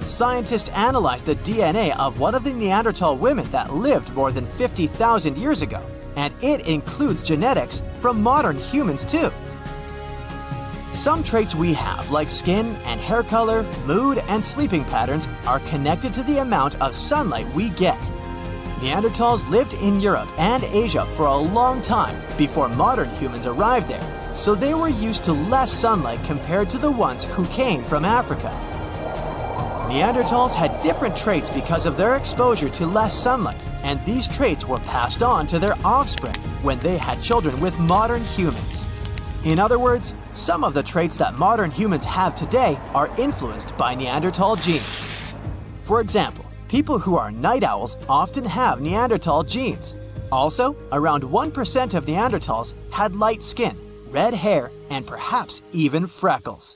Scientists analyzed the DNA of one of the Neanderthal women that lived more than 50,000 years ago, and it includes genetics from modern humans too. Some traits we have, like skin and hair color, mood, and sleeping patterns, are connected to the amount of sunlight we get. Neanderthals lived in Europe and Asia for a long time before modern humans arrived there, so they were used to less sunlight compared to the ones who came from Africa. Neanderthals had different traits because of their exposure to less sunlight, and these traits were passed on to their offspring when they had children with modern humans. In other words, some of the traits that modern humans have today are influenced by Neanderthal genes. For example, people who are night owls often have Neanderthal genes. Also, around 1% of Neanderthals had light skin, red hair, and perhaps even freckles.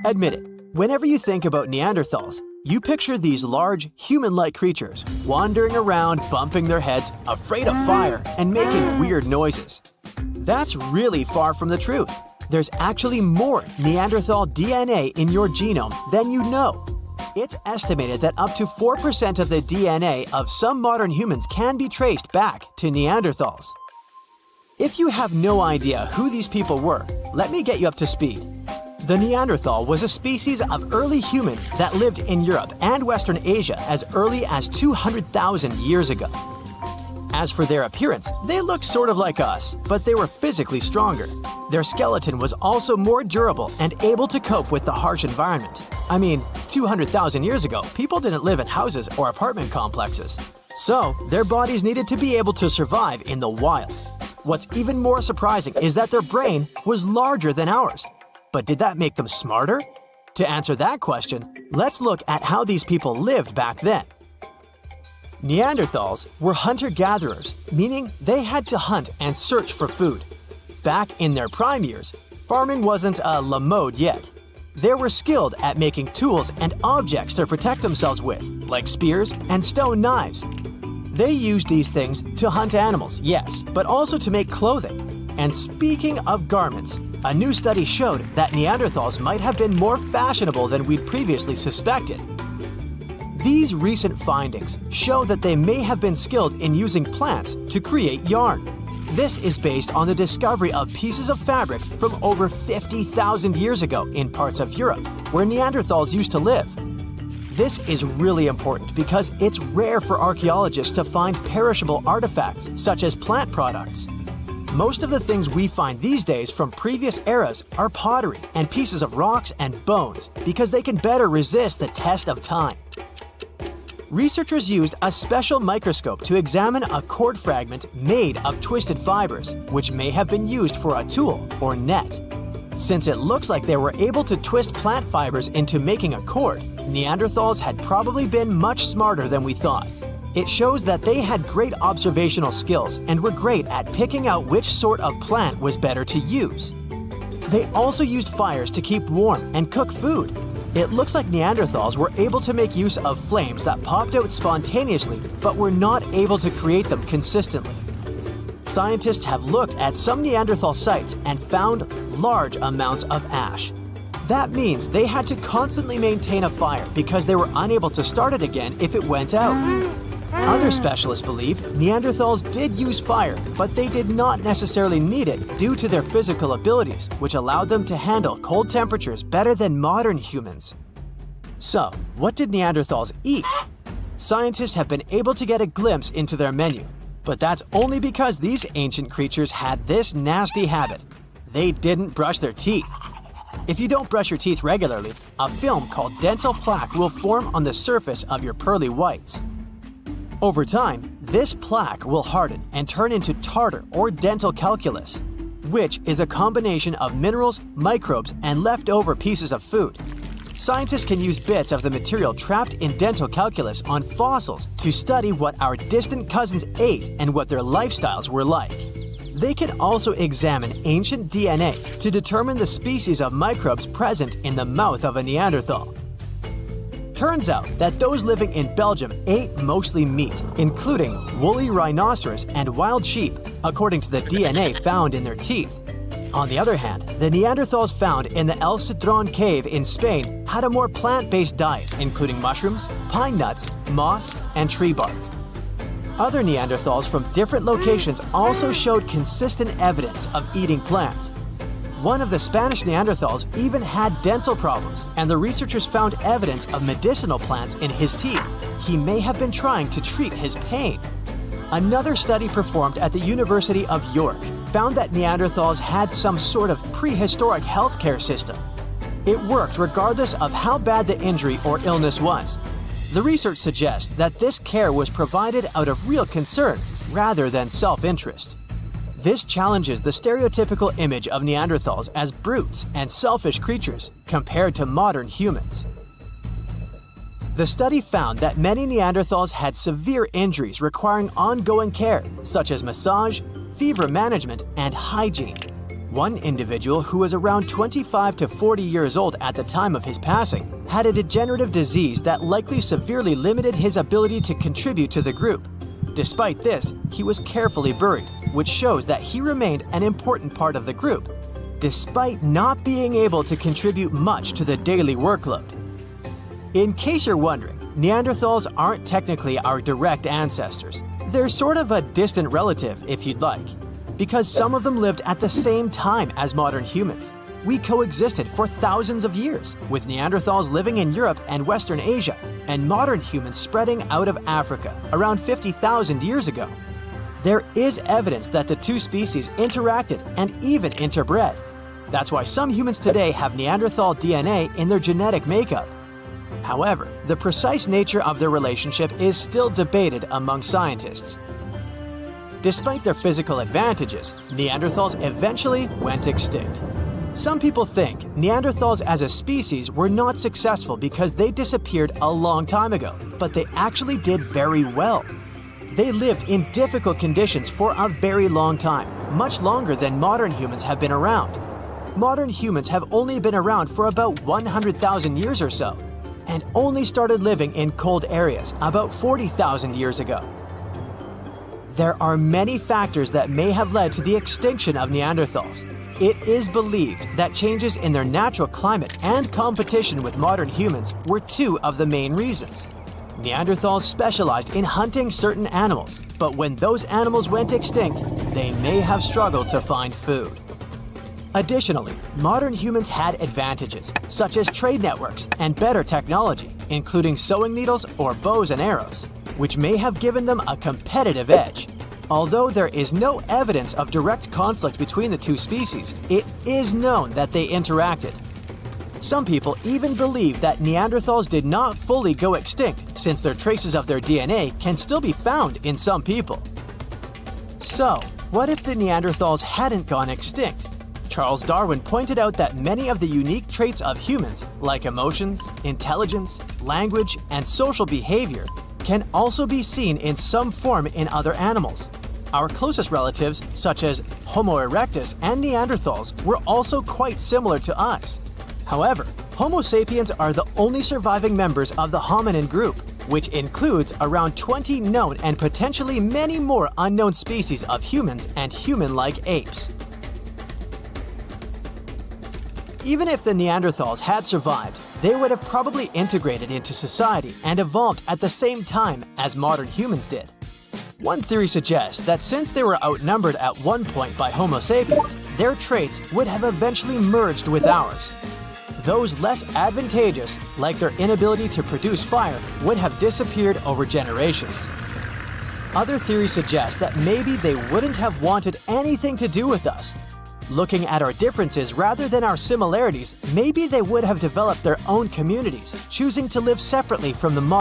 Admit it, whenever you think about Neanderthals, you picture these large, human-like creatures wandering around, bumping their heads, afraid of fire, and making weird noises. That's really far from the truth. There's actually more Neanderthal DNA in your genome than you know. It's estimated that up to 4% of the DNA of some modern humans can be traced back to Neanderthals. If you have no idea who these people were, let me get you up to speed. The Neanderthal was a species of early humans that lived in Europe and Western Asia as early as 200,000 years ago. As for their appearance, they looked sort of like us, but they were physically stronger. Their skeleton was also more durable and able to cope with the harsh environment. 200,000 years ago, people didn't live in houses or apartment complexes. So, their bodies needed to be able to survive in the wild. What's even more surprising is that their brain was larger than ours. But did that make them smarter? To answer that question, let's look at how these people lived back then. Neanderthals were hunter-gatherers, meaning they had to hunt and search for food. Back in their prime years, farming wasn't a la mode yet. They were skilled at making tools and objects to protect themselves with, like spears and stone knives. They used these things to hunt animals, yes, but also to make clothing. And speaking of garments, a new study showed that Neanderthals might have been more fashionable than we'd previously suspected. These recent findings show that they may have been skilled in using plants to create yarn. This is based on the discovery of pieces of fabric from over 50,000 years ago in parts of Europe, where Neanderthals used to live. This is really important because it's rare for archaeologists to find perishable artifacts such as plant products. Most of the things we find these days from previous eras are pottery and pieces of rocks and bones because they can better resist the test of time. Researchers used a special microscope to examine a cord fragment made of twisted fibers, which may have been used for a tool or net. Since it looks like they were able to twist plant fibers into making a cord, Neanderthals had probably been much smarter than we thought. It shows that they had great observational skills and were great at picking out which sort of plant was better to use. They also used fires to keep warm and cook food. It looks like Neanderthals were able to make use of flames that popped out spontaneously, but were not able to create them consistently. Scientists have looked at some Neanderthal sites and found large amounts of ash. That means they had to constantly maintain a fire because they were unable to start it again if it went out. Other specialists believe Neanderthals did use fire, but they did not necessarily need it due to their physical abilities, which allowed them to handle cold temperatures better than modern humans. So, what did Neanderthals eat? Scientists have been able to get a glimpse into their menu, but that's only because these ancient creatures had this nasty habit. They didn't brush their teeth. If you don't brush your teeth regularly, a film called dental plaque will form on the surface of your pearly whites. Over time, this plaque will harden and turn into tartar or dental calculus, which is a combination of minerals, microbes, and leftover pieces of food. Scientists can use bits of the material trapped in dental calculus on fossils to study what our distant cousins ate and what their lifestyles were like. They can also examine ancient DNA to determine the species of microbes present in the mouth of a Neanderthal. Turns out that those living in Belgium ate mostly meat, including woolly rhinoceros and wild sheep, according to the DNA found in their teeth. On the other hand, the Neanderthals found in the El Cedron cave in Spain had a more plant-based diet, including mushrooms, pine nuts, moss, and tree bark. Other Neanderthals from different locations also showed consistent evidence of eating plants. One of the Spanish Neanderthals even had dental problems, and the researchers found evidence of medicinal plants in his teeth. He may have been trying to treat his pain. Another study performed at the University of York found that Neanderthals had some sort of prehistoric healthcare system. It worked regardless of how bad the injury or illness was. The research suggests that this care was provided out of real concern rather than self-interest. This challenges the stereotypical image of Neanderthals as brutes and selfish creatures compared to modern humans. The study found that many Neanderthals had severe injuries requiring ongoing care, such as massage, fever management, and hygiene. One individual, who was around 25 to 40 years old at the time of his passing, had a degenerative disease that likely severely limited his ability to contribute to the group. Despite this, he was carefully buried, which shows that he remained an important part of the group, despite not being able to contribute much to the daily workload. In case you're wondering, Neanderthals aren't technically our direct ancestors. They're sort of a distant relative, if you'd like, because some of them lived at the same time as modern humans. We coexisted for thousands of years, with Neanderthals living in Europe and Western Asia, and modern humans spreading out of Africa around 50,000 years ago. There is evidence that the two species interacted and even interbred. That's why some humans today have Neanderthal DNA in their genetic makeup. However, the precise nature of their relationship is still debated among scientists. Despite their physical advantages, Neanderthals eventually went extinct. Some people think Neanderthals as a species were not successful because they disappeared a long time ago, but they actually did very well. They lived in difficult conditions for a very long time, much longer than modern humans have been around. Modern humans have only been around for about 100,000 years or so, and only started living in cold areas about 40,000 years ago. There are many factors that may have led to the extinction of Neanderthals. It is believed that changes in their natural climate and competition with modern humans were two of the main reasons. Neanderthals specialized in hunting certain animals, but when those animals went extinct, they may have struggled to find food. Additionally, modern humans had advantages, such as trade networks and better technology, including sewing needles or bows and arrows, which may have given them a competitive edge. Although there is no evidence of direct conflict between the two species, it is known that they interacted. Some people even believe that Neanderthals did not fully go extinct, since their traces of their DNA can still be found in some people. So, what if the Neanderthals hadn't gone extinct? Charles Darwin pointed out that many of the unique traits of humans, like emotions, intelligence, language, and social behavior, can also be seen in some form in other animals. Our closest relatives, such as Homo erectus and Neanderthals, were also quite similar to us. However, Homo sapiens are the only surviving members of the hominin group, which includes around 20 known and potentially many more unknown species of humans and human-like apes. Even if the Neanderthals had survived, they would have probably integrated into society and evolved at the same time as modern humans did. One theory suggests that since they were outnumbered at one point by Homo sapiens, their traits would have eventually merged with ours. Those less advantageous, like their inability to produce fire, would have disappeared over generations. Other theories suggest that maybe they wouldn't have wanted anything to do with us. Looking at our differences rather than our similarities, maybe they would have developed their own communities, choosing to live separately from the modern